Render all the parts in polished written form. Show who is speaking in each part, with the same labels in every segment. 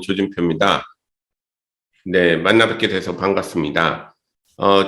Speaker 1: 조진표입니다. 네, 만나 뵙게 돼서 반갑습니다.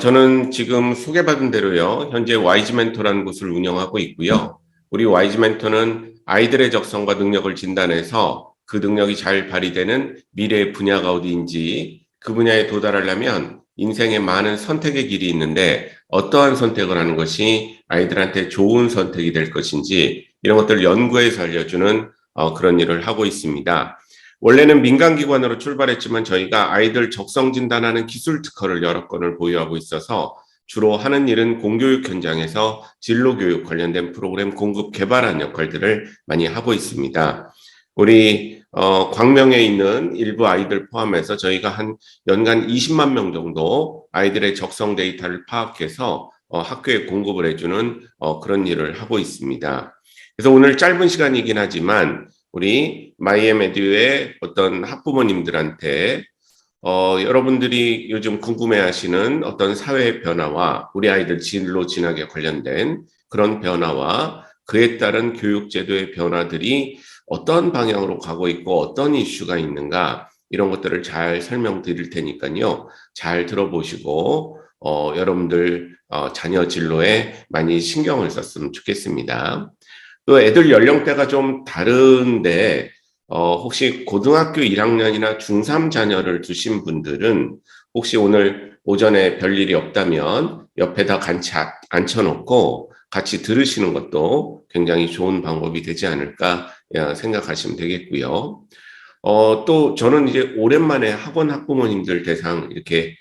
Speaker 1: 저는 지금 소개받은 대로요, 현재 YG 멘토라는 곳을 운영하고 있고요. 우리 YG 멘토는 아이들의 적성과 능력을 진단해서 그 능력이 잘 발휘되는 미래의 분야가 어디인지 그 분야에 도달하려면 인생에 많은 선택의 길이 있는데 어떠한 선택을 하는 것이 아이들한테 좋은 선택이 될 것인지 이런 것들을 연구해서 알려주는 그런 일을 하고 있습니다. 원래는 민간기관으로 출발했지만 저희가 아이들 적성 진단하는 기술 특허를 여러 건을 보유하고 있어서 주로 하는 일은 공교육 현장에서 진로교육 관련된 프로그램 공급 개발한 역할들을 많이 하고 있습니다. 우리 광명에 있는 일부 아이들 포함해서 저희가 한 연간 20만 명 정도 아이들의 적성 데이터를 파악해서 학교에 공급을 해주는 그런 일을 하고 있습니다. 그래서 오늘 짧은 시간이긴 하지만 우리 마이애메듀의 어떤 학부모님들한테 여러분들이 요즘 궁금해하시는 어떤 사회의 변화와 우리 아이들 진로 진학에 관련된 그런 변화와 그에 따른 교육제도의 변화들이 어떤 방향으로 가고 있고 어떤 이슈가 있는가 이런 것들을 잘 설명드릴 테니까요. 잘 들어보시고 여러분들 자녀 진로에 많이 신경을 썼으면 좋겠습니다. 또 애들 연령대가 좀 다른데 혹시 고등학교 1학년이나 중3 자녀를 두신 분들은 혹시 오늘 오전에 별일이 없다면 옆에다 같이 앉혀놓고 같이 들으시는 것도 굉장히 좋은 방법이 되지 않을까 생각하시면 되겠고요. 또 저는 이제 오랜만에 학원 학부모님들 대상 이렇게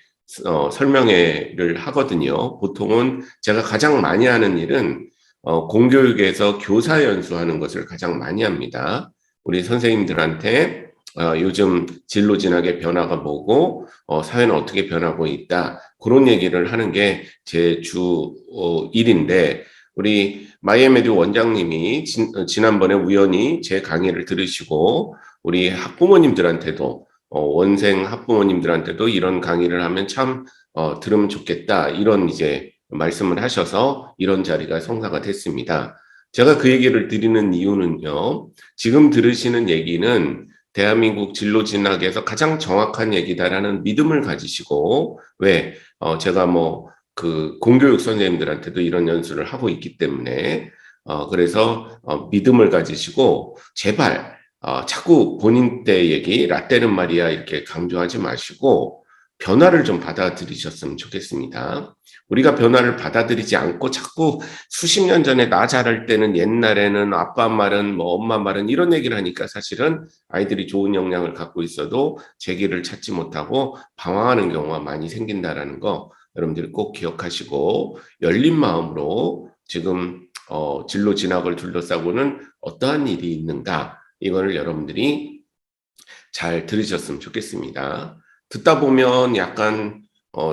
Speaker 1: 설명회를 하거든요. 보통은 제가 가장 많이 하는 일은 공교육에서 교사 연수하는 것을 가장 많이 합니다. 우리 선생님들한테 요즘 진로 진학의 변화가 뭐고 사회는 어떻게 변하고 있다. 그런 얘기를 하는 게 제 주 일인데 우리 마이애메듀 원장님이 지난번에 우연히 제 강의를 들으시고 우리 학부모님들한테도 원생 학부모님들한테도 이런 강의를 하면 참 들으면 좋겠다. 이런 이제 말씀을 하셔서 이런 자리가 성사가 됐습니다. 제가 그 얘기를 드리는 이유는요. 지금 들으시는 얘기는 대한민국 진로 진학에서 가장 정확한 얘기다라는 믿음을 가지시고 왜 제가 그 공교육 선생님들한테도 이런 연수를 하고 있기 때문에 그래서 믿음을 가지시고 제발 자꾸 본인 때 얘기 라떼는 말이야 이렇게 강조하지 마시고 변화를 좀 받아들이셨으면 좋겠습니다. 우리가 변화를 받아들이지 않고 자꾸 수십 년 전에 나 자랄 때는 옛날에는 아빠 말은 엄마 말은 이런 얘기를 하니까 사실은 아이들이 좋은 영향을 갖고 있어도 제기를 찾지 못하고 방황하는 경우가 많이 생긴다라는 거 여러분들이 꼭 기억하시고 열린 마음으로 지금 진로 진학을 둘러싸고는 어떠한 일이 있는가 이거를 여러분들이 잘 들으셨으면 좋겠습니다. 듣다 보면 약간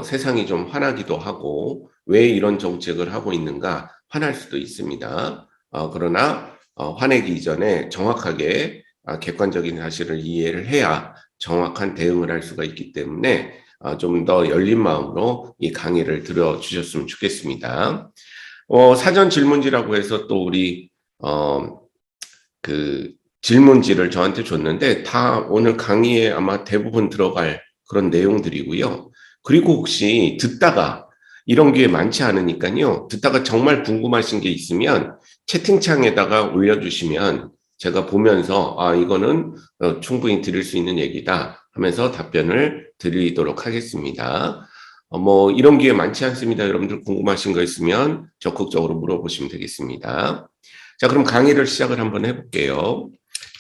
Speaker 1: 세상이 좀 화나기도 하고 왜 이런 정책을 하고 있는가 화날 수도 있습니다. 그러나 화내기 이전에 정확하게 객관적인 사실을 이해를 해야 정확한 대응을 할 수가 있기 때문에 좀 더 열린 마음으로 이 강의를 들어주셨으면 좋겠습니다. 사전 질문지라고 해서 또 우리 그 질문지를 저한테 줬는데 다 오늘 강의에 아마 대부분 들어갈 그런 내용들이고요. 그리고 혹시 듣다가 이런 게 많지 않으니까요. 듣다가 정말 궁금하신 게 있으면 채팅창에다가 올려주시면 제가 보면서 이거는 충분히 드릴 수 있는 얘기다 하면서 답변을 드리도록 하겠습니다. 이런 기회 많지 않습니다. 여러분들 궁금하신 거 있으면 적극적으로 물어보시면 되겠습니다. 자, 그럼 강의를 시작을 한번 해볼게요.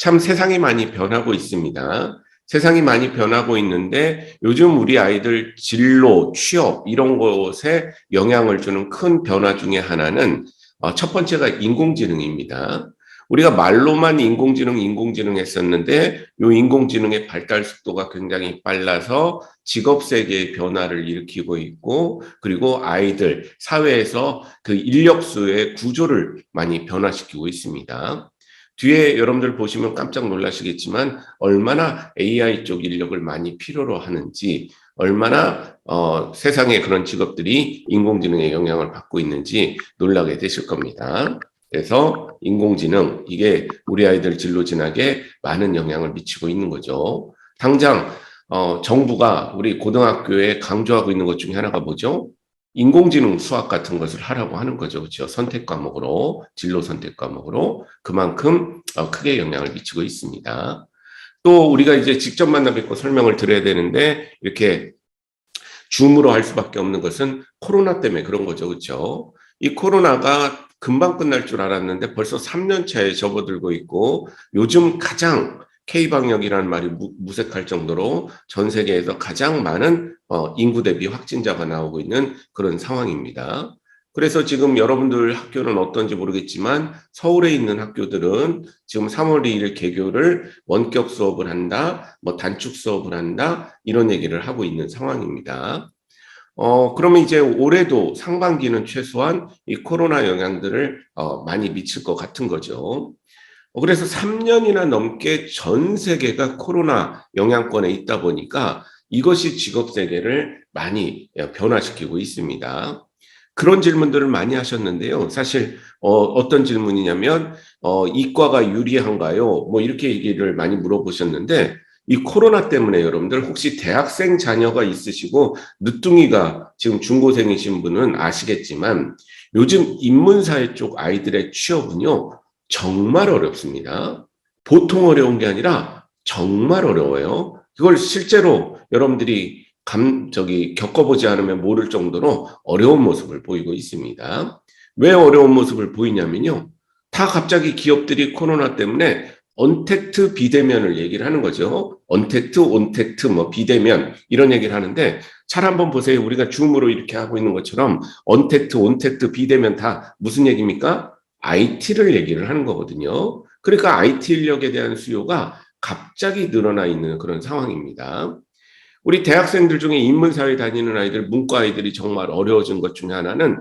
Speaker 1: 참 세상이 많이 변하고 있습니다. 세상이 많이 변하고 있는데 요즘 우리 아이들 진로, 취업 이런 것에 영향을 주는 큰 변화 중에 하나는 첫 번째가 인공지능입니다. 우리가 말로만 인공지능 했었는데 이 인공지능의 발달 속도가 굉장히 빨라서 직업 세계의 변화를 일으키고 있고 그리고 아이들 사회에서 그 인력수의 구조를 많이 변화시키고 있습니다. 뒤에 여러분들 보시면 깜짝 놀라시겠지만 얼마나 AI 쪽 인력을 많이 필요로 하는지 얼마나 세상에 그런 직업들이 인공지능의 영향을 받고 있는지 놀라게 되실 겁니다. 그래서 인공지능 이게 우리 아이들 진로 진학에 많은 영향을 미치고 있는 거죠. 당장 정부가 우리 고등학교에 강조하고 있는 것 중에 하나가 뭐죠? 인공지능 수학 같은 것을 하라고 하는 거죠. 그렇죠? 선택 과목으로, 진로 선택 과목으로 그만큼 크게 영향을 미치고 있습니다. 또 우리가 이제 직접 만나 뵙고 설명을 드려야 되는데 이렇게 줌으로 할 수밖에 없는 것은 코로나 때문에 그런 거죠. 그렇죠? 이 코로나가 금방 끝날 줄 알았는데 벌써 3년 차에 접어들고 있고 요즘 가장 K방역이라는 말이 무색할 정도로 전 세계에서 가장 많은 인구 대비 확진자가 나오고 있는 그런 상황입니다. 그래서 지금 여러분들 학교는 어떤지 모르겠지만 서울에 있는 학교들은 지금 3월 2일 개교를 원격 수업을 한다, 뭐 단축 수업을 한다, 이런 얘기를 하고 있는 상황입니다. 그러면 이제 올해도 상반기는 최소한 이 코로나 영향들을 많이 미칠 것 같은 거죠. 그래서 3년이나 넘게 전 세계가 코로나 영향권에 있다 보니까 이것이 직업 세계를 많이 변화시키고 있습니다. 그런 질문들을 많이 하셨는데요. 사실 어떤 질문이냐면 이과가 유리한가요? 뭐 이렇게 얘기를 많이 물어보셨는데 이 코로나 때문에 여러분들 혹시 대학생 자녀가 있으시고 늦둥이가 지금 중고생이신 분은 아시겠지만 요즘 인문사회 쪽 아이들의 취업은요 정말 어렵습니다. 보통 어려운 게 아니라 정말 어려워요. 그걸 실제로 여러분들이 겪어보지 않으면 모를 정도로 어려운 모습을 보이고 있습니다. 왜 어려운 모습을 보이냐면요. 다 갑자기 기업들이 코로나 때문에 언택트 비대면을 얘기를 하는 거죠. 언택트, 온택트, 뭐 비대면 이런 얘기를 하는데 잘 한번 보세요. 우리가 줌으로 이렇게 하고 있는 것처럼 언택트, 온택트, 비대면 다 무슨 얘기입니까? IT를 얘기를 하는 거거든요. 그러니까 IT 인력에 대한 수요가 갑자기 늘어나 있는 그런 상황입니다. 우리 대학생들 중에 인문사회 다니는 아이들, 문과 아이들이 정말 어려워진 것 중에 하나는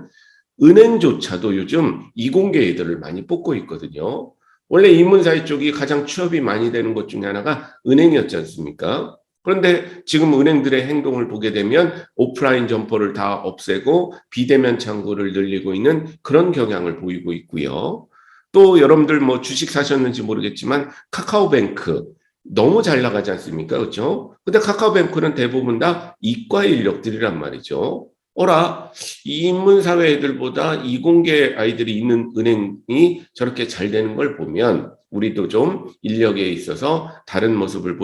Speaker 1: 은행조차도 요즘 이공계 애들을 많이 뽑고 있거든요. 원래 인문사회 쪽이 가장 취업이 많이 되는 것 중에 하나가 은행이었지 않습니까? 그런데 지금 은행들의 행동을 보게 되면 오프라인 점포를 다 없애고 비대면 창구를 늘리고 있는 그런 경향을 보이고 있고요. 또 여러분들 뭐 주식 사셨는지 모르겠지만 카카오뱅크 너무 잘 나가지 않습니까? 그렇죠? 근데 카카오뱅크는 대부분 다 이과 인력들이란 말이죠. 어라, 이 인문사회 애들보다 이공계 아이들이 있는 은행이 저렇게 잘 되는 걸 보면 우리도 좀 인력에 있어서 다른 모습을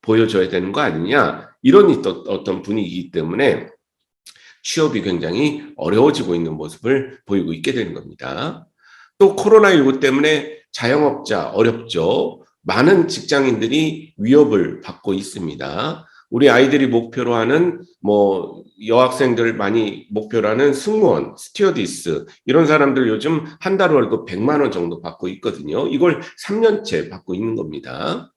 Speaker 1: 보여줘야 되는 거 아니냐. 이런 어떤 분위기이기 때문에 취업이 굉장히 어려워지고 있는 모습을 보이고 있게 되는 겁니다. 또 코로나19 때문에 자영업자 어렵죠. 많은 직장인들이 위협을 받고 있습니다. 우리 아이들이 목표로 하는 뭐 여학생들 많이 목표로 하는 승무원, 스튜어디스 이런 사람들 요즘 한 달 월급 100만 원 정도 받고 있거든요. 이걸 3년째 받고 있는 겁니다.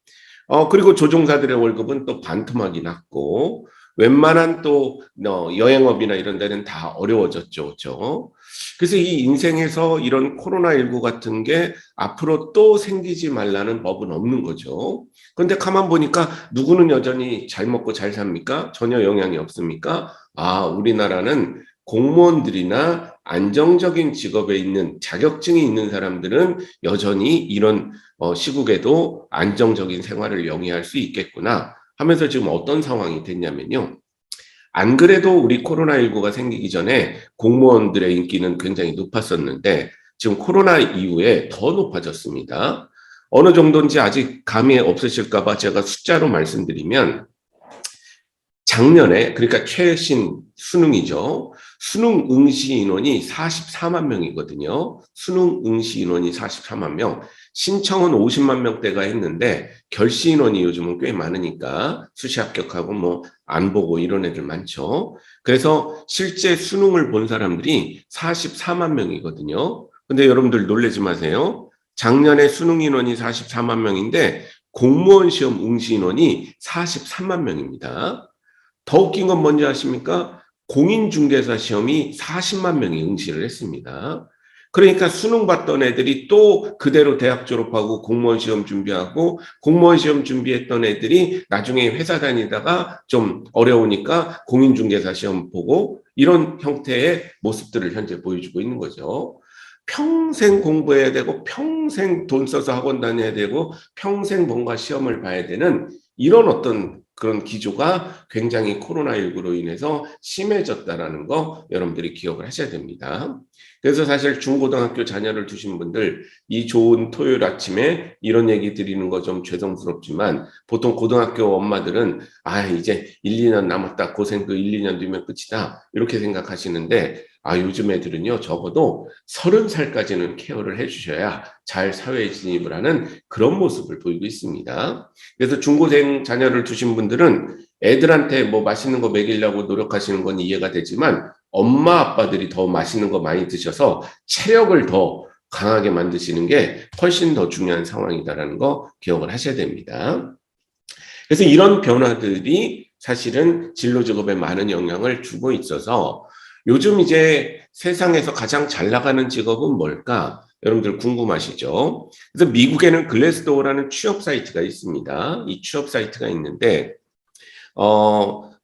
Speaker 1: 그리고 조종사들의 월급은 또 반토막이 났고 웬만한 또 여행업이나 이런 데는 다 어려워졌죠. 그렇죠? 그래서 이 인생에서 이런 코로나19 같은 게 앞으로 또 생기지 말라는 법은 없는 거죠. 그런데 가만 보니까 누구는 여전히 잘 먹고 잘 삽니까? 전혀 영향이 없습니까? 아, 우리나라는 공무원들이나 안정적인 직업에 있는 자격증이 있는 사람들은 여전히 이런 시국에도 안정적인 생활을 영위할 수 있겠구나 하면서 지금 어떤 상황이 됐냐면요. 안 그래도 우리 코로나19가 생기기 전에 공무원들의 인기는 굉장히 높았었는데 지금 코로나 이후에 더 높아졌습니다. 어느 정도인지 아직 감이 없으실까 봐 제가 숫자로 말씀드리면 작년에 그러니까 최신 수능이죠. 수능 응시 인원이 44만 명이거든요. 수능 응시 인원이 44만 명. 신청은 50만 명대가 했는데 결시 인원이 요즘은 꽤 많으니까 수시 합격하고 뭐 안 보고 이런 애들 많죠. 그래서 실제 수능을 본 사람들이 44만 명이거든요. 근데 여러분들 놀라지 마세요. 작년에 수능 인원이 44만 명인데 공무원 시험 응시 인원이 43만 명입니다. 더 웃긴 건 뭔지 아십니까? 공인중개사 시험이 40만 명이 응시를 했습니다. 그러니까 수능 봤던 애들이 또 그대로 대학 졸업하고 공무원 시험 준비하고 공무원 시험 준비했던 애들이 나중에 회사 다니다가 좀 어려우니까 공인중개사 시험 보고 이런 형태의 모습들을 현재 보여주고 있는 거죠. 평생 공부해야 되고 평생 돈 써서 학원 다녀야 되고 평생 뭔가 시험을 봐야 되는 이런 어떤 그런 기조가 굉장히 코로나19로 인해서 심해졌다라는 거 여러분들이 기억을 하셔야 됩니다. 그래서 사실 중고등학교 자녀를 두신 분들 이 좋은 토요일 아침에 이런 얘기 드리는 거 좀 죄송스럽지만 보통 고등학교 엄마들은 이제 1, 2년 남았다. 고생도 1, 2년 뒤면 끝이다. 이렇게 생각하시는데 요즘 애들은요, 적어도 30살까지는 케어를 해주셔야 잘 사회에 진입을 하는 그런 모습을 보이고 있습니다. 그래서 중고생 자녀를 두신 분들은 애들한테 뭐 맛있는 거 먹이려고 노력하시는 건 이해가 되지만 엄마 아빠들이 더 맛있는 거 많이 드셔서 체력을 더 강하게 만드시는 게 훨씬 더 중요한 상황이다라는 거 기억을 하셔야 됩니다. 그래서 이런 변화들이 사실은 진로 직업에 많은 영향을 주고 있어서 요즘 이제 세상에서 가장 잘 나가는 직업은 뭘까? 여러분들 궁금하시죠? 그래서 미국에는 글래스도어라는 취업 사이트가 있습니다. 이 취업 사이트가 있는데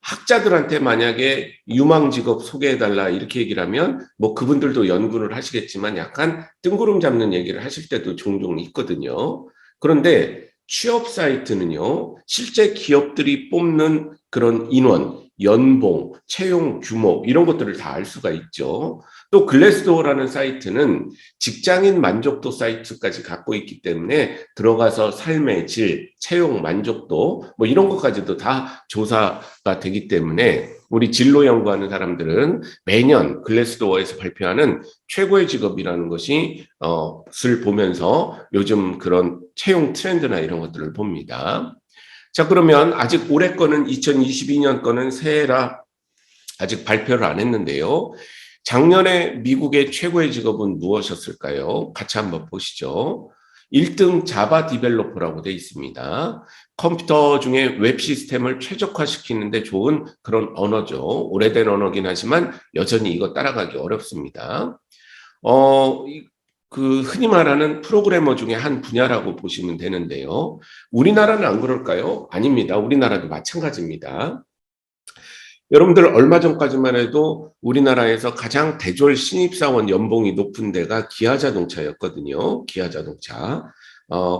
Speaker 1: 학자들한테 만약에 유망 직업 소개해달라 이렇게 얘기를 하면 뭐 그분들도 연구를 하시겠지만 약간 뜬구름 잡는 얘기를 하실 때도 종종 있거든요. 그런데 취업 사이트는요, 실제 기업들이 뽑는 그런 인원, 연봉, 채용 규모 이런 것들을 다 알 수가 있죠. 또 글래스도어라는 사이트는 직장인 만족도 사이트까지 갖고 있기 때문에 들어가서 삶의 질, 채용 만족도 뭐 이런 것까지도 다 조사가 되기 때문에 우리 진로 연구하는 사람들은 매년 글래스도어에서 발표하는 최고의 직업이라는 것이 을 보면서 요즘 그런 채용 트렌드나 이런 것들을 봅니다. 자, 그러면 아직 올해 거는 2022년 거는 새해라 아직 발표를 안 했는데요. 작년에 미국의 최고의 직업은 무엇이었을까요? 같이 한번 보시죠. 1등 자바 디벨로퍼라고 되어 있습니다. 컴퓨터 중에 웹 시스템을 최적화시키는데 좋은 그런 언어죠. 오래된 언어긴 하지만 여전히 이거 따라가기 어렵습니다. 어, 흔히 말하는 프로그래머 중에 한 분야라고 보시면 되는데요. 우리나라는 안 그럴까요? 아닙니다. 우리나라도 마찬가지입니다. 여러분들 얼마 전까지만 해도 우리나라에서 가장 대졸 신입사원 연봉이 높은 데가 기아자동차였거든요. 기아자동차.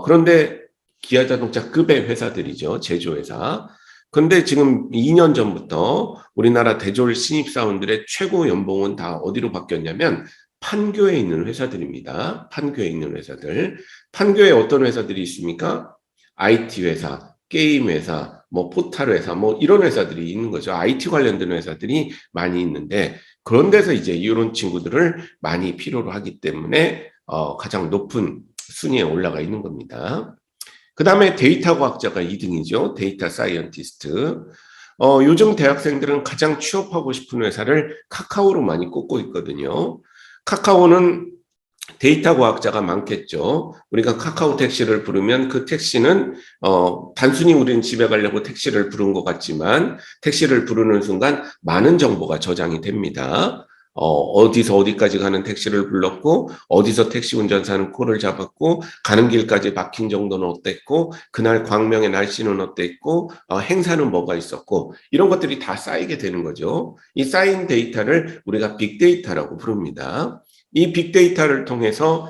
Speaker 1: 그런데 기아자동차급의 회사들이죠. 제조회사. 근데 지금 2년 전부터 우리나라 대졸 신입사원들의 최고 연봉은 다 어디로 바뀌었냐면 판교에 있는 회사들입니다. 판교에 있는 회사들. 판교에 어떤 회사들이 있습니까? IT 회사, 게임 회사, 뭐 포탈 회사, 뭐 이런 회사들이 있는 거죠. IT 관련된 회사들이 많이 있는데 그런 데서 이제 이런 친구들을 많이 필요로 하기 때문에 가장 높은 순위에 올라가 있는 겁니다. 그 다음에 데이터 과학자가 2등이죠. 데이터 사이언티스트. 요즘 대학생들은 가장 취업하고 싶은 회사를 카카오로 많이 꼽고 있거든요. 카카오는 데이터 과학자가 많겠죠. 우리가 카카오 택시를 부르면 그 택시는 단순히 우리는 집에 가려고 택시를 부른 것 같지만 택시를 부르는 순간 많은 정보가 저장이 됩니다. 어디서 어디까지 가는 택시를 불렀고 어디서 택시 운전사는 콜을 잡았고 가는 길까지 막힌 정도는 어땠고 그날 광명의 날씨는 어땠고 행사는 뭐가 있었고 이런 것들이 다 쌓이게 되는 거죠. 이 쌓인 데이터를 우리가 빅데이터라고 부릅니다. 이 빅데이터를 통해서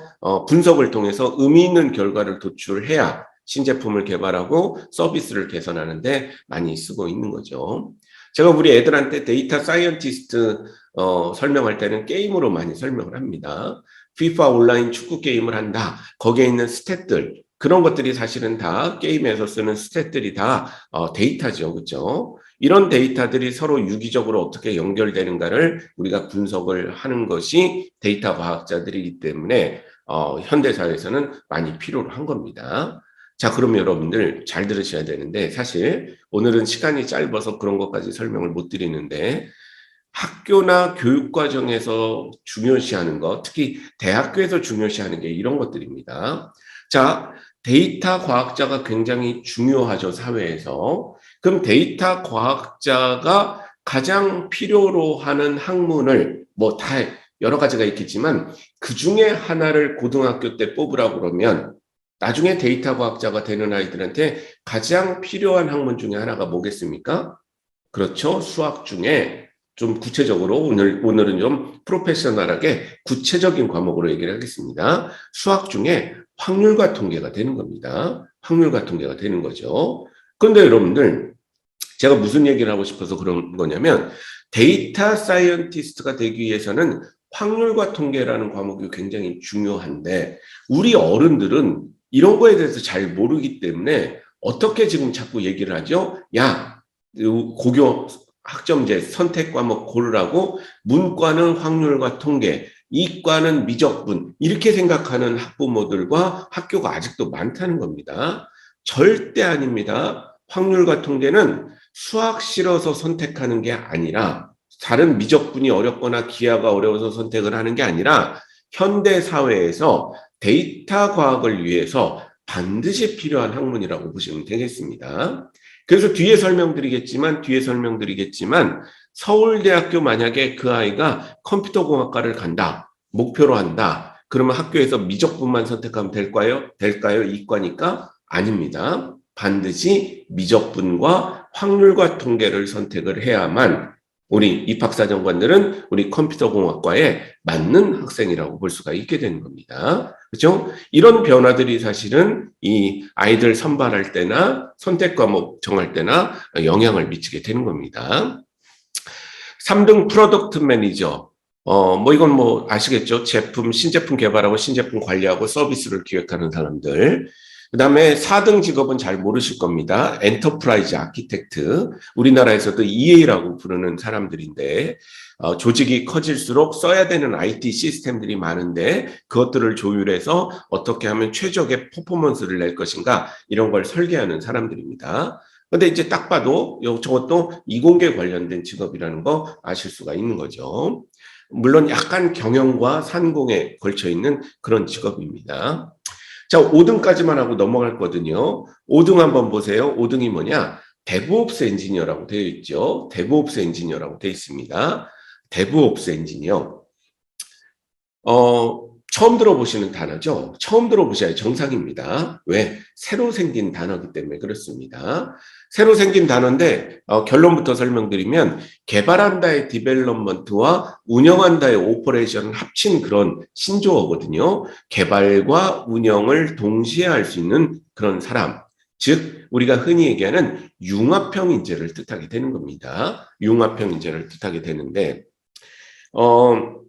Speaker 1: 분석을 통해서 의미 있는 결과를 도출해야 신제품을 개발하고 서비스를 개선하는데 많이 쓰고 있는 거죠. 제가 우리 애들한테 데이터 사이언티스트 설명할 때는 게임으로 많이 설명을 합니다. FIFA 온라인 축구 게임을 한다. 거기에 있는 스탯들 그런 것들이 사실은 다 게임에서 쓰는 스탯들이 다 데이터죠, 그렇죠? 이런 데이터들이 서로 유기적으로 어떻게 연결되는가를 우리가 분석을 하는 것이 데이터 과학자들이기 때문에 현대사회에서는 많이 필요로 한 겁니다. 자, 그럼 여러분들 잘 들으셔야 되는데 사실 오늘은 시간이 짧아서 그런 것까지 설명을 못 드리는데 학교나 교육과정에서 중요시하는 것, 특히 대학교에서 중요시하는 게 이런 것들입니다. 자, 데이터 과학자가 굉장히 중요하죠, 사회에서. 그럼 데이터 과학자가 가장 필요로 하는 학문을 뭐 다 여러 가지가 있겠지만 그 중에 하나를 고등학교 때 뽑으라고 그러면 나중에 데이터 과학자가 되는 아이들한테 가장 필요한 학문 중에 하나가 뭐겠습니까? 그렇죠. 수학 중에 좀 구체적으로 오늘은 좀 프로페셔널하게 구체적인 과목으로 얘기를 하겠습니다. 수학 중에 확률과 통계가 되는 겁니다. 확률과 통계가 되는 거죠. 그런데 여러분들, 제가 무슨 얘기를 하고 싶어서 그런 거냐면, 데이터 사이언티스트가 되기 위해서는 확률과 통계라는 과목이 굉장히 중요한데, 우리 어른들은 이런 거에 대해서 잘 모르기 때문에 어떻게 지금 자꾸 얘기를 하죠? 야, 고교 학점제 선택 과목 고르라고, 문과는 확률과 통계, 이과는 미적분, 이렇게 생각하는 학부모들과 학교가 아직도 많다는 겁니다. 절대 아닙니다. 확률과 통계는 수학 싫어서 선택하는 게 아니라, 다른 미적분이 어렵거나 기하가 어려워서 선택을 하는 게 아니라, 현대 사회에서 데이터 과학을 위해서 반드시 필요한 학문이라고 보시면 되겠습니다. 그래서 뒤에 설명드리겠지만 서울대학교 만약에 그 아이가 컴퓨터공학과를 간다, 목표로 한다, 그러면 학교에서 미적분만 선택하면 될까요? 이과니까? 아닙니다. 반드시 미적분과 확률과 통계를 선택을 해야만 우리 입학사정관들은 우리 컴퓨터공학과에 맞는 학생이라고 볼 수가 있게 되는 겁니다. 그렇죠? 이런 변화들이 사실은 이 아이들 선발할 때나 선택 과목 정할 때나 영향을 미치게 되는 겁니다. 3등 프로덕트 매니저. 이건 아시겠죠? 신제품 개발하고 신제품 관리하고 서비스를 기획하는 사람들. 그 다음에 4등 직업은 잘 모르실 겁니다. 엔터프라이즈 아키텍트. 우리나라에서도 EA라고 부르는 사람들인데, 조직이 커질수록 써야 되는 IT 시스템들이 많은데, 그것들을 조율해서 어떻게 하면 최적의 퍼포먼스를 낼 것인가, 이런 걸 설계하는 사람들입니다. 근데 이제 딱 봐도 저것도 이공계 관련된 직업이라는 거 아실 수가 있는 거죠. 물론 약간 경영과 산공에 걸쳐 있는 그런 직업입니다. 자, 5등까지만 하고 넘어갈 거거든요. 5등 한번 보세요. 5등이 뭐냐? 데브옵스 엔지니어라고 되어 있죠. 데브옵스 엔지니어라고 되어 있습니다. 데브옵스 엔지니어. 처음 들어보시는 단어죠. 처음 들어보셔야 정상입니다. 왜? 새로 생긴 단어이기 때문에 그렇습니다. 새로 생긴 단어인데 결론부터 설명드리면, 개발한다의 디벨롭먼트와 운영한다의 오퍼레이션을 합친 그런 신조어거든요. 개발과 운영을 동시에 할 수 있는 그런 사람. 즉 우리가 흔히 얘기하는 융합형 인재를 뜻하게 되는 겁니다. 융합형 인재를 뜻하게 되는데,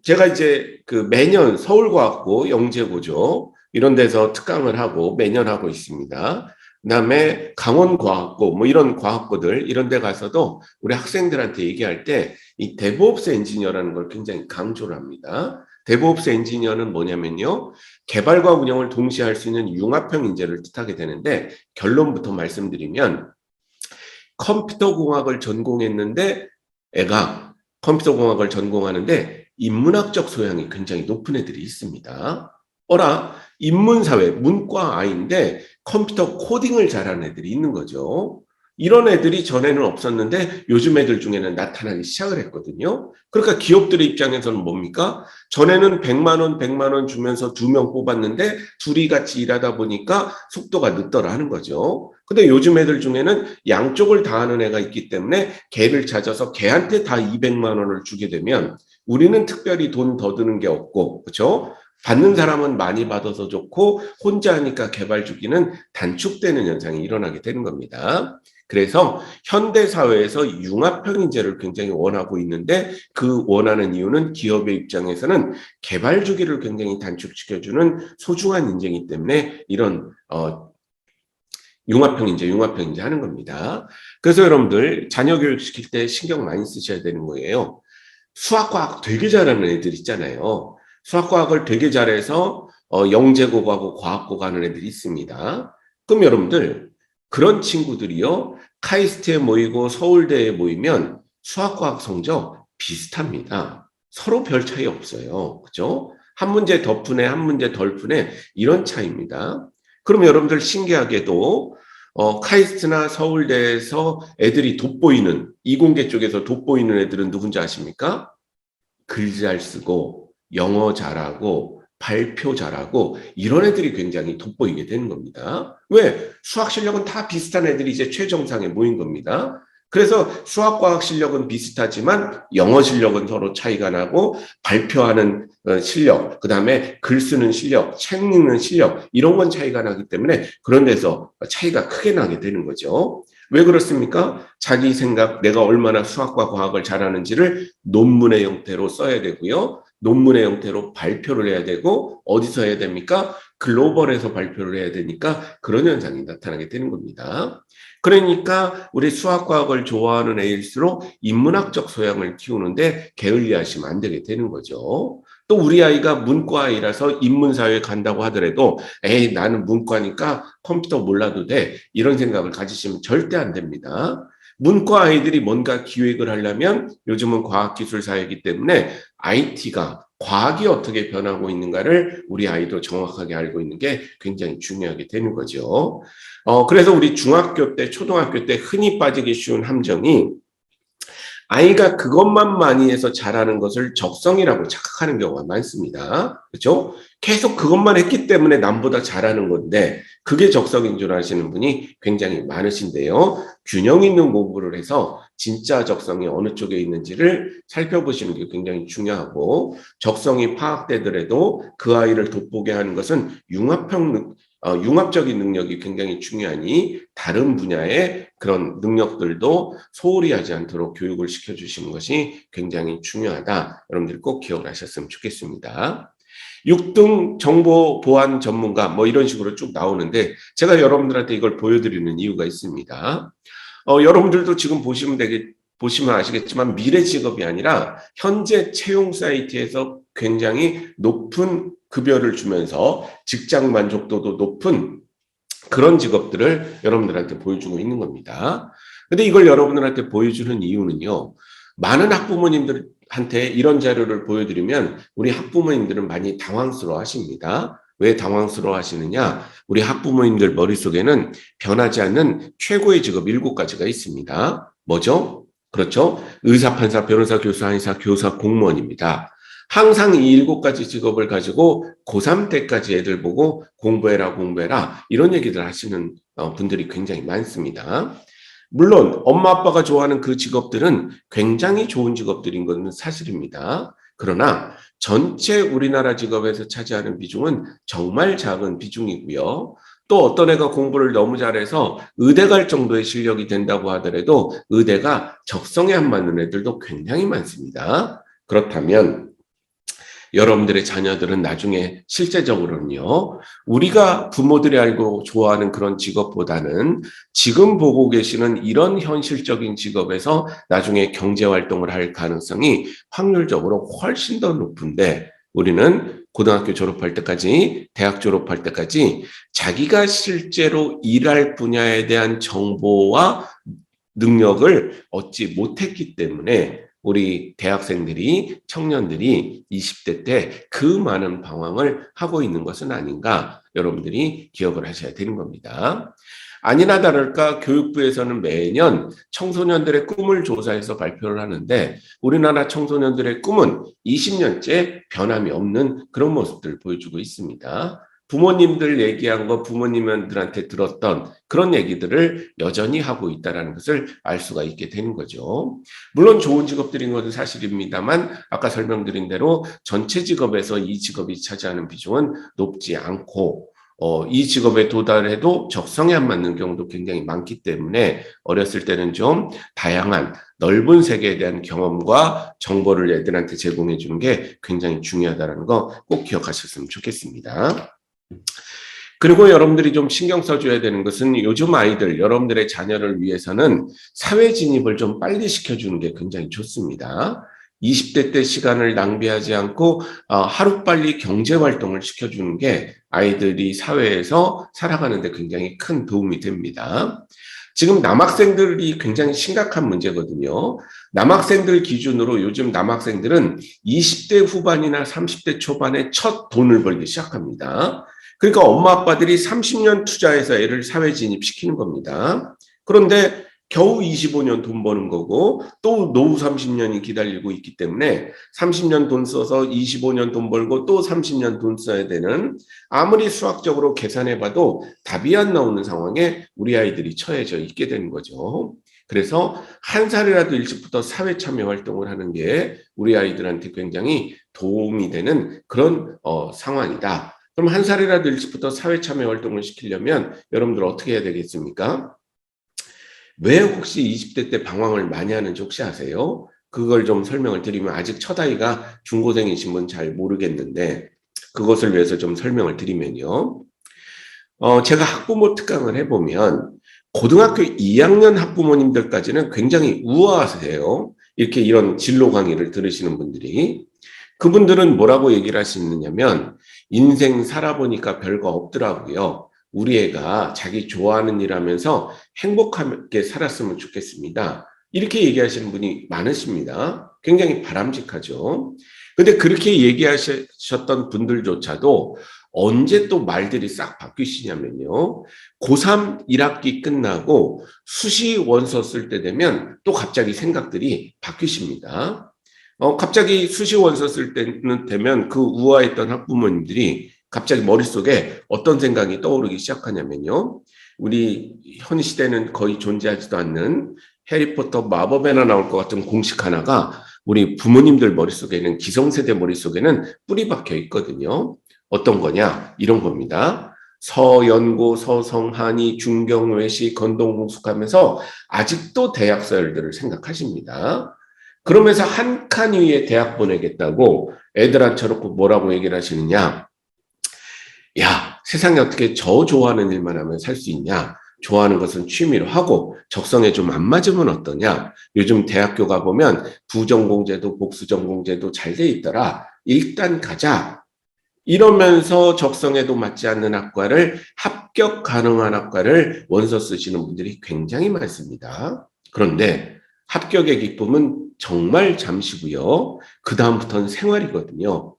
Speaker 1: 제가 이제 매년 서울과학고, 영재고죠, 이런 데서 특강을 하고 매년 하고 있습니다. 그다음에 강원과학고, 이런 과학고들, 이런 데 가서도 우리 학생들한테 얘기할 때 이 데브옵스 엔지니어라는 걸 굉장히 강조를 합니다. 데브옵스 엔지니어는 뭐냐면요, 개발과 운영을 동시에 할 수 있는 융합형 인재를 뜻하게 되는데, 결론부터 말씀드리면, 컴퓨터공학을 전공했는데 애가 컴퓨터공학을 전공하는데 인문학적 소양이 굉장히 높은 애들이 있습니다. 인문사회, 문과 아이인데 컴퓨터 코딩을 잘하는 애들이 있는 거죠. 이런 애들이 전에는 없었는데 요즘 애들 중에는 나타나기 시작을 했거든요. 그러니까 기업들의 입장에서는 뭡니까? 전에는 100만 원 주면서 2명 뽑았는데 둘이 같이 일하다 보니까 속도가 늦더라 하는 거죠. 근데 요즘 애들 중에는 양쪽을 다 하는 애가 있기 때문에 걔를 찾아서 걔한테 다 200만 원을 주게 되면 우리는 특별히 돈 더 드는 게 없고, 그렇죠? 받는 사람은 많이 받아서 좋고 혼자 하니까 개발 주기는 단축되는 현상이 일어나게 되는 겁니다. 그래서 현대 사회에서 융합형 인재를 굉장히 원하고 있는데, 그 원하는 이유는 기업의 입장에서는 개발 주기를 굉장히 단축시켜주는 소중한 인재이기 때문에 이런 융합형 인재 하는 겁니다. 그래서 여러분들 자녀 교육 시킬 때 신경 많이 쓰셔야 되는 거예요. 수학과학 되게 잘하는 애들 있잖아요. 수학과학을 되게 잘해서 영재고 가고 과학고 가는 애들이 있습니다. 그럼 여러분들, 그런 친구들이요, 카이스트에 모이고 서울대에 모이면 수학과학 성적 비슷합니다. 서로 별 차이 없어요. 그죠? 한 문제 더 푸네, 한 문제 덜 푸네, 이런 차이입니다. 그럼 여러분들 신기하게도 카이스트나 서울대에서 애들이 돋보이는, 이공계 쪽에서 돋보이는 애들은 누군지 아십니까? 글 잘 쓰고 영어 잘하고 발표 잘하고 이런 애들이 굉장히 돋보이게 되는 겁니다. 왜? 수학 실력은 다 비슷한 애들이 이제 최정상에 모인 겁니다. 그래서 수학과학 실력은 비슷하지만 영어 실력은 서로 차이가 나고, 발표하는 실력, 그 다음에 글 쓰는 실력, 책 읽는 실력, 이런 건 차이가 나기 때문에 그런 데서 차이가 크게 나게 되는 거죠. 왜 그렇습니까? 자기 생각, 내가 얼마나 수학과 과학을 잘하는지를 논문의 형태로 써야 되고요. 논문의 형태로 발표를 해야 되고, 어디서 해야 됩니까? 글로벌에서 발표를 해야 되니까 그런 현상이 나타나게 되는 겁니다. 그러니까 우리 수학과학을 좋아하는 애일수록 인문학적 소양을 키우는데 게을리하시면 안 되게 되는 거죠. 또 우리 아이가 문과이라서 인문사회 간다고 하더라도 에이 나는 문과니까 컴퓨터 몰라도 돼 이런 생각을 가지시면 절대 안 됩니다. 문과 아이들이 뭔가 기획을 하려면 요즘은 과학기술 사회이기 때문에 IT가 과학이 어떻게 변하고 있는가를 우리 아이도 정확하게 알고 있는 게 굉장히 중요하게 되는 거죠. 그래서 우리 중학교 때, 초등학교 때 흔히 빠지기 쉬운 함정이 아이가 그것만 많이 해서 잘하는 것을 적성이라고 착각하는 경우가 많습니다. 그렇죠? 계속 그것만 했기 때문에 남보다 잘하는 건데 그게 적성인 줄 아시는 분이 굉장히 많으신데요. 균형 있는 공부를 해서 진짜 적성이 어느 쪽에 있는지를 살펴보시는 게 굉장히 중요하고 적성이 파악되더라도 그 아이를 돋보게 하는 것은 융합적인 능력이 굉장히 중요하니 다른 분야의 그런 능력들도 소홀히 하지 않도록 교육을 시켜주시는 것이 굉장히 중요하다. 여러분들이 꼭 기억을 하셨으면 좋겠습니다. 6등 정보 보안 전문가 뭐 이런 식으로 쭉 나오는데 제가 여러분들한테 이걸 보여드리는 이유가 있습니다. 여러분들도 지금 보시면 아시겠지만 미래 직업이 아니라 현재 채용 사이트에서 굉장히 높은 급여를 주면서 직장 만족도도 높은 그런 직업들을 여러분들한테 보여주고 있는 겁니다. 근데 이걸 여러분들한테 보여주는 이유는요. 많은 학부모님들한테 이런 자료를 보여드리면 우리 학부모님들은 많이 당황스러워 하십니다. 왜 당황스러워 하시느냐? 우리 학부모님들 머릿속에는 변하지 않는 최고의 직업 7가지가 있습니다. 뭐죠? 그렇죠? 의사, 판사, 변호사, 교수, 한의사, 교사, 공무원입니다. 항상 이 7가지 직업을 가지고 고3 때까지 애들 보고 공부해라, 공부해라, 이런 얘기들 하시는 분들이 굉장히 많습니다. 물론 엄마 아빠가 좋아하는 그 직업들은 굉장히 좋은 직업들인 것은 사실입니다. 그러나 전체 우리나라 직업에서 차지하는 비중은 정말 작은 비중이고요. 또 어떤 애가 공부를 너무 잘해서 의대 갈 정도의 실력이 된다고 하더라도 의대가 적성에 안 맞는 애들도 굉장히 많습니다. 그렇다면 여러분들의 자녀들은 나중에 실제적으로는요, 우리가 부모들이 알고 좋아하는 그런 직업보다는 지금 보고 계시는 이런 현실적인 직업에서 나중에 경제활동을 할 가능성이 확률적으로 훨씬 더 높은데 우리는 고등학교 졸업할 때까지, 대학 졸업할 때까지 자기가 실제로 일할 분야에 대한 정보와 능력을 얻지 못했기 때문에 우리 대학생들이, 청년들이 20대 때 그 많은 방황을 하고 있는 것은 아닌가 여러분들이 기억을 하셔야 되는 겁니다. 아니나 다를까 교육부에서는 매년 청소년들의 꿈을 조사해서 발표를 하는데 우리나라 청소년들의 꿈은 20년째 변함이 없는 그런 모습들을 보여주고 있습니다. 부모님들 얘기한 거 부모님들한테 들었던 그런 얘기들을 여전히 하고 있다는 것을 알 수가 있게 되는 거죠. 물론 좋은 직업들인 것은 사실입니다만 아까 설명드린 대로 전체 직업에서 이 직업이 차지하는 비중은 높지 않고 이 직업에 도달해도 적성에 안 맞는 경우도 굉장히 많기 때문에 어렸을 때는 좀 다양한 넓은 세계에 대한 경험과 정보를 애들한테 제공해 주는 게 굉장히 중요하다는 거 꼭 기억하셨으면 좋겠습니다. 그리고 여러분들이 좀 신경 써줘야 되는 것은 요즘 아이들, 여러분들의 자녀를 위해서는 사회 진입을 좀 빨리 시켜주는 게 굉장히 좋습니다. 20대 때 시간을 낭비하지 않고 하루빨리 경제활동을 시켜주는 게 아이들이 사회에서 살아가는 데 굉장히 큰 도움이 됩니다. 지금 남학생들이 굉장히 심각한 문제거든요. 남학생들 기준으로 요즘 남학생들은 20대 후반이나 30대 초반에 첫 돈을 벌기 시작합니다. 그러니까 엄마 아빠들이 30년 투자해서 애를 사회 진입시키는 겁니다. 그런데 겨우 25년 돈 버는 거고 또 노후 30년이 기다리고 있기 때문에 30년 돈 써서 25년 돈 벌고 또 30년 돈 써야 되는 아무리 수학적으로 계산해봐도 답이 안 나오는 상황에 우리 아이들이 처해져 있게 되는 거죠. 그래서 한 살이라도 일찍부터 사회 참여 활동을 하는 게 우리 아이들한테 굉장히 도움이 되는 그런 상황이다. 그럼 한 살이라도 일찍부터 사회 참여 활동을 시키려면 여러분들 어떻게 해야 되겠습니까? 왜 혹시 20대 때 방황을 많이 하는지 혹시 아세요? 그걸 좀 설명을 드리면 아직 첫 아이가 중고생이신 분 잘 모르겠는데 그것을 위해서 좀 설명을 드리면요. 제가 학부모 특강을 해보면 고등학교 2학년 학부모님들까지는 굉장히 우아하세요. 이렇게 이런 진로 강의를 들으시는 분들이. 그분들은 뭐라고 얘기를 하시느냐면 인생 살아보니까 별거 없더라고요. 우리 애가 자기 좋아하는 일 하면서 행복하게 살았으면 좋겠습니다. 이렇게 얘기하시는 분이 많으십니다. 굉장히 바람직하죠. 근데 그렇게 얘기하셨던 분들조차도 언제 또 말들이 싹 바뀌시냐면요. 고3 1학기 끝나고 수시 원서 쓸 때 되면 또 갑자기 생각들이 바뀌십니다. 갑자기 수시 원서 쓸 때는 되면 그 우아했던 학부모님들이 갑자기 머릿속에 어떤 생각이 떠오르기 시작하냐면요. 우리 현 시대는 거의 존재하지도 않는 해리포터 마법에나 나올 것 같은 공식 하나가 우리 부모님들 머릿속에는 기성세대 머릿속에는 뿌리 박혀 있거든요. 어떤 거냐? 이런 겁니다. 서연고, 서성한이, 중경외시, 건동공숙하면서 아직도 대학 서열들을 생각하십니다. 그러면서 한 칸 위에 대학 보내겠다고 애들 앉혀놓고 뭐라고 얘기를 하시느냐. 야, 세상에 어떻게 저 좋아하는 일만 하면 살 수 있냐. 좋아하는 것은 취미로 하고 적성에 좀 안 맞으면 어떠냐. 요즘 대학교 가보면 부전공제도 복수전공제도 잘 돼 있더라. 일단 가자. 이러면서 적성에도 맞지 않는 학과를 합격 가능한 학과를 원서 쓰시는 분들이 굉장히 많습니다. 그런데 합격의 기쁨은 정말 잠시고요. 그 다음부터는 생활이거든요.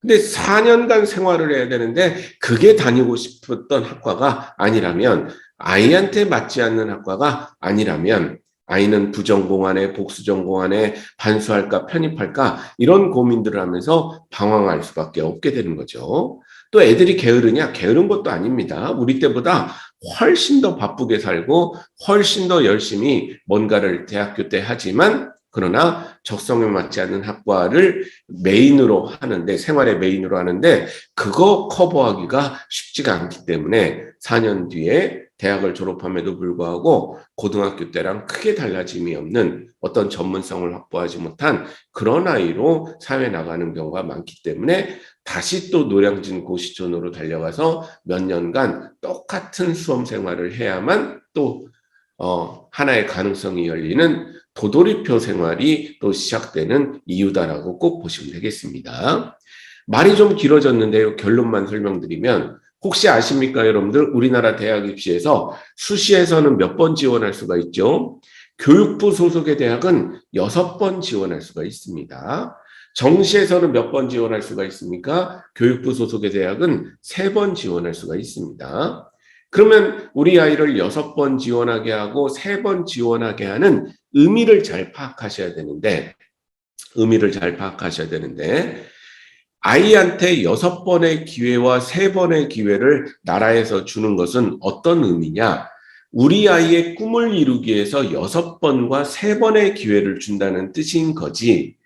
Speaker 1: 근데 4년간 생활을 해야 되는데 그게 다니고 싶었던 학과가 아니라면 아이한테 맞지 않는 학과가 아니라면 아이는 부전공하네 복수전공하네 반수할까 편입할까 이런 고민들을 하면서 방황할 수밖에 없게 되는 거죠. 또 애들이 게으르냐? 게으른 것도 아닙니다. 우리 때보다 훨씬 더 바쁘게 살고 훨씬 더 열심히 뭔가를 대학교 때 하지만 그러나 적성에 맞지 않는 학과를 메인으로 하는데 생활의 메인으로 하는데 그거 커버하기가 쉽지가 않기 때문에 4년 뒤에 대학을 졸업함에도 불구하고 고등학교 때랑 크게 달라짐이 없는 어떤 전문성을 확보하지 못한 그런 아이로 사회 나가는 경우가 많기 때문에 다시 또 노량진 고시촌으로 달려가서 몇 년간 똑같은 수험 생활을 해야만 또 하나의 가능성이 열리는 도돌이표 생활이 또 시작되는 이유다라고 꼭 보시면 되겠습니다. 말이 좀 길어졌는데요. 결론만 설명드리면 혹시 아십니까 여러분들 우리나라 대학 입시에서 수시에서는 몇 번 지원할 수가 있죠? 교육부 소속의 대학은 6번 지원할 수가 있습니다. 정시에서는 몇 번 지원할 수가 있습니까? 교육부 소속의 대학은 3번 지원할 수가 있습니다. 그러면 우리 아이를 6번 지원하게 하고 3번 지원하게 하는 의미를 잘 파악하셔야 되는데, 아이한테 6번의 기회와 3번의 기회를 나라에서 주는 것은 어떤 의미냐? 우리 아이의 꿈을 이루기 위해서 6번과 3번의 기회를 준다는 뜻인 거지,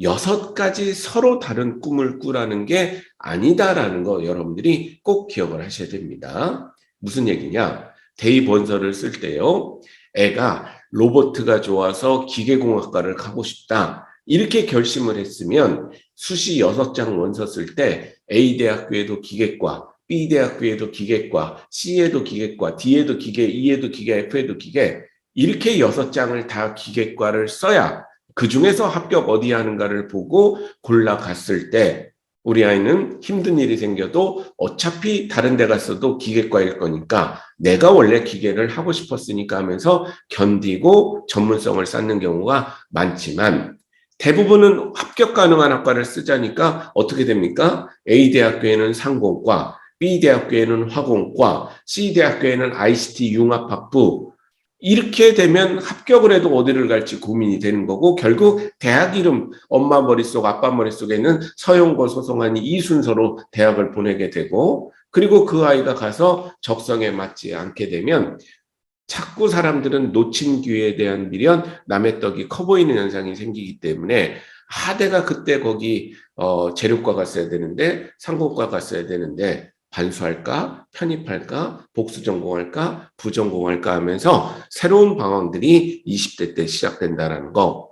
Speaker 1: 6가지 서로 다른 꿈을 꾸라는 게 아니다라는 거 여러분들이 꼭 기억을 하셔야 됩니다. 무슨 얘기냐? 대입원서를 쓸 때요. 애가 로보트가 좋아서 기계공학과를 가고 싶다. 이렇게 결심을 했으면 수시 6장 원서 쓸 때 A 대학교에도 기계과, B 대학교에도 기계과, C에도 기계과, D에도 기계, E에도 기계, F에도 기계 이렇게 6장을 다 기계과를 써야 그 중에서 합격 어디 하는가를 보고 골라갔을 때 우리 아이는 힘든 일이 생겨도 어차피 다른 데 갔어도 기계과일 거니까 내가 원래 기계를 하고 싶었으니까 하면서 견디고 전문성을 쌓는 경우가 많지만 대부분은 합격 가능한 학과를 쓰자니까 어떻게 됩니까? A 대학교에는 상공과, B 대학교에는 화공과, C 대학교에는 ICT 융합학부 이렇게 되면 합격을 해도 어디를 갈지 고민이 되는 거고 결국 대학 이름 엄마 머릿속 아빠 머릿속에는 서영고 소송하니 이 순서로 대학을 보내게 되고 그리고 그 아이가 가서 적성에 맞지 않게 되면 자꾸 사람들은 놓친 기회에 대한 미련 남의 떡이 커 보이는 현상이 생기기 때문에 내가 그때 거기 재료과 갔어야 되는데 상공과 갔어야 되는데 반수할까, 편입할까, 복수 전공할까, 부전공할까 하면서 새로운 방황들이 20대 때 시작된다는 거,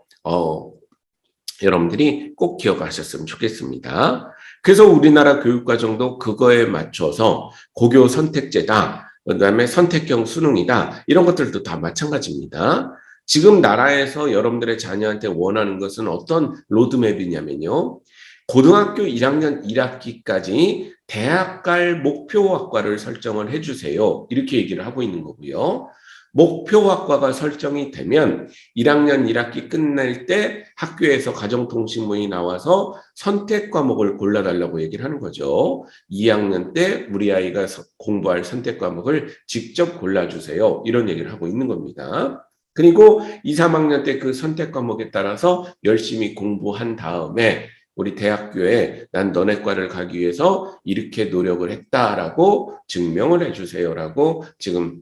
Speaker 1: 여러분들이 꼭 기억하셨으면 좋겠습니다. 그래서 우리나라 교육과정도 그거에 맞춰서 고교 선택제다, 그다음에 선택형 수능이다, 이런 것들도 다 마찬가지입니다. 지금 나라에서 여러분들의 자녀한테 원하는 것은 어떤 로드맵이냐면요. 고등학교 1학년 1학기까지 대학 갈 목표 학과를 설정을 해주세요. 이렇게 얘기를 하고 있는 거고요. 목표 학과가 설정이 되면 1학년 1학기 끝날 때 학교에서 가정통신문이 나와서 선택 과목을 골라달라고 얘기를 하는 거죠. 2학년 때 우리 아이가 공부할 선택 과목을 직접 골라주세요. 이런 얘기를 하고 있는 겁니다. 그리고 2, 3학년 때 그 선택 과목에 따라서 열심히 공부한 다음에 우리 대학교에 난 너네 과를 가기 위해서 이렇게 노력을 했다라고 증명을 해주세요라고 지금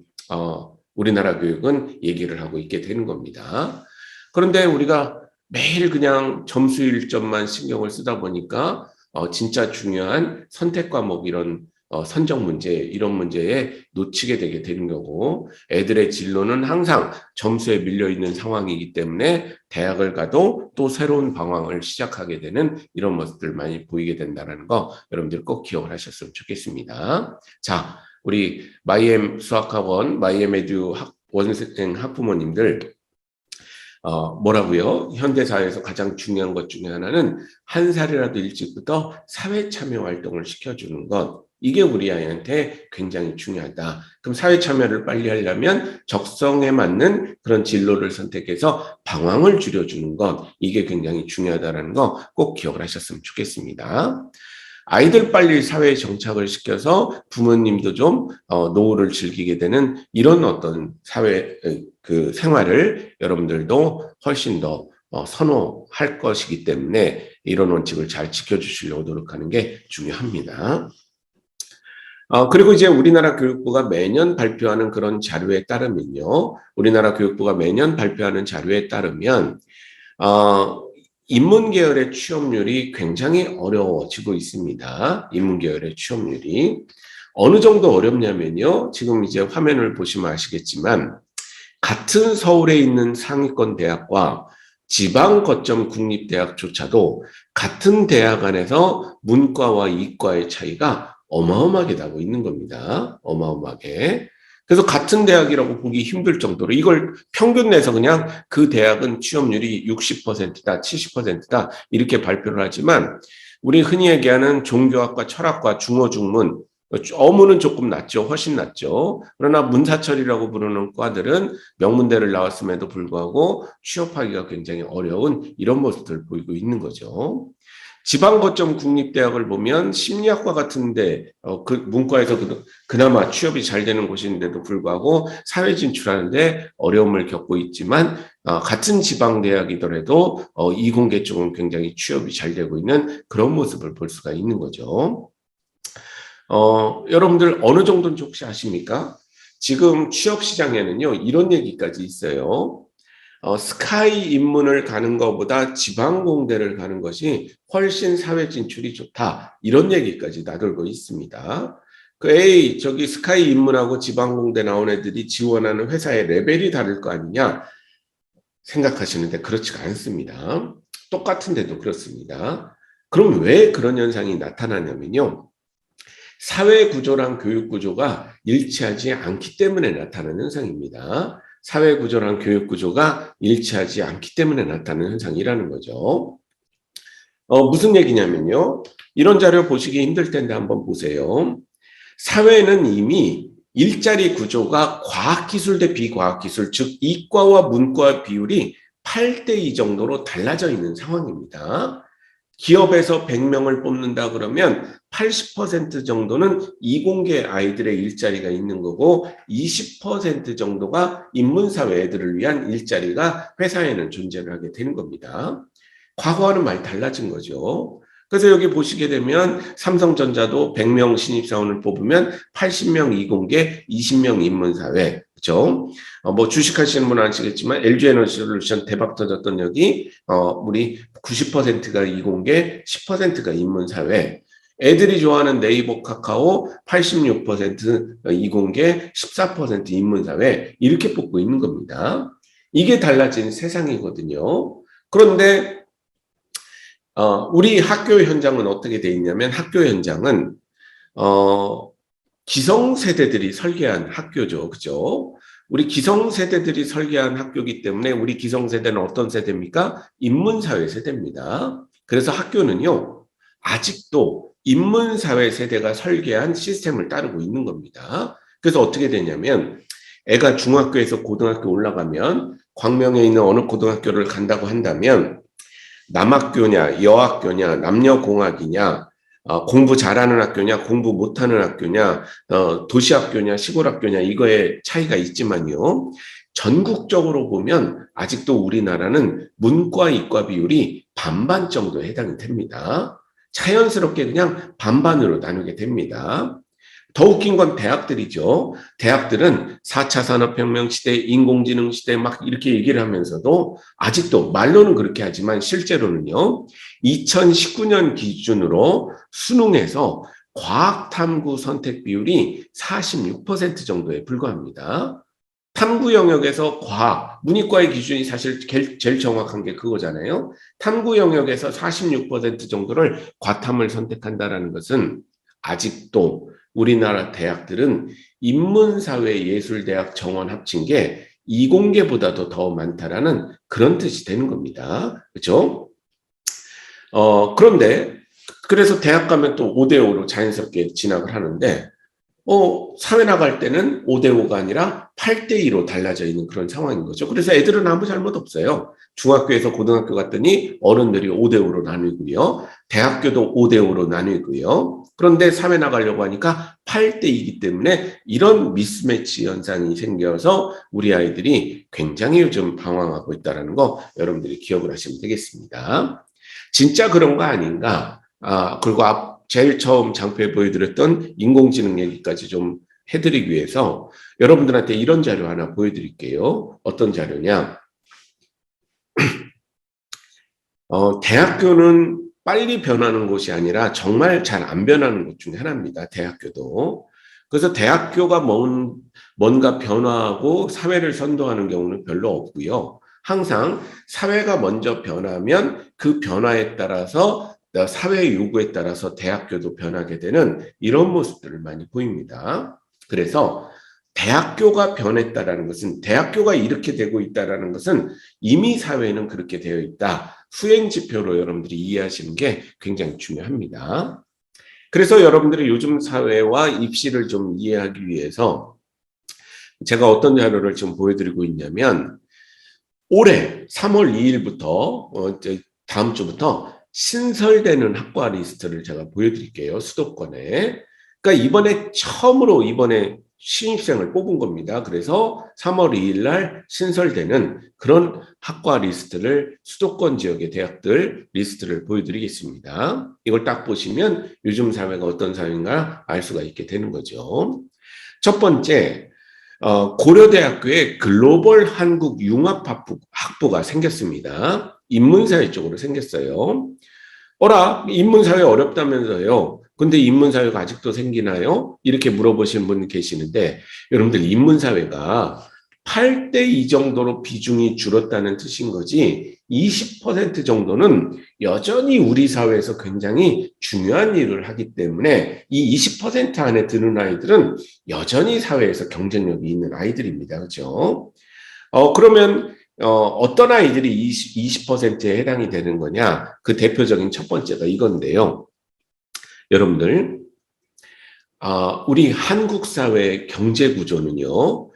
Speaker 1: 우리나라 교육은 얘기를 하고 있게 되는 겁니다. 그런데 우리가 매일 그냥 점수 1점만 신경을 쓰다 보니까 진짜 중요한 선택 과목 이런 선정 문제 이런 문제에 놓치게 되게 되는 거고 애들의 진로는 항상 점수에 밀려 있는 상황이기 때문에 대학을 가도 또 새로운 방황을 시작하게 되는 이런 모습들 많이 보이게 된다는 거 여러분들 꼭 기억을 하셨으면 좋겠습니다. 자, 우리 마이엠 수학학원, 마이엠 에듀 원생 학부모님들 뭐라고요? 현대사회에서 가장 중요한 것 중에 하나는 한 살이라도 일찍부터 사회 참여 활동을 시켜주는 것. 이게 우리 아이한테 굉장히 중요하다. 그럼 사회 참여를 빨리 하려면 적성에 맞는 그런 진로를 선택해서 방황을 줄여주는 것. 이게 굉장히 중요하다는 거 꼭 기억을 하셨으면 좋겠습니다. 아이들 빨리 사회에 정착을 시켜서 부모님도 좀 노후를 즐기게 되는 이런 어떤 사회 그 생활을 여러분들도 훨씬 더 선호할 것이기 때문에 이런 원칙을 잘 지켜주시려고 노력하는 게 중요합니다. 그리고 이제 우리나라 교육부가 매년 발표하는 그런 자료에 따르면요. 우리나라 교육부가 매년 발표하는 자료에 따르면 인문계열의 취업률이 굉장히 어려워지고 있습니다. 인문계열의 취업률이. 어느 정도 어렵냐면요. 지금 이제 화면을 보시면 아시겠지만 같은 서울에 있는 상위권 대학과 지방 거점 국립대학조차도 같은 대학 안에서 문과와 이과의 차이가 어마어마하게 나고 있는 겁니다. 어마어마하게. 그래서 같은 대학이라고 보기 힘들 정도로 이걸 평균 내서 그냥 그 대학은 취업률이 60%다, 70%다 이렇게 발표를 하지만 우리 흔히 얘기하는 종교학과, 철학과, 중어중문 어무는 조금 낮죠. 훨씬 낮죠. 그러나 문사철이라고 부르는 과들은 명문대를 나왔음에도 불구하고 취업하기가 굉장히 어려운 이런 모습들을 보이고 있는 거죠. 지방 거점 국립대학을 보면 심리학과 같은데 그 문과에서 그나마 취업이 잘 되는 곳인데도 불구하고 사회 진출하는데 어려움을 겪고 있지만 같은 지방 대학이더라도 이공계 쪽은 굉장히 취업이 잘 되고 있는 그런 모습을 볼 수가 있는 거죠. 여러분들 어느 정도는 혹시 아십니까? 지금 취업 시장에는요 이런 얘기까지 있어요. 스카이 입문을 가는 것보다 지방공대를 가는 것이 훨씬 사회 진출이 좋다. 이런 얘기까지 나돌고 있습니다. 저기 스카이 입문하고 지방공대 나온 애들이 지원하는 회사의 레벨이 다를 거 아니냐 생각하시는데 그렇지가 않습니다. 똑같은데도 그렇습니다. 그럼 왜 그런 현상이 나타나냐면요. 사회 구조랑 교육 구조가 일치하지 않기 때문에 나타나는 현상입니다. 사회 구조랑 교육 구조가 일치하지 않기 때문에 나타나는 현상이라는 거죠. 무슨 얘기냐면요. 이런 자료 보시기 힘들 텐데 한번 보세요. 사회는 이미 일자리 구조가 과학기술 대 비과학기술, 즉 이과와 문과 비율이 8대2 정도로 달라져 있는 상황입니다. 기업에서 100명을 뽑는다 그러면 80% 정도는 이공계 아이들의 일자리가 있는 거고 20% 정도가 인문사회 애들을 위한 일자리가 회사에는 존재를 하게 되는 겁니다. 과거와는 많이 달라진 거죠. 그래서 여기 보시게 되면 삼성전자도 100명 신입사원을 뽑으면 80명 이공계, 20명 인문사회. 그죠? 뭐 주식하시는 분은 아시겠지만 LG에너지솔루션 대박 터졌던 여기 우리 90%가 이공계, 10%가 인문사회. 애들이 좋아하는 네이버 카카오 86% 이공계, 14% 인문사회 이렇게 뽑고 있는 겁니다. 이게 달라진 세상이거든요. 그런데 우리 학교 현장은 어떻게 돼 있냐면 학교 현장은 기성세대들이 설계한 학교죠. 그죠? 우리 기성세대들이 설계한 학교이기 때문에 우리 기성세대는 어떤 세대입니까? 인문사회 세대입니다. 그래서 학교는요, 아직도 인문사회 세대가 설계한 시스템을 따르고 있는 겁니다. 그래서 어떻게 되냐면 애가 중학교에서 고등학교 올라가면 광명에 있는 어느 고등학교를 간다고 한다면 남학교냐, 여학교냐, 남녀공학이냐, 공부 잘하는 학교냐, 공부 못하는 학교냐, 도시학교냐, 시골학교냐, 이거에 차이가 있지만요. 전국적으로 보면 아직도 우리나라는 문과, 이과 비율이 반반 정도에 해당이 됩니다. 자연스럽게 그냥 반반으로 나누게 됩니다. 더 웃긴 건 대학들이죠. 대학들은 4차 산업혁명 시대, 인공지능 시대 막 이렇게 얘기를 하면서도 아직도 말로는 그렇게 하지만 실제로는요. 2019년 기준으로 수능에서 과학탐구 선택 비율이 46% 정도에 불과합니다. 탐구 영역에서 과학, 문이과의 기준이 사실 제일 정확한 게 그거잖아요. 탐구 영역에서 46% 정도를 과탐을 선택한다는 것은 아직도 우리나라 대학들은 인문사회예술대학 정원 합친 게 이공계보다도 더 많다라는 그런 뜻이 되는 겁니다. 그렇죠? 그런데 그래서 대학 가면 또 5대5로 자연스럽게 진학을 하는데 사회 나갈 때는 5대5가 아니라 8대2로 달라져 있는 그런 상황인 거죠. 그래서 애들은 아무 잘못 없어요. 중학교에서 고등학교 갔더니 어른들이 5대5로 나누고요. 대학교도 5대5로 나누고요. 그런데 사회 나가려고 하니까 8대2이기 때문에 이런 미스매치 현상이 생겨서 우리 아이들이 굉장히 요즘 방황하고 있다는 거 여러분들이 기억을 하시면 되겠습니다. 진짜 그런 거 아닌가? 그리고 제일 처음 장표에 보여드렸던 인공지능 얘기까지 좀 해드리기 위해서 여러분들한테 이런 자료 하나 보여드릴게요. 어떤 자료냐? 대학교는 빨리 변하는 곳이 아니라 정말 잘 안 변하는 곳 중에 하나입니다. 대학교도. 그래서 대학교가 뭔가 변화하고 사회를 선도하는 경우는 별로 없고요. 항상 사회가 먼저 변하면 그 변화에 따라서 사회의 요구에 따라서 대학교도 변하게 되는 이런 모습들을 많이 보입니다. 그래서 대학교가 변했다라는 것은 대학교가 이렇게 되고 있다라는 것은 이미 사회는 그렇게 되어 있다. 수행 지표로 여러분들이 이해하시는 게 굉장히 중요합니다. 그래서 여러분들이 요즘 사회와 입시를 좀 이해하기 위해서 제가 어떤 자료를 좀 보여드리고 있냐면 올해 3월 2일부터 다음 주부터 신설되는 학과 리스트를 제가 보여드릴게요. 수도권에. 그러니까 이번에 신입생을 뽑은 겁니다. 그래서 3월 2일 날 신설되는 그런 학과 리스트를 수도권 지역의 대학들 리스트를 보여드리겠습니다. 이걸 딱 보시면 요즘 사회가 어떤 사회인가 알 수가 있게 되는 거죠. 첫 번째, 고려대학교에 글로벌 한국 융합학부가 생겼습니다. 인문사회 쪽으로 생겼어요. 인문사회 어렵다면서요. 근데 인문사회가 아직도 생기나요? 이렇게 물어보시는 분 계시는데 여러분들 인문사회가 8대2 정도로 비중이 줄었다는 뜻인 거지 20% 정도는 여전히 우리 사회에서 굉장히 중요한 일을 하기 때문에 이 20% 안에 드는 아이들은 여전히 사회에서 경쟁력이 있는 아이들입니다. 그렇죠? 그러면 어떤 아이들이 20%에 해당이 되는 거냐? 그 대표적인 첫 번째가 이건데요. 여러분들, 우리 한국 사회의 경제 구조는요,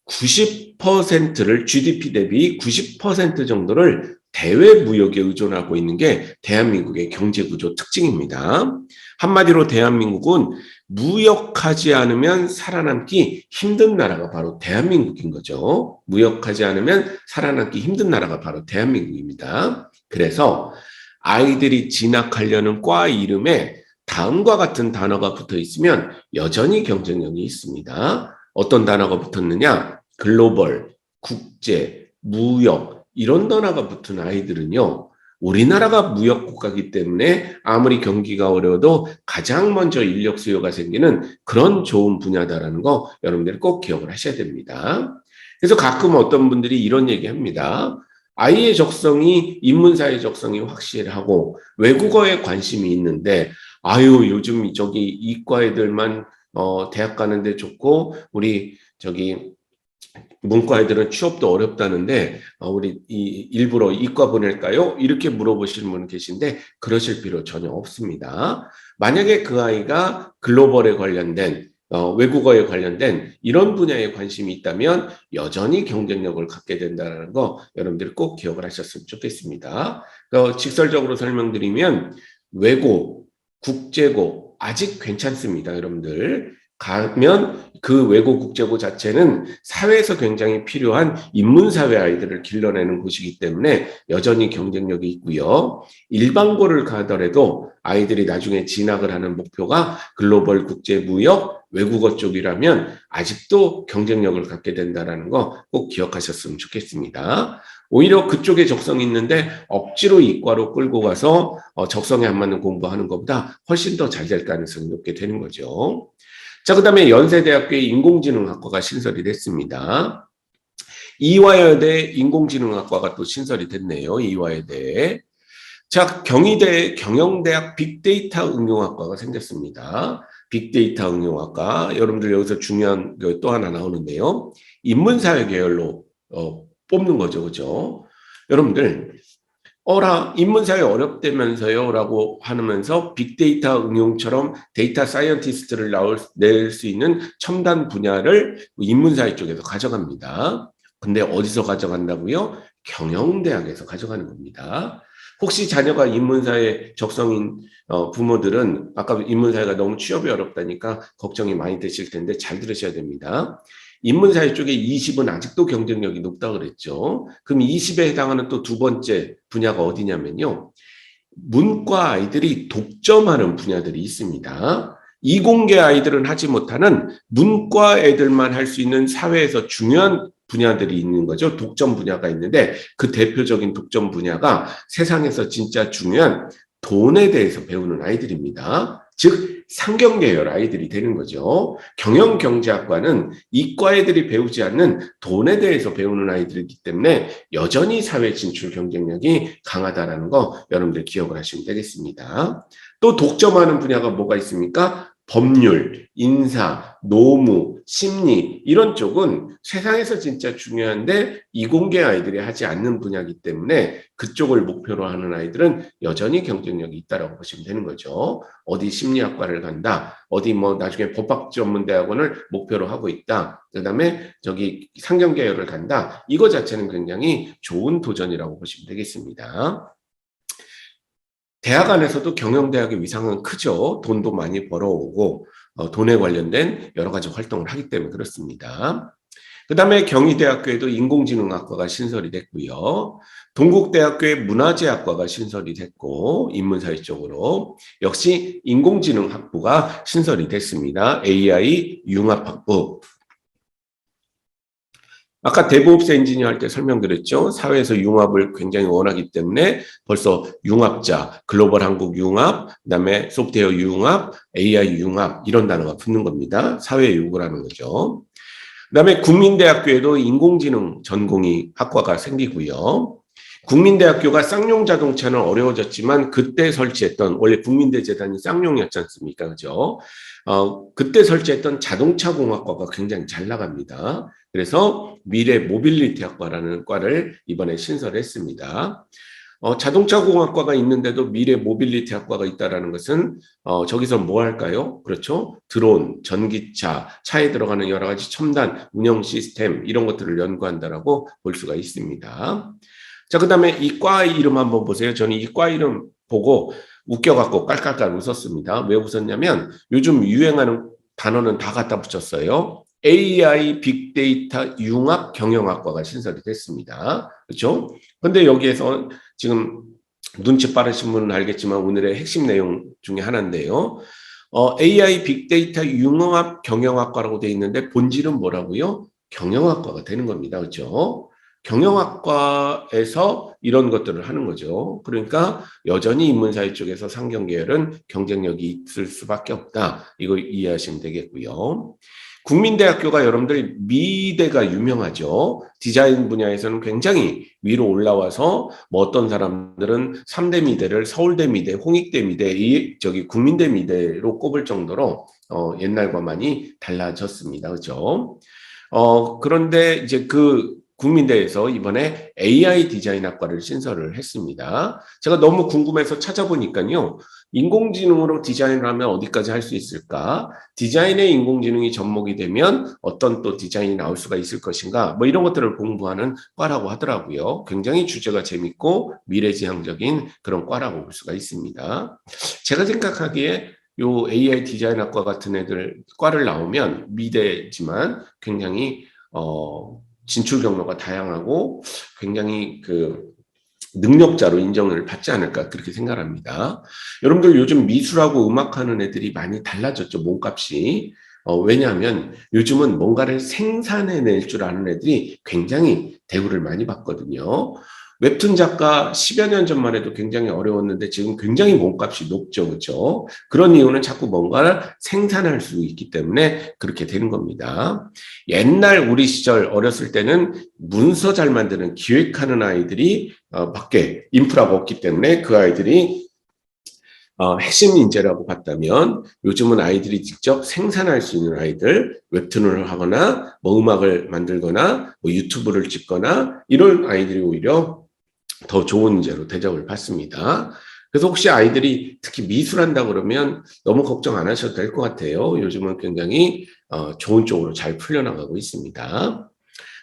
Speaker 1: 90%를 GDP 대비 90% 정도를 대외 무역에 의존하고 있는 게 대한민국의 경제 구조 특징입니다. 한마디로 대한민국은 무역하지 않으면 살아남기 힘든 나라가 바로 대한민국인 거죠. 무역하지 않으면 살아남기 힘든 나라가 바로 대한민국입니다. 그래서 아이들이 진학하려는 과 이름에 다음과 같은 단어가 붙어 있으면 여전히 경쟁력이 있습니다. 어떤 단어가 붙었느냐? 글로벌, 국제, 무역 이런 단어가 붙은 아이들은요. 우리나라가 무역국가이기 때문에 아무리 경기가 어려워도 가장 먼저 인력 수요가 생기는 그런 좋은 분야다라는 거 여러분들이 꼭 기억을 하셔야 됩니다. 그래서 가끔 어떤 분들이 이런 얘기 합니다. 아이의 적성이 인문사의 적성이 확실하고 외국어에 관심이 있는데 아유 요즘 저기 이과 애들만 대학 가는데 좋고 우리 저기 문과 애들은 취업도 어렵다는데 우리 일부러 이과 보낼까요? 이렇게 물어보시는 분 계신데 그러실 필요 전혀 없습니다. 만약에 그 아이가 글로벌에 관련된 외국어에 관련된 이런 분야에 관심이 있다면 여전히 경쟁력을 갖게 된다는 거 여러분들이 꼭 기억을 하셨으면 좋겠습니다. 직설적으로 설명드리면 외고, 국제고 아직 괜찮습니다, 여러분들. 가면 그 외고 국제고 자체는 사회에서 굉장히 필요한 인문사회 아이들을 길러내는 곳이기 때문에 여전히 경쟁력이 있고요. 일반고를 가더라도 아이들이 나중에 진학을 하는 목표가 글로벌 국제무역, 외국어 쪽이라면 아직도 경쟁력을 갖게 된다는 거 꼭 기억하셨으면 좋겠습니다. 오히려 그쪽에 적성이 있는데 억지로 이과로 끌고 가서 적성에 안 맞는 공부하는 것보다 훨씬 더 잘 될 가능성이 높게 되는 거죠. 자, 그 다음에 연세대학교에 인공지능학과가 신설이 됐습니다. 이화여대 인공지능학과가 또 신설이 됐네요. 이화여대. 자, 경희대 경영대학 빅데이터 응용학과가 생겼습니다. 빅데이터 응용학과. 여러분들 여기서 중요한 또 하나 나오는데요. 인문사회 계열로 뽑는 거죠. 그죠? 여러분들 인문사회 어렵다면서요? 라고 하면서 빅데이터 응용처럼 데이터 사이언티스트를 낼 수 있는 첨단 분야를 인문사회 쪽에서 가져갑니다. 근데 어디서 가져간다고요? 경영대학에서 가져가는 겁니다. 혹시 자녀가 인문사회 적성인 부모들은 아까 인문사회가 너무 취업이 어렵다니까 걱정이 많이 되실 텐데 잘 들으셔야 됩니다. 인문사회 쪽에 20은 아직도 경쟁력이 높다고 그랬죠. 그럼 20에 해당하는 또 두 번째 분야가 어디냐면요. 문과 아이들이 독점하는 분야들이 있습니다. 이공계 아이들은 하지 못하는 문과 애들만 할 수 있는 사회에서 중요한 분야들이 있는 거죠. 독점 분야가 있는데 그 대표적인 독점 분야가 세상에서 진짜 중요한 돈에 대해서 배우는 아이들입니다. 즉 상경계열 아이들이 되는 거죠. 경영경제학과는 이과 애들이 배우지 않는 돈에 대해서 배우는 아이들이기 때문에 여전히 사회 진출 경쟁력이 강하다라는 거 여러분들 기억을 하시면 되겠습니다. 또 독점하는 분야가 뭐가 있습니까? 법률, 인사, 노무, 심리 이런 쪽은 세상에서 진짜 중요한데 이공계 아이들이 하지 않는 분야이기 때문에 그쪽을 목표로 하는 아이들은 여전히 경쟁력이 있다라고 보시면 되는 거죠. 어디 심리학과를 간다, 어디 뭐 나중에 법학 전문대학원을 목표로 하고 있다. 그다음에 저기 상경계열을 간다. 이거 자체는 굉장히 좋은 도전이라고 보시면 되겠습니다. 대학 안에서도 경영대학의 위상은 크죠. 돈도 많이 벌어오고 돈에 관련된 여러 가지 활동을 하기 때문에 그렇습니다. 그 다음에 경희대학교에도 인공지능학과가 신설이 됐고요. 동국대학교에 문화재학과가 신설이 됐고 인문사회 쪽으로 역시 인공지능학부가 신설이 됐습니다. AI 융합학부. 아까 데브옵스 엔지니어 할 때 설명드렸죠. 사회에서 융합을 굉장히 원하기 때문에 벌써 융합자, 글로벌 한국 융합, 그다음에 소프트웨어 융합, AI 융합 이런 단어가 붙는 겁니다. 사회 요구라는 거죠. 그다음에 국민대학교에도 인공지능 전공이 학과가 생기고요. 국민대학교가 쌍용 자동차는 어려워졌지만 그때 설치했던 원래 국민대 재단이 쌍용이었지 않습니까? 그죠? 그때 설치했던 자동차 공학과가 굉장히 잘 나갑니다. 그래서 미래 모빌리티 학과라는 과를 이번에 신설했습니다. 자동차 공학과가 있는데도 미래 모빌리티 학과가 있다라는 것은 저기서 뭐 할까요? 그렇죠? 드론, 전기차, 차에 들어가는 여러 가지 첨단 운영 시스템 이런 것들을 연구한다라고 볼 수가 있습니다. 자, 그다음에 이 과 이름 한번 보세요. 저는 이 과 이름 보고 웃겨갖고 깔깔깔 웃었습니다. 왜 웃었냐면 요즘 유행하는 단어는 다 갖다 붙였어요. AI 빅데이터 융합 경영학과가 신설이 됐습니다. 그렇죠? 근데 여기에서 지금 눈치 빠르신 분은 알겠지만 오늘의 핵심 내용 중에 하나인데요. AI 빅데이터 융합 경영학과라고 되어 있는데 본질은 뭐라고요? 경영학과가 되는 겁니다. 그렇죠? 경영학과에서 이런 것들을 하는 거죠. 그러니까 여전히 인문사회 쪽에서 상경계열은 경쟁력이 있을 수밖에 없다. 이거 이해하시면 되겠고요. 국민대학교가 여러분들 미대가 유명하죠. 디자인 분야에서는 굉장히 위로 올라와서 뭐 어떤 사람들은 3대 미대를 서울대 미대, 홍익대 미대, 국민대 미대로 꼽을 정도로 옛날과 많이 달라졌습니다. 그렇죠? 그런데 이제 그 국민대에서 이번에 AI 디자인 학과를 신설을 했습니다. 제가 너무 궁금해서 찾아보니까요. 인공지능으로 디자인을 하면 어디까지 할 수 있을까? 디자인에 인공지능이 접목이 되면 어떤 또 디자인이 나올 수가 있을 것인가? 뭐 이런 것들을 공부하는 과라고 하더라고요. 굉장히 주제가 재밌고 미래지향적인 그런 과라고 볼 수가 있습니다. 제가 생각하기에 요 AI 디자인학과 같은 애들 과를 나오면 미대지만 굉장히 진출 경로가 다양하고 굉장히 그 능력자로 인정을 받지 않을까 그렇게 생각합니다. 여러분들 요즘 미술하고 음악하는 애들이 많이 달라졌죠, 몸값이. 왜냐하면 요즘은 뭔가를 생산해낼 줄 아는 애들이 굉장히 대우를 많이 받거든요. 웹툰 작가 10여 년 전만 해도 굉장히 어려웠는데 지금 굉장히 몸값이 높죠. 그렇죠? 그런 이유는 자꾸 뭔가를 생산할 수 있기 때문에 그렇게 되는 겁니다. 옛날 우리 시절 어렸을 때는 문서 잘 만드는 기획하는 아이들이 밖에 인프라가 없기 때문에 그 아이들이 핵심 인재라고 봤다면 요즘은 아이들이 직접 생산할 수 있는 아이들, 웹툰을 하거나 뭐 음악을 만들거나 뭐 유튜브를 찍거나 이런 아이들이 오히려 더 좋은 인재로 대접을 받습니다. 그래서 혹시 아이들이 특히 미술한다 그러면 너무 걱정 안 하셔도 될 것 같아요. 요즘은 굉장히 좋은 쪽으로 잘 풀려나가고 있습니다.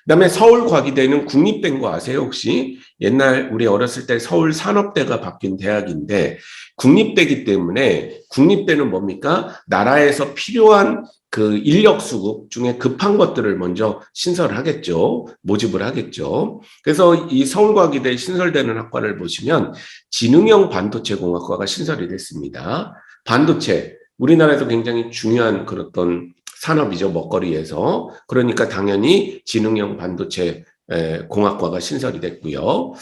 Speaker 1: 그다음에 서울과기대는 국립대인 거 아세요, 혹시? 옛날 우리 어렸을 때 서울산업대가 바뀐 대학인데 국립대기 때문에 국립대는 뭡니까? 나라에서 필요한 그 인력 수급 중에 급한 것들을 먼저 신설하겠죠. 모집을 하겠죠. 그래서 이 서울과기대 신설되는 학과를 보시면 지능형 반도체 공학과가 신설이 됐습니다. 반도체, 우리나라에서 굉장히 중요한 그런 산업이죠, 먹거리에서. 그러니까 당연히 지능형 반도체 공학과가 신설이 됐고요.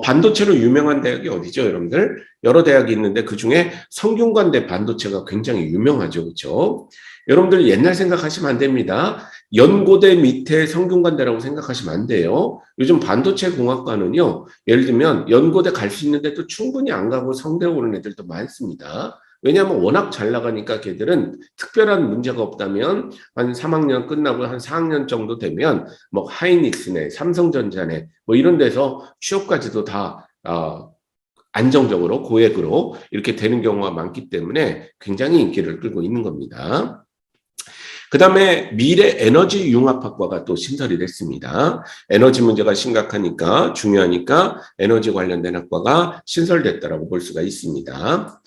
Speaker 1: 반도체로 유명한 대학이 어디죠, 여러분들? 여러 대학이 있는데 그중에 성균관대 반도체가 굉장히 유명하죠, 그렇죠? 여러분들 옛날 생각하시면 안 됩니다. 연고대 밑에 성균관대라고 생각하시면 안 돼요. 요즘 반도체 공학과는요, 예를 들면 연고대 갈 수 있는데도 충분히 안 가고 성대 오는 애들도 많습니다. 왜냐하면 워낙 잘 나가니까 걔들은 특별한 문제가 없다면 한 3학년 끝나고 한 4학년 정도 되면 뭐 하이닉스네, 삼성전자네 뭐 이런 데서 취업까지도 다 안정적으로 고액으로 이렇게 되는 경우가 많기 때문에 굉장히 인기를 끌고 있는 겁니다. 그 다음에 미래 에너지 융합학과가 또 신설이 됐습니다. 에너지 문제가 심각하니까 중요하니까 에너지 관련된 학과가 신설됐다라고 볼 수가 있습니다.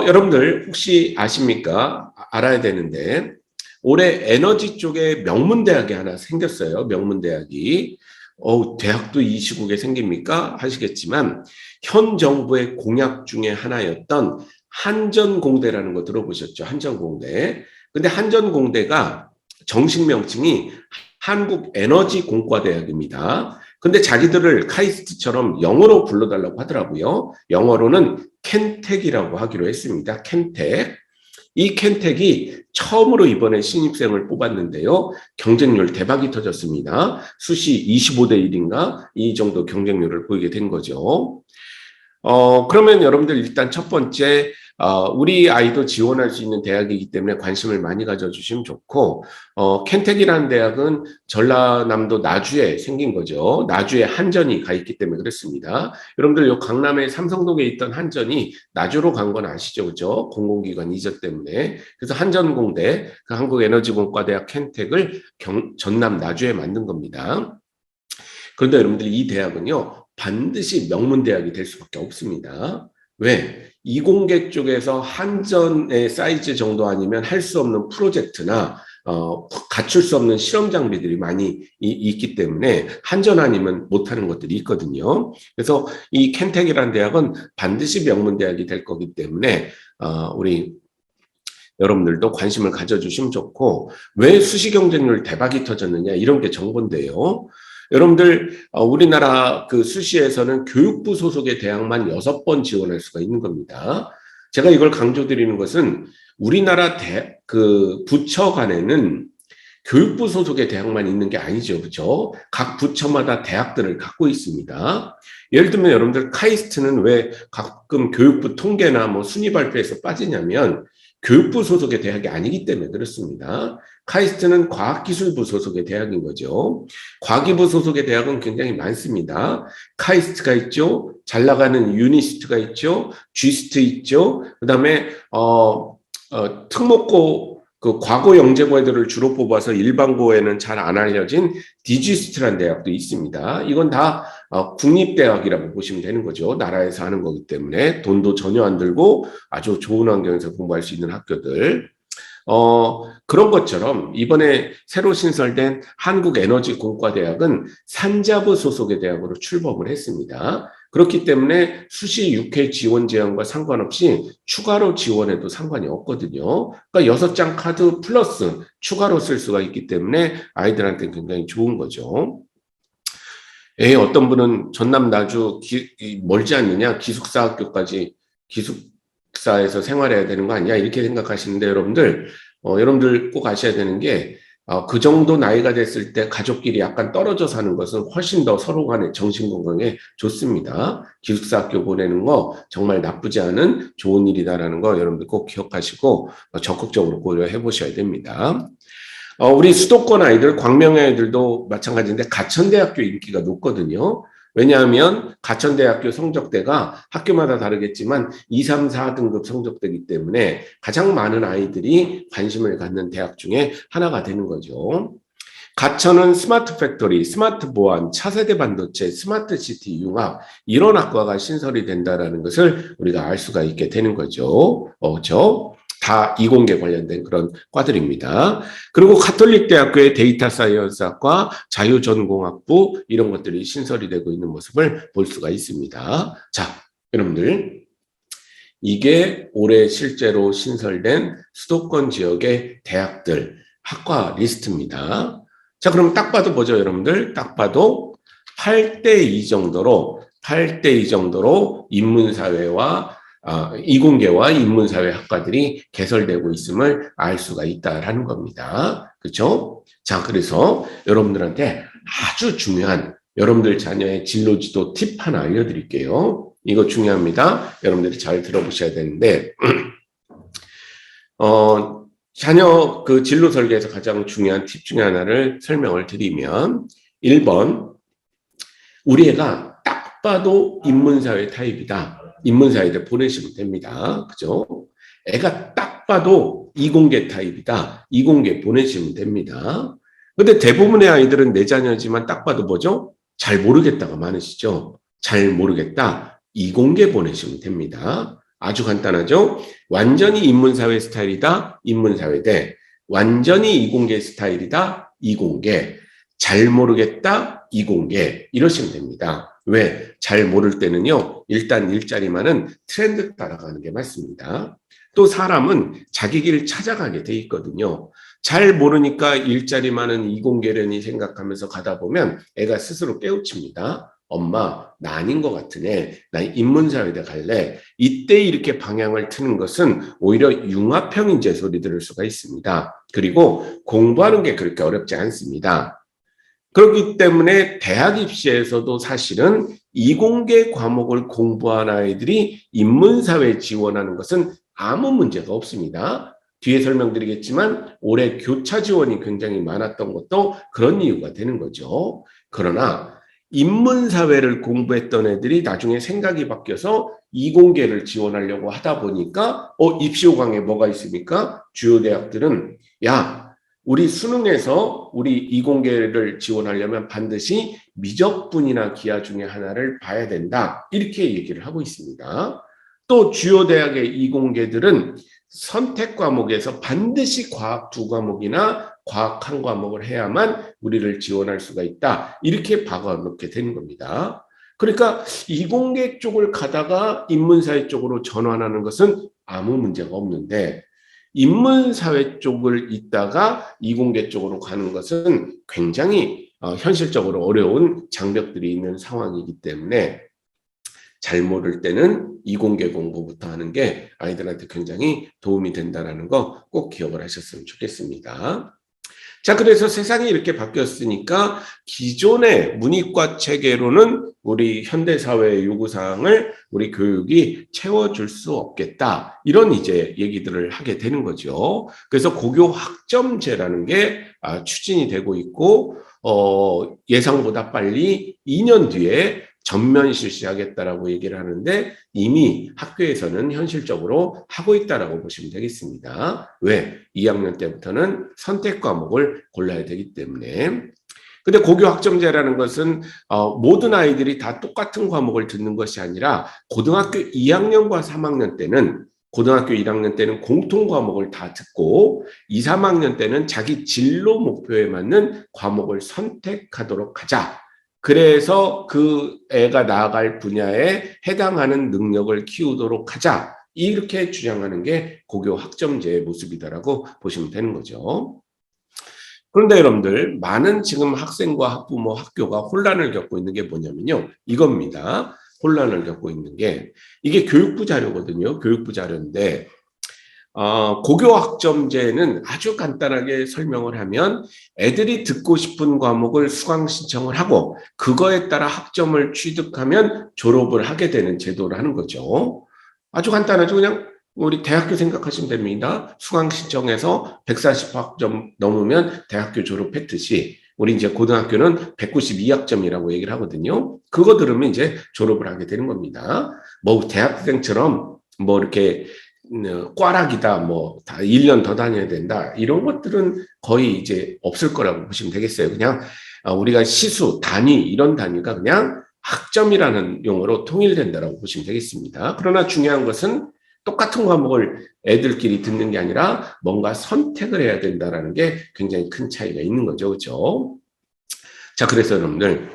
Speaker 1: 여러분들 혹시 아십니까? 알아야 되는데 올해 에너지 쪽에 명문대학이 하나 생겼어요. 명문대학이. 대학도 이 시국에 생깁니까? 하시겠지만 현 정부의 공약 중에 하나였던 한전공대라는 거 들어보셨죠? 한전공대. 근데 한전공대가 정식 명칭이 한국에너지공과대학입니다. 근데 자기들을 카이스트처럼 영어로 불러달라고 하더라고요. 영어로는 켄텍이라고 하기로 했습니다. 켄텍. 이 켄텍이 처음으로 이번에 신입생을 뽑았는데요. 경쟁률 대박이 터졌습니다. 수시 25대 1인가? 이 정도 경쟁률을 보이게 된 거죠. 그러면 여러분들 일단 첫 번째, 우리 아이도 지원할 수 있는 대학이기 때문에 관심을 많이 가져주시면 좋고, 켄텍이라는 대학은 전라남도 나주에 생긴 거죠. 나주에 한전이 가 있기 때문에 그렇습니다. 여러분들 요 강남의 삼성동에 있던 한전이 나주로 간 건 아시죠? 그죠? 공공기관 이전 때문에. 그래서 한전공대, 그 한국에너지공과대학 켄텍을 전남 나주에 만든 겁니다. 그런데 여러분들 이 대학은요, 반드시 명문대학이 될 수밖에 없습니다. 왜? 이공계 쪽에서 한전의 사이즈 정도 아니면 할 수 없는 프로젝트나 갖출 수 없는 실험 장비들이 많이 있기 때문에 한전 아니면 못하는 것들이 있거든요. 그래서 이 켄텍이라는 대학은 반드시 명문대학이 될 거기 때문에 우리 여러분들도 관심을 가져주시면 좋고 왜 수시 경쟁률 대박이 터졌느냐 이런 게 정보인데요. 여러분들 우리나라 그 수시에서는 교육부 소속의 대학만 6번 지원할 수가 있는 겁니다. 제가 이걸 강조드리는 것은 우리나라 그 부처 간에는 교육부 소속의 대학만 있는 게 아니죠. 그렇죠? 각 부처마다 대학들을 갖고 있습니다. 예를 들면 여러분들 카이스트는 왜 가끔 교육부 통계나 뭐 순위 발표에서 빠지냐면 교육부 소속의 대학이 아니기 때문에 그렇습니다. 카이스트는 과학기술부 소속의 대학인 거죠. 과기부 소속의 대학은 굉장히 많습니다. 카이스트가 있죠. 잘 나가는 유니스트가 있죠. 쥐스트 있죠. 그다음에 특목고 그 과고 영재고들을 주로 뽑아서 일반고에는 잘 안 알려진 디지스트라는 대학도 있습니다. 이건 다 국립대학이라고 보시면 되는 거죠. 나라에서 하는 거기 때문에 돈도 전혀 안 들고 아주 좋은 환경에서 공부할 수 있는 학교들. 그런 것처럼 이번에 새로 신설된 한국에너지공과대학은 산자부 소속의 대학으로 출범을 했습니다. 그렇기 때문에 수시 6회 지원 제한과 상관없이 추가로 지원해도 상관이 없거든요. 그러니까 6장 카드 플러스 추가로 쓸 수가 있기 때문에 아이들한테 굉장히 좋은 거죠. 어떤 분은 전남 나주 멀지 않느냐 기숙사 학교까지 기숙사에서 생활해야 되는 거 아니야 이렇게 생각하시는데 여러분들 꼭 아셔야 되는 게 그 정도 나이가 됐을 때 가족끼리 약간 떨어져 사는 것은 훨씬 더 서로 간의 정신건강에 좋습니다. 기숙사 학교 보내는 거 정말 나쁘지 않은 좋은 일이다라는 거 여러분들 꼭 기억하시고 적극적으로 고려해 보셔야 됩니다. 우리 수도권 아이들, 광명의 아이들도 마찬가지인데 가천대학교 인기가 높거든요. 왜냐하면 가천대학교 성적대가 학교마다 다르겠지만 2, 3, 4등급 성적대이기 때문에 가장 많은 아이들이 관심을 갖는 대학 중에 하나가 되는 거죠. 가천은 스마트 팩토리, 스마트 보안, 차세대 반도체, 스마트 시티 융합 이런 학과가 신설이 된다는 것을 우리가 알 수가 있게 되는 거죠. 그렇죠? 다 이공계 관련된 그런 과들입니다. 그리고 가톨릭 대학교의 데이터 사이언스학과, 자유전공학부 이런 것들이 신설이 되고 있는 모습을 볼 수가 있습니다. 자, 여러분들 이게 올해 실제로 신설된 수도권 지역의 대학들 학과 리스트입니다. 자, 그럼 딱 봐도 뭐죠, 여러분들? 딱 봐도 8대2 정도로 인문사회와 이공계와 인문사회 학과들이 개설되고 있음을 알 수가 있다라는 겁니다. 그렇죠? 자, 그래서 여러분들한테 아주 중요한 여러분들 자녀의 진로지도 팁 하나 알려드릴게요. 이거 중요합니다. 여러분들이 잘 들어보셔야 되는데 자녀 그 진로 설계에서 가장 중요한 팁 중에 하나를 설명을 드리면 1번 우리 애가 딱 봐도 인문사회 타입이다. 인문사회대 보내시면 됩니다. 그죠? 애가 딱 봐도 이공계 타입이다. 이공계 보내시면 됩니다. 근데 대부분의 아이들은 내 자녀지만 딱 봐도 뭐죠? 잘 모르겠다가 많으시죠? 잘 모르겠다. 이공계 보내시면 됩니다. 아주 간단하죠? 완전히 인문사회 스타일이다. 인문사회대. 완전히 이공계 스타일이다. 이공계. 잘 모르겠다. 이공계. 이러시면 됩니다. 왜? 잘 모를 때는요. 일단 일자리만은 트렌드 따라가는 게 맞습니다. 또 사람은 자기 길 찾아가게 돼 있거든요. 잘 모르니까 일자리 많은 이공계련이 생각하면서 가다 보면 애가 스스로 깨우칩니다. 엄마, 나 아닌 것 같으네. 나 인문사회대 갈래. 이때 이렇게 방향을 트는 것은 오히려 융합형 인재 소리 들을 수가 있습니다. 그리고 공부하는 게 그렇게 어렵지 않습니다. 그렇기 때문에 대학 입시에서도 사실은 이공계 과목을 공부한 아이들이 인문사회 지원하는 것은 아무 문제가 없습니다. 뒤에 설명드리겠지만 올해 교차 지원이 굉장히 많았던 것도 그런 이유가 되는 거죠. 그러나 인문사회를 공부했던 애들이 나중에 생각이 바뀌어서 이공계를 지원하려고 하다 보니까 입시 호강에 뭐가 있습니까? 주요 대학들은 우리 수능에서 우리 이공계를 지원하려면 반드시 미적분이나 기하 중에 하나를 봐야 된다. 이렇게 얘기를 하고 있습니다. 또 주요 대학의 이공계들은 선택 과목에서 반드시 과학 2과목이나 과학 1과목을 해야만 우리를 지원할 수가 있다. 이렇게 박아놓게 되는 겁니다. 그러니까 이공계 쪽을 가다가 인문사회 쪽으로 전환하는 것은 아무 문제가 없는데 인문사회 쪽을 있다가 이공계 쪽으로 가는 것은 굉장히 현실적으로 어려운 장벽들이 있는 상황이기 때문에 잘 모를 때는 이공계 공부부터 하는 게 아이들한테 굉장히 도움이 된다는 거 꼭 기억을 하셨으면 좋겠습니다. 자, 그래서 세상이 이렇게 바뀌었으니까 기존의 문이과 체계로는 우리 현대사회의 요구사항을 우리 교육이 채워줄 수 없겠다. 이런 이제 얘기들을 하게 되는 거죠. 그래서 고교 학점제라는 게 추진이 되고 있고, 예상보다 빨리 2년 뒤에 전면 실시하겠다라고 얘기를 하는데 이미 학교에서는 현실적으로 하고 있다라고 보시면 되겠습니다. 왜? 2학년 때부터는 선택 과목을 골라야 되기 때문에. 근데 고교 학점제라는 것은 모든 아이들이 다 똑같은 과목을 듣는 것이 아니라 고등학교 2학년과 3학년 때는 고등학교 1학년 때는 공통 과목을 다 듣고 2, 3학년 때는 자기 진로 목표에 맞는 과목을 선택하도록 하자. 그래서 그 애가 나아갈 분야에 해당하는 능력을 키우도록 하자. 이렇게 주장하는 게 고교 학점제의 모습이다라고 보시면 되는 거죠. 그런데 여러분들, 많은 지금 학생과 학부모, 학교가 혼란을 겪고 있는 게 뭐냐면요. 이겁니다. 혼란을 겪고 있는 게 이게 교육부 자료거든요. 교육부 자료인데 고교 학점제는 아주 간단하게 설명을 하면 애들이 듣고 싶은 과목을 수강 신청을 하고 그거에 따라 학점을 취득하면 졸업을 하게 되는 제도를 하는 거죠. 아주 간단하죠. 그냥 우리 대학교 생각하시면 됩니다. 수강 신청해서 140학점 넘으면 대학교 졸업했듯이 우리 이제 고등학교는 192학점이라고 얘기를 하거든요. 그거 들으면 이제 졸업을 하게 되는 겁니다. 뭐 대학생처럼 뭐 이렇게 꽈락이다, 뭐, 다 1년 더 다녀야 된다, 이런 것들은 거의 이제 없을 거라고 보시면 되겠어요. 그냥, 우리가 시수, 단위, 이런 단위가 그냥 학점이라는 용어로 통일된다라고 보시면 되겠습니다. 그러나 중요한 것은 똑같은 과목을 애들끼리 듣는 게 아니라 뭔가 선택을 해야 된다라는 게 굉장히 큰 차이가 있는 거죠. 그죠? 자, 그래서 여러분들,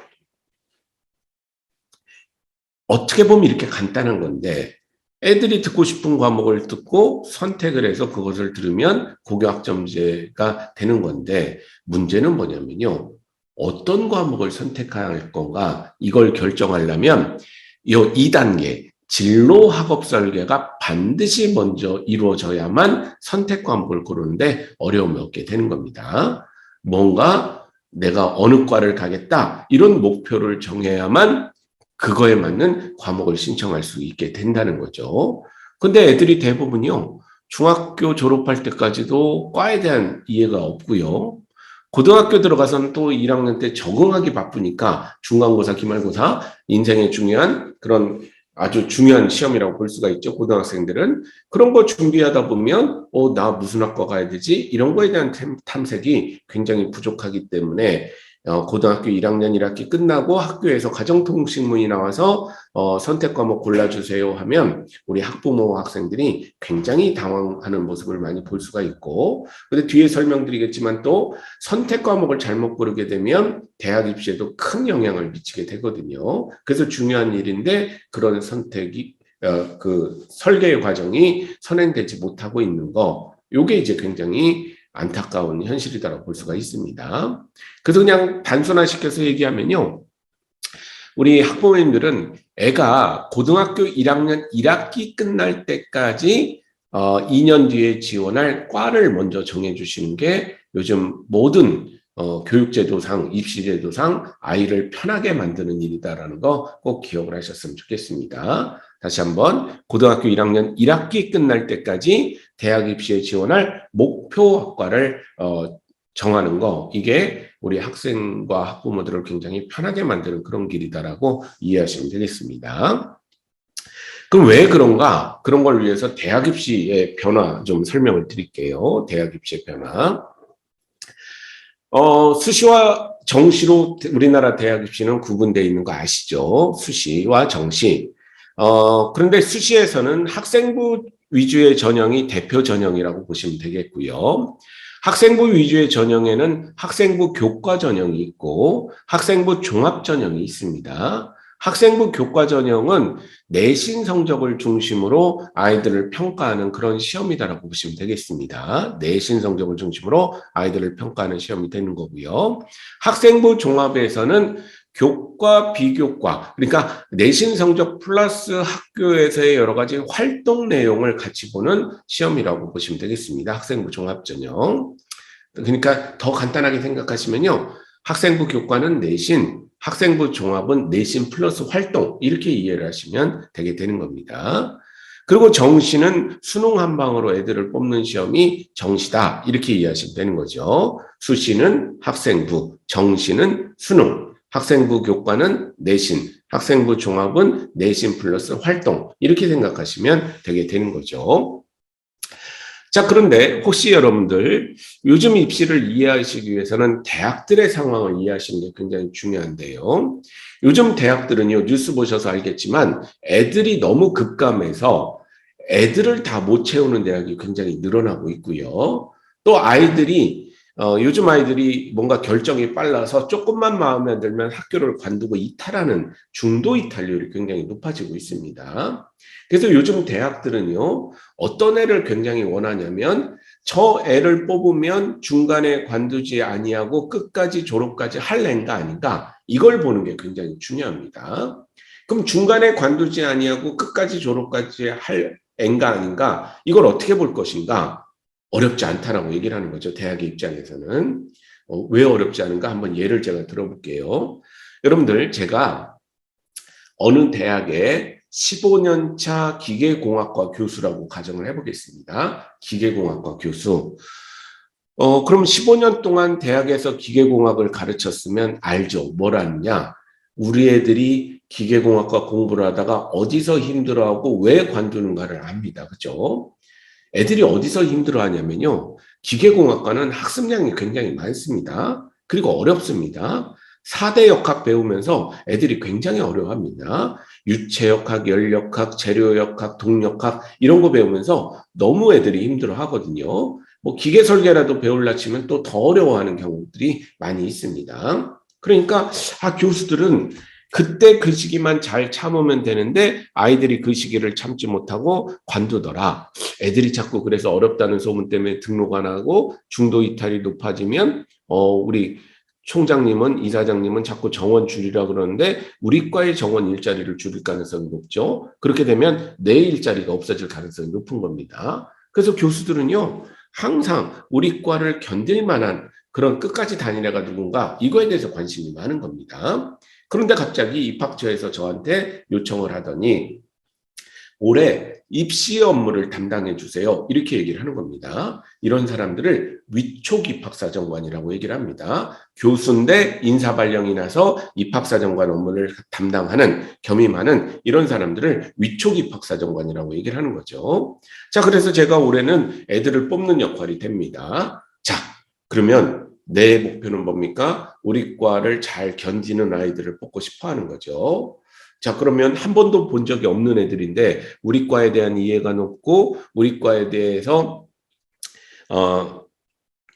Speaker 1: 어떻게 보면 이렇게 간단한 건데, 애들이 듣고 싶은 과목을 듣고 선택을 해서 그것을 들으면 고교 학점제가 되는 건데 문제는 뭐냐면요. 어떤 과목을 선택할 건가 이걸 결정하려면 이 2단계 진로 학업 설계가 반드시 먼저 이루어져야만 선택 과목을 고르는데 어려움이 없게 되는 겁니다. 뭔가 내가 어느 과를 가겠다 이런 목표를 정해야만 그거에 맞는 과목을 신청할 수 있게 된다는 거죠. 근데 애들이 대부분요, 중학교 졸업할 때까지도 과에 대한 이해가 없고요. 고등학교 들어가서는 또 1학년 때 적응하기 바쁘니까 중간고사, 기말고사, 인생의 중요한 그런 아주 중요한 시험이라고 볼 수가 있죠. 고등학생들은. 그런 거 준비하다 보면, 나 무슨 학과 가야 되지? 이런 거에 대한 탐색이 굉장히 부족하기 때문에 고등학교 1학년 1학기 끝나고 학교에서 가정통신문이 나와서 선택 과목 골라주세요 하면 우리 학부모 학생들이 굉장히 당황하는 모습을 많이 볼 수가 있고 근데 뒤에 설명드리겠지만 또 선택 과목을 잘못 고르게 되면 대학 입시에도 큰 영향을 미치게 되거든요. 그래서 중요한 일인데 그런 선택이 그 설계의 과정이 선행되지 못하고 있는 거 요게 이제 굉장히 안타까운 현실이다라고 볼 수가 있습니다. 그래서 그냥 단순화시켜서 얘기하면요. 우리 학부모님들은 애가 고등학교 1학년 1학기 끝날 때까지 2년 뒤에 지원할 과를 먼저 정해주시는 게 요즘 모든 교육제도상, 입시제도상 아이를 편하게 만드는 일이다라는 거 꼭 기억을 하셨으면 좋겠습니다. 다시 한번 고등학교 1학년 1학기 끝날 때까지 대학 입시에 지원할 목표 학과를 정하는 거 이게 우리 학생과 학부모들을 굉장히 편하게 만드는 그런 길이다라고 이해하시면 되겠습니다. 그럼 왜 그런가? 그런 걸 위해서 대학 입시의 변화 좀 설명을 드릴게요. 대학 입시의 변화. 수시와 정시로 우리나라 대학 입시는 구분되어 있는 거 아시죠? 수시와 정시. 그런데 수시에서는 학생부 위주의 전형이 대표 전형이라고 보시면 되겠고요. 학생부 위주의 전형에는 학생부 교과 전형이 있고 학생부 종합 전형이 있습니다. 학생부 교과 전형은 내신 성적을 중심으로 아이들을 평가하는 그런 시험이다라고 보시면 되겠습니다. 내신 성적을 중심으로 아이들을 평가하는 시험이 되는 거고요. 학생부 종합에서는 교과, 비교과, 그러니까 내신 성적 플러스 학교에서의 여러 가지 활동 내용을 같이 보는 시험이라고 보시면 되겠습니다. 학생부 종합 전형. 그러니까 더 간단하게 생각하시면요. 학생부 교과는 내신, 학생부 종합은 내신 플러스 활동 이렇게 이해를 하시면 되게 되는 겁니다. 그리고 정시는 수능 한 방으로 애들을 뽑는 시험이 정시다 이렇게 이해하시면 되는 거죠. 수시는 학생부, 정시는 수능, 학생부 교과는 내신, 학생부 종합은 내신 플러스 활동 이렇게 생각하시면 되게 되는 거죠. 자, 그런데 혹시 여러분들 요즘 입시를 이해하시기 위해서는 대학들의 상황을 이해하시는 게 굉장히 중요한데요. 요즘 대학들은요, 뉴스 보셔서 알겠지만 애들이 너무 급감해서 애들을 다 못 채우는 대학이 굉장히 늘어나고 있고요. 또 아이들이 요즘 아이들이 뭔가 결정이 빨라서 조금만 마음에 안 들면 학교를 관두고 이탈하는 중도 이탈률이 굉장히 높아지고 있습니다. 그래서 요즘 대학들은요, 어떤 애를 굉장히 원하냐면 저 애를 뽑으면 중간에 관두지 아니하고 끝까지 졸업까지 할 애인가 아닌가 이걸 보는 게 굉장히 중요합니다. 그럼 중간에 관두지 아니하고 끝까지 졸업까지 할 애인가 아닌가 이걸 어떻게 볼 것인가 어렵지 않다라고 얘기를 하는 거죠. 대학의 입장에서는. 왜 어렵지 않은가 한번 예를 제가 들어볼게요. 여러분들 제가 어느 대학에 15년 차 기계공학과 교수라고 가정을 해보겠습니다. 기계공학과 교수. 그럼 15년 동안 대학에서 기계공학을 가르쳤으면 알죠. 뭘 아느냐? 우리 애들이 기계공학과 공부를 하다가 어디서 힘들어하고 왜 관두는가를 압니다. 그죠? 애들이 어디서 힘들어하냐면요. 기계공학과는 학습량이 굉장히 많습니다. 그리고 어렵습니다. 4대 역학 배우면서 애들이 굉장히 어려워합니다. 유체역학, 열역학, 재료역학, 동역학 이런 거 배우면서 너무 애들이 힘들어하거든요. 뭐 기계 설계라도 배우려 치면 또 더 어려워하는 경우들이 많이 있습니다. 그러니까 교수들은 그때 그 시기만 잘 참으면 되는데 아이들이 그 시기를 참지 못하고 관두더라. 애들이 자꾸 그래서 어렵다는 소문 때문에 등록 안 하고 중도 이탈이 높아지면 우리 총장님은 이사장님은 자꾸 정원 줄이라 그러는데 우리 과의 정원 일자리를 줄일 가능성이 높죠. 그렇게 되면 내 일자리가 없어질 가능성이 높은 겁니다. 그래서 교수들은요. 항상 우리 과를 견딜 만한 그런 끝까지 다닌 애가 누군가 이거에 대해서 관심이 많은 겁니다. 그런데 갑자기 입학처에서 저한테 요청을 하더니 올해 입시 업무를 담당해 주세요. 이렇게 얘기를 하는 겁니다. 이런 사람들을 위촉 입학사정관이라고 얘기를 합니다. 교수인데 인사발령이 나서 입학사정관 업무를 담당하는 겸임하는 이런 사람들을 위촉 입학사정관이라고 얘기를 하는 거죠. 자, 그래서 제가 올해는 애들을 뽑는 역할이 됩니다. 자, 그러면 내 목표는 뭡니까? 우리 과를 잘 견디는 아이들을 뽑고 싶어 하는 거죠. 자, 그러면 한 번도 본 적이 없는 애들인데 우리 과에 대한 이해가 높고 우리 과에 대해서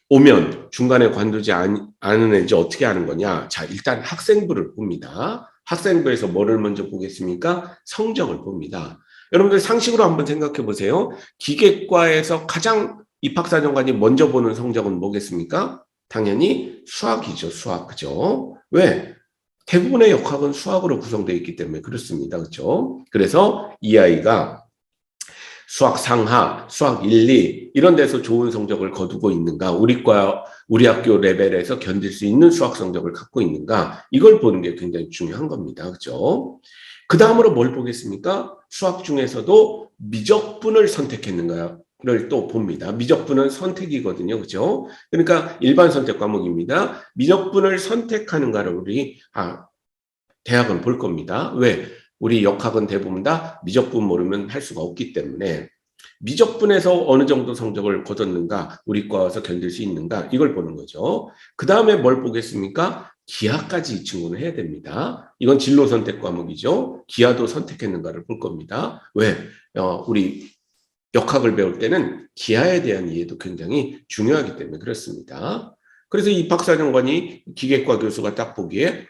Speaker 1: 오면 중간에 관두지 않은 애지 어떻게 하는 거냐? 자, 일단 학생부를 봅니다. 학생부에서 뭐를 먼저 보겠습니까? 성적을 봅니다. 여러분들 상식으로 한번 생각해 보세요. 기계과에서 가장 입학사정관이 먼저 보는 성적은 뭐겠습니까? 당연히 수학이죠, 수학. 그죠? 왜? 대부분의 역학은 수학으로 구성되어 있기 때문에 그렇습니다. 그렇죠? 그래서 이 아이가 수학 상하, 수학 1, 2 이런 데서 좋은 성적을 거두고 있는가, 우리 학교 레벨에서 견딜 수 있는 수학 성적을 갖고 있는가, 이걸 보는 게 굉장히 중요한 겁니다. 그렇죠? 그 다음으로 뭘 보겠습니까? 수학 중에서도 미적분을 선택했는가 를 또 봅니다. 미적분은 선택이거든요. 그죠? 그러니까 일반 선택 과목입니다. 미적분을 선택하는가를 우리 대학은 볼 겁니다. 왜? 우리 역학은 대부분 다 미적분 모르면 할 수가 없기 때문에 미적분에서 어느 정도 성적을 거뒀는가, 우리 과 와서 견딜 수 있는가, 이걸 보는 거죠. 그 다음에 뭘 보겠습니까? 기하까지 이 친구는 해야 됩니다. 이건 진로 선택 과목이죠. 기하도 선택했는가를 볼 겁니다. 왜? 우리 역학을 배울 때는 기하에 대한 이해도 굉장히 중요하기 때문에 그렇습니다. 그래서 입학사정관이 기계과 교수가 딱 보기에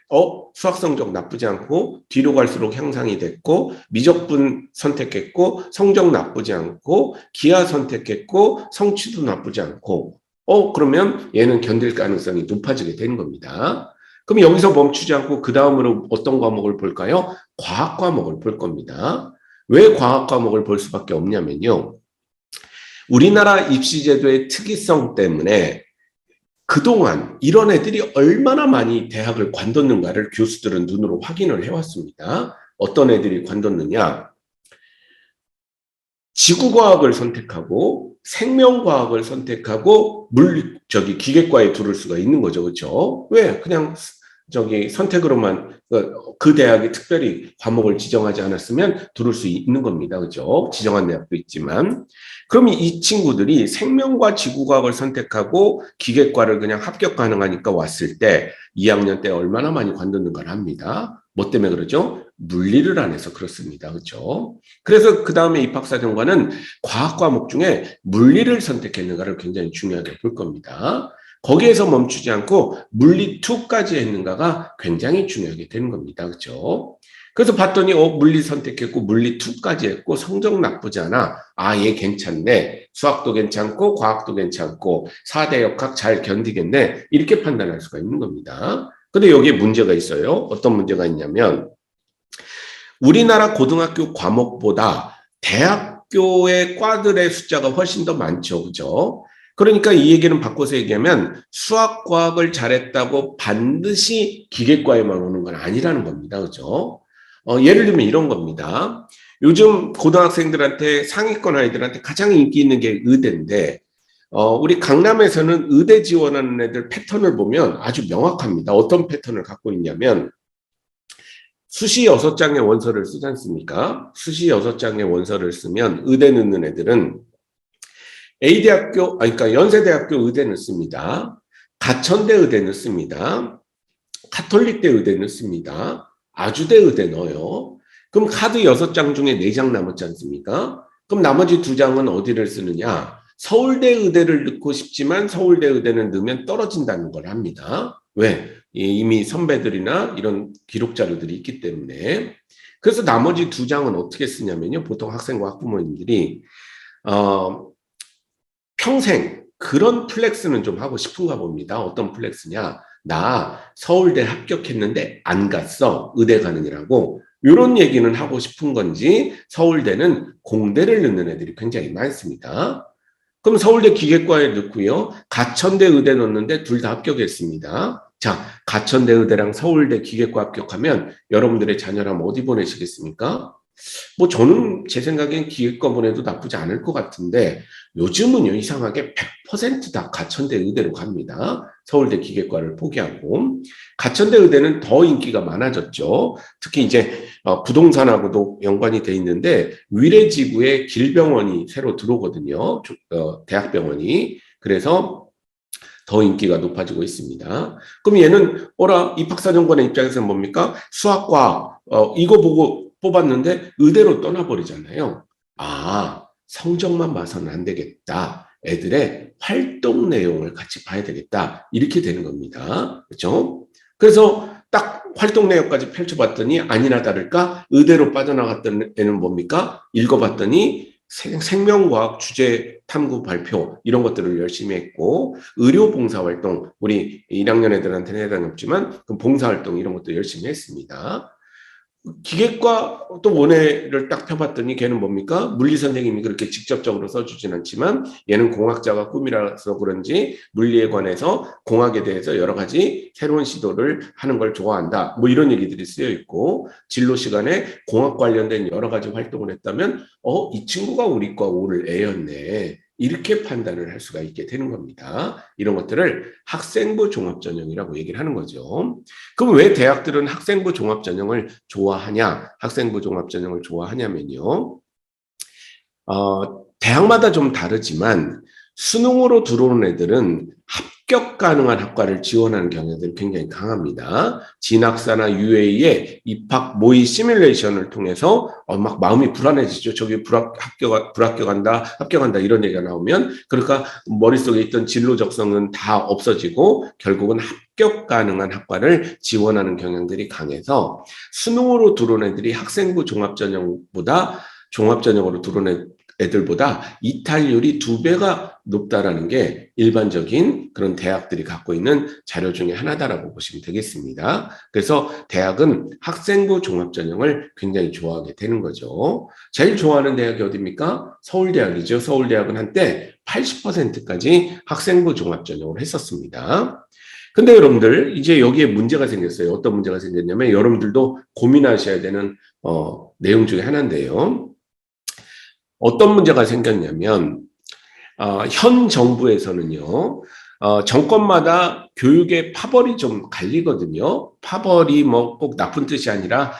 Speaker 1: 수학 성적 나쁘지 않고 뒤로 갈수록 향상이 됐고 미적분 선택했고 성적 나쁘지 않고 기하 선택했고 성취도 나쁘지 않고 그러면 얘는 견딜 가능성이 높아지게 되는 겁니다. 그럼 여기서 멈추지 않고 그 다음으로 어떤 과목을 볼까요? 과학 과목을 볼 겁니다. 왜 과학 과목을 볼 수밖에 없냐면요. 우리나라 입시제도의 특이성 때문에 그동안 이런 애들이 얼마나 많이 대학을 관뒀는가를 교수들은 눈으로 확인을 해왔습니다. 어떤 애들이 관뒀느냐? 지구과학을 선택하고 생명과학을 선택하고 기계과에 들을 수가 있는 거죠. 그렇죠? 왜? 그냥 선택으로만 그 대학이 특별히 과목을 지정하지 않았으면 들을 수 있는 겁니다. 그죠? 지정한 대학도 있지만. 그럼 이 친구들이 생명과 지구과학을 선택하고 기계과를 그냥 합격 가능하니까 왔을 때 2학년 때 얼마나 많이 관뒀는가를 합니다. 뭐 때문에 그러죠? 물리를 안 해서 그렇습니다. 그렇죠? 그래서 그 다음에 입학사정관은 과학 과목 중에 물리를 선택했는가를 굉장히 중요하게 볼 겁니다. 거기에서 멈추지 않고 물리 2까지 했는가가 굉장히 중요하게 되는 겁니다. 그렇죠? 그래서 봤더니 물리 선택했고 물리 2까지 했고 성적 나쁘지 않아. 얘 괜찮네. 수학도 괜찮고 과학도 괜찮고 4대 역학 잘 견디겠네. 이렇게 판단할 수가 있는 겁니다. 근데 여기에 문제가 있어요. 어떤 문제가 있냐면 우리나라 고등학교 과목보다 대학교의 과들의 숫자가 훨씬 더 많죠. 그죠? 그러니까 이 얘기는 바꿔서 얘기하면 수학, 과학을 잘했다고 반드시 기계과에만 오는 건 아니라는 겁니다. 그죠? 예를 들면 이런 겁니다. 요즘 고등학생들한테 상위권 아이들한테 가장 인기 있는 게 의대인데 우리 강남에서는 의대 지원하는 애들 패턴을 보면 아주 명확합니다. 어떤 패턴을 갖고 있냐면 수시 6장의 원서를 쓰지 않습니까? 수시 6장의 원서를 쓰면 의대 넣는 애들은 A대학교, 그러니까 연세대학교 의대 넣습니다. 가천대 의대 넣습니다. 카톨릭대 의대 넣습니다. 아주대 의대 넣어요. 그럼 카드 6장 중에 4장 남았지 않습니까? 그럼 나머지 2장은 어디를 쓰느냐? 서울대 의대를 넣고 싶지만 서울대 의대는 넣으면 떨어진다는 걸 합니다. 왜? 이미 선배들이나 이런 기록 자료들이 있기 때문에. 그래서 나머지 2장은 어떻게 쓰냐면요. 보통 학생과 학부모님들이 평생 그런 플렉스는 좀 하고 싶은가 봅니다. 어떤 플렉스냐? 나 서울대 합격했는데 안 갔어. 의대 가능이라고. 이런 얘기는 하고 싶은 건지 서울대는 공대를 넣는 애들이 굉장히 많습니다. 그럼 서울대 기계과에 넣고요. 가천대 의대 넣었는데 둘 다 합격했습니다. 자, 가천대 의대랑 서울대 기계과 합격하면 여러분들의 자녀라면 어디 보내시겠습니까? 뭐 저는 제 생각엔 기계과 보내도 나쁘지 않을 것 같은데 요즘은요 이상하게 100%다 가천대 의대로 갑니다. 서울대 기계과를 포기하고 가천대 의대는 더 인기가 많아졌죠. 특히 이제 부동산하고도 연관이 돼 있는데 위례지구에 길병원이 새로 들어오거든요. 대학병원이. 그래서 더 인기가 높아지고 있습니다. 그럼 얘는 입학사정관의 입장에서는 뭡니까? 수학과 이거 보고 뽑았는데 의대로 떠나버리잖아요. 성적만 봐서는 안 되겠다. 애들의 활동 내용을 같이 봐야 되겠다. 이렇게 되는 겁니다. 그렇죠? 그래서 딱 활동 내용까지 펼쳐봤더니 아니나 다를까 의대로 빠져나갔던 애는 뭡니까? 읽어봤더니 생명과학 주제 탐구 발표 이런 것들을 열심히 했고 의료 봉사활동 우리 1학년 애들한테는 해당이 없지만 그 봉사활동 이런 것도 열심히 했습니다. 기계과 또 원회를 딱 펴봤더니 걔는 뭡니까? 물리 선생님이 그렇게 직접적으로 써주진 않지만 얘는 공학자가 꿈이라서 그런지 물리에 관해서 공학에 대해서 여러 가지 새로운 시도를 하는 걸 좋아한다. 뭐 이런 얘기들이 쓰여 있고 진로 시간에 공학 관련된 여러 가지 활동을 했다면 이 친구가 우리 과 오를 애였네. 이렇게 판단을 할 수가 있게 되는 겁니다. 이런 것들을 학생부 종합전형이라고 얘기를 하는 거죠. 그럼 왜 대학들은 학생부 종합전형을 좋아하냐? 학생부 종합전형을 좋아하냐면요. 대학마다 좀 다르지만 수능으로 들어오는 애들은 합격 가능한 학과를 지원하는 경향들이 굉장히 강합니다. 진학사나 UA의 입학 모의 시뮬레이션을 통해서 막 마음이 불안해지죠. 저기 합격한다 이런 얘기가 나오면 그러니까 머릿속에 있던 진로 적성은 다 없어지고 결국은 합격 가능한 학과를 지원하는 경향들이 강해서 수능으로 들어온 애들이 학생부 종합전형으로 들어온 애들보다 이탈률이 2배가 높다라는 게 일반적인 그런 대학들이 갖고 있는 자료 중에 하나다라고 보시면 되겠습니다. 그래서 대학은 학생부 종합전형을 굉장히 좋아하게 되는 거죠. 제일 좋아하는 대학이 어디입니까? 서울대학이죠. 서울대학은 한때 80%까지 학생부 종합전형을 했었습니다. 근데 여러분들 이제 여기에 문제가 생겼어요. 어떤 문제가 생겼냐면 여러분들도 고민하셔야 되는 내용 중에 하나인데요. 어떤 문제가 생겼냐면 현 정부에서는요. 정권마다 교육의 파벌이 좀 갈리거든요. 파벌이 뭐 꼭 나쁜 뜻이 아니라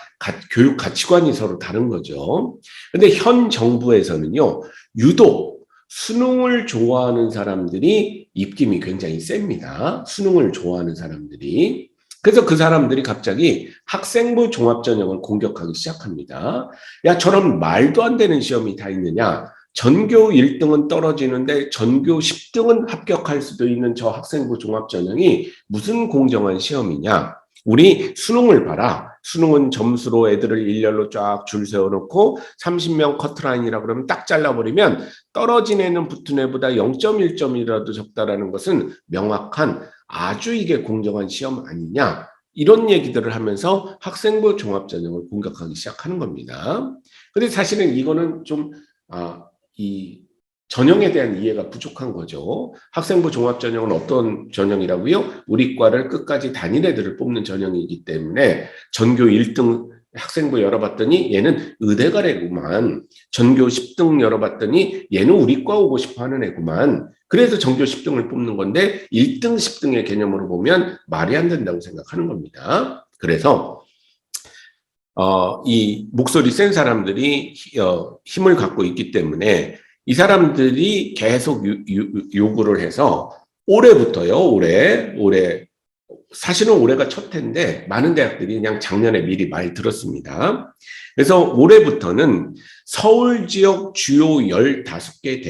Speaker 1: 교육 가치관이 서로 다른 거죠. 근데 현 정부에서는요. 유독 수능을 좋아하는 사람들이 입김이 굉장히 셉니다. 수능을 좋아하는 사람들이. 그래서 그 사람들이 갑자기 학생부 종합전형을 공격하기 시작합니다. 야, 저런 말도 안 되는 시험이 다 있느냐? 전교 1등은 떨어지는데 전교 10등은 합격할 수도 있는 저 학생부 종합전형이 무슨 공정한 시험이냐? 우리 수능을 봐라. 수능은 점수로 애들을 일렬로 쫙 줄 세워놓고 30명 커트라인이라 그러면 딱 잘라버리면 떨어진 애는 붙은 애보다 0.1점이라도 적다라는 것은 명확한 아주 이게 공정한 시험 아니냐. 이런 얘기들을 하면서 학생부 종합전형을 공격하기 시작하는 겁니다. 근데 사실은 이거는 좀 이 전형에 대한 이해가 부족한 거죠. 학생부 종합전형은 어떤 전형이라고요? 우리 과를 끝까지 다닌 애들을 뽑는 전형이기 때문에 전교 1등 학생부 열어봤더니 얘는 의대가래구만. 전교 10등 열어봤더니 얘는 우리 과 오고 싶어 하는 애구만. 그래서 전교 10등을 뽑는 건데 1등, 10등의 개념으로 보면 말이 안 된다고 생각하는 겁니다. 그래서 이 목소리 센 사람들이 힘을 갖고 있기 때문에 이 사람들이 계속 요구를 해서 올해부터요, 올해 사실은 올해가 첫 해인데 많은 대학들이 그냥 작년에 미리 많이 들었습니다. 그래서 올해부터는 서울 지역 주요 15개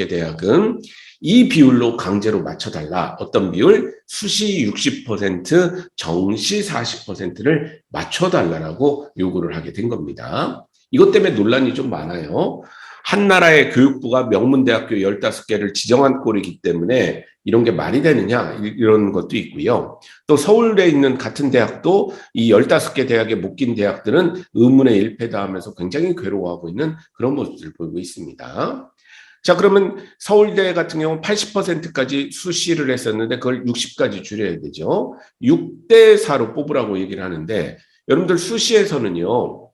Speaker 1: 대학은 이 비율로 강제로 맞춰달라. 어떤 비율? 수시 60%, 정시 40%를 맞춰달라고 요구를 하게 된 겁니다. 이것 때문에 논란이 좀 많아요. 한 나라의 교육부가 명문대학교 15개를 지정한 꼴이기 때문에 이런 게 말이 되느냐 이런 것도 있고요. 또 서울에 있는 같은 대학도 이 15개 대학에 묶인 대학들은 의문의 일패다 하면서 굉장히 괴로워하고 있는 그런 모습을 보이고 있습니다. 자, 그러면 서울대 같은 경우는 80%까지 수시를 했었는데 그걸 60까지 줄여야 되죠. 6대 4로 뽑으라고 얘기를 하는데 여러분들 수시에서는요.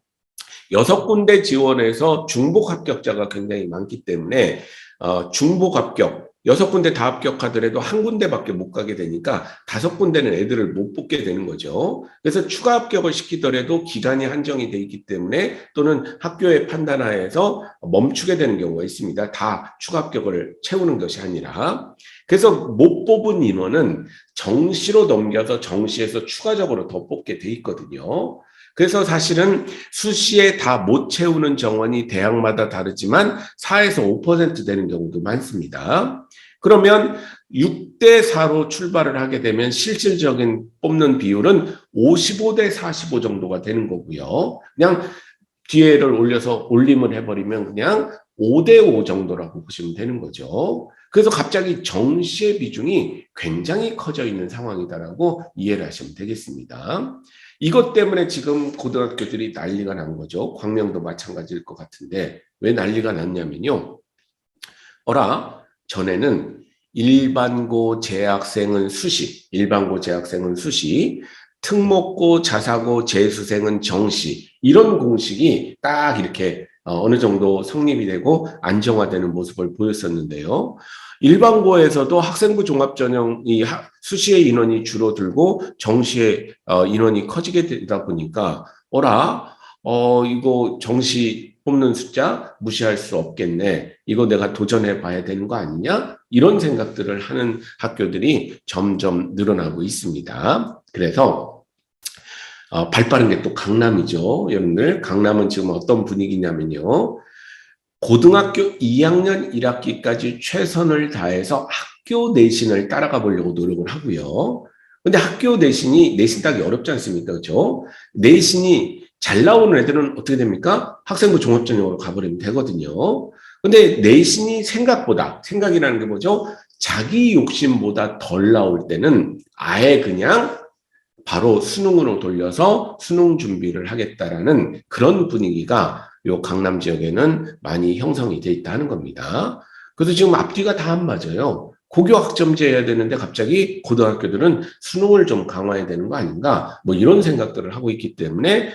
Speaker 1: 6군데 지원해서 중복 합격자가 굉장히 많기 때문에 중복 합격 6군데 다 합격하더라도 한 군데밖에 못 가게 되니까 5군데는 애들을 못 뽑게 되는 거죠. 그래서 추가 합격을 시키더라도 기간이 한정이 돼 있기 때문에 또는 학교의 판단하에서 멈추게 되는 경우가 있습니다. 다 추가 합격을 채우는 것이 아니라. 그래서 못 뽑은 인원은 정시로 넘겨서 정시에서 추가적으로 더 뽑게 돼 있거든요. 그래서 사실은 수시에 다 못 채우는 정원이 대학마다 다르지만 4에서 5% 되는 경우도 많습니다. 그러면 6대 4로 출발을 하게 되면 실질적인 뽑는 비율은 55대 45 정도가 되는 거고요. 그냥 기회를 올림을 해버리면 그냥 5대 5 정도라고 보시면 되는 거죠. 그래서 갑자기 정시의 비중이 굉장히 커져 있는 상황이다라고 이해를 하시면 되겠습니다. 이것 때문에 지금 고등학교들이 난리가 난 거죠. 광명도 마찬가지일 것 같은데 왜 난리가 났냐면요. 전에는 일반고 재학생은 수시, 특목고, 자사고, 재수생은 정시 이런 공식이 딱 이렇게 어느 정도 성립이 되고 안정화되는 모습을 보였었는데요. 일반고에서도 학생부 종합전형이 수시의 인원이 줄어들고 정시의 인원이 커지게 되다 보니까 이거 정시 뽑는 숫자 무시할 수 없겠네. 이거 내가 도전해 봐야 되는 거 아니냐? 이런 생각들을 하는 학교들이 점점 늘어나고 있습니다. 그래서 발빠른 게 또 강남이죠. 여러분들, 강남은 지금 어떤 분위기냐면요. 고등학교 2학년 1학기까지 최선을 다해서 학교 내신을 따라가 보려고 노력을 하고요. 근데 학교 내신 따기 어렵지 않습니까? 그죠? 내신이 잘 나오는 애들은 어떻게 됩니까? 학생부 종합전형으로 가버리면 되거든요. 근데 내신이 생각이라는 게 뭐죠? 자기 욕심보다 덜 나올 때는 아예 그냥 바로 수능으로 돌려서 수능 준비를 하겠다라는 그런 분위기가 요 강남 지역에는 많이 형성이 돼 있다는 겁니다. 그래서 지금 앞뒤가 다 안 맞아요. 고교 학점제 해야 되는데 갑자기 고등학교들은 수능을 좀 강화해야 되는 거 아닌가? 뭐 이런 생각들을 하고 있기 때문에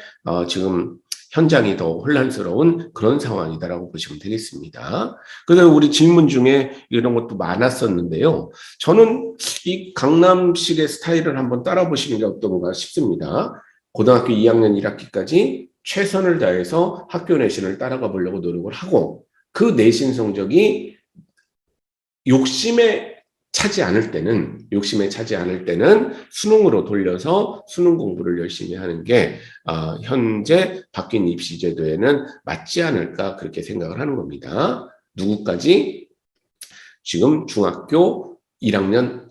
Speaker 1: 지금 현장이 더 혼란스러운 그런 상황이다라고 보시면 되겠습니다. 그래서 우리 질문 중에 이런 것도 많았었는데요. 저는 이 강남식의 스타일을 한번 따라 보시는 게 어떤가 싶습니다. 고등학교 2학년 1학기까지 최선을 다해서 학교 내신을 따라가 보려고 노력을 하고 그 내신 성적이 욕심에 차지 않을 때는 수능으로 돌려서 수능 공부를 열심히 하는 게 현재 바뀐 입시 제도에는 맞지 않을까 그렇게 생각을 하는 겁니다. 누구까지? 지금 중학교 1학년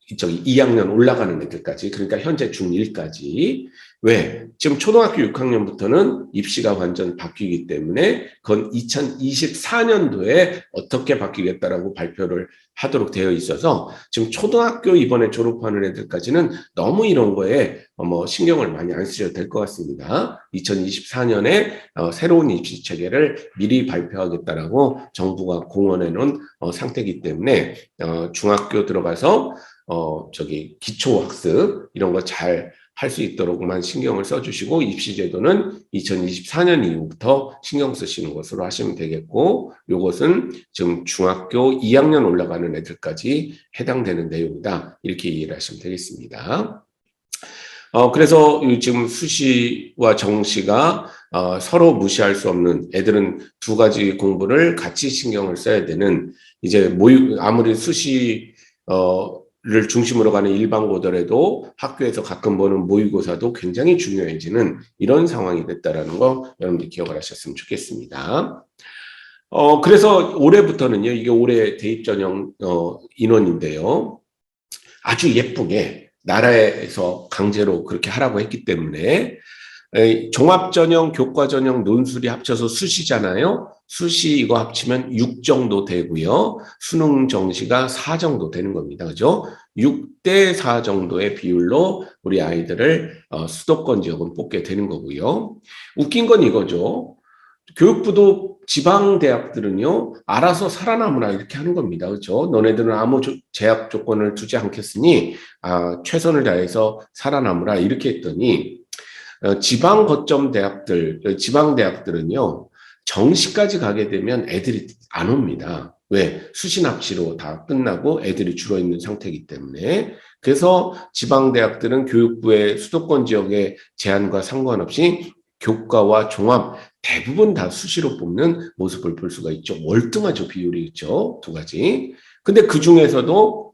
Speaker 1: 2학년 올라가는 애들까지, 그러니까 현재 중1까지. 왜? 지금 초등학교 6학년부터는 입시가 완전 바뀌기 때문에 그건 2024년도에 어떻게 바뀌겠다라고 발표를 하도록 되어 있어서 지금 초등학교 이번에 졸업하는 애들까지는 너무 이런 거에 신경을 많이 안 쓰셔도 될 것 같습니다. 2024년에 새로운 입시 체계를 미리 발표하겠다라고 정부가 공언해 놓은 상태이기 때문에 중학교 들어가서 기초학습 이런 거 잘 할 수 있도록만 신경을 써주시고 입시제도는 2024년 이후부터 신경 쓰시는 것으로 하시면 되겠고 요것은 지금 중학교 2학년 올라가는 애들까지 해당되는 내용이다. 이렇게 이해를 하시면 되겠습니다. 그래서 지금 수시와 정시가 서로 무시할 수 없는 애들은 두 가지 공부를 같이 신경을 써야 되는 이제 아무리 수시 를 중심으로 가는 일반고더라도 학교에서 가끔 보는 모의고사도 굉장히 중요해지는 이런 상황이 됐다라는 거 여러분들 기억을 하셨으면 좋겠습니다. 그래서 올해부터는요, 이게 올해 대입 전형 인원인데요. 아주 예쁘게 나라에서 강제로 그렇게 하라고 했기 때문에 종합전형, 교과전형, 논술이 합쳐서 수시잖아요. 수시 이거 합치면 6 정도 되고요. 수능 정시가 4 정도 되는 겁니다. 그죠? 6대 4 정도의 비율로 우리 아이들을 수도권 지역은 뽑게 되는 거고요. 웃긴 건 이거죠. 교육부도 지방 대학들은요, 알아서 살아남으라 이렇게 하는 겁니다. 그렇죠? 너네들은 아무 제약 조건을 두지 않겠으니 최선을 다해서 살아남으라 이렇게 했더니 지방 거점 대학들, 지방 대학들은요, 정시까지 가게 되면 애들이 안 옵니다. 왜? 수시 납치로 다 끝나고 애들이 줄어 있는 상태이기 때문에. 그래서 지방 대학들은 교육부의 수도권 지역의 제한과 상관없이 교과와 종합 대부분 다 수시로 뽑는 모습을 볼 수가 있죠. 월등하죠, 비율이 있죠. 두 가지. 근데 그 중에서도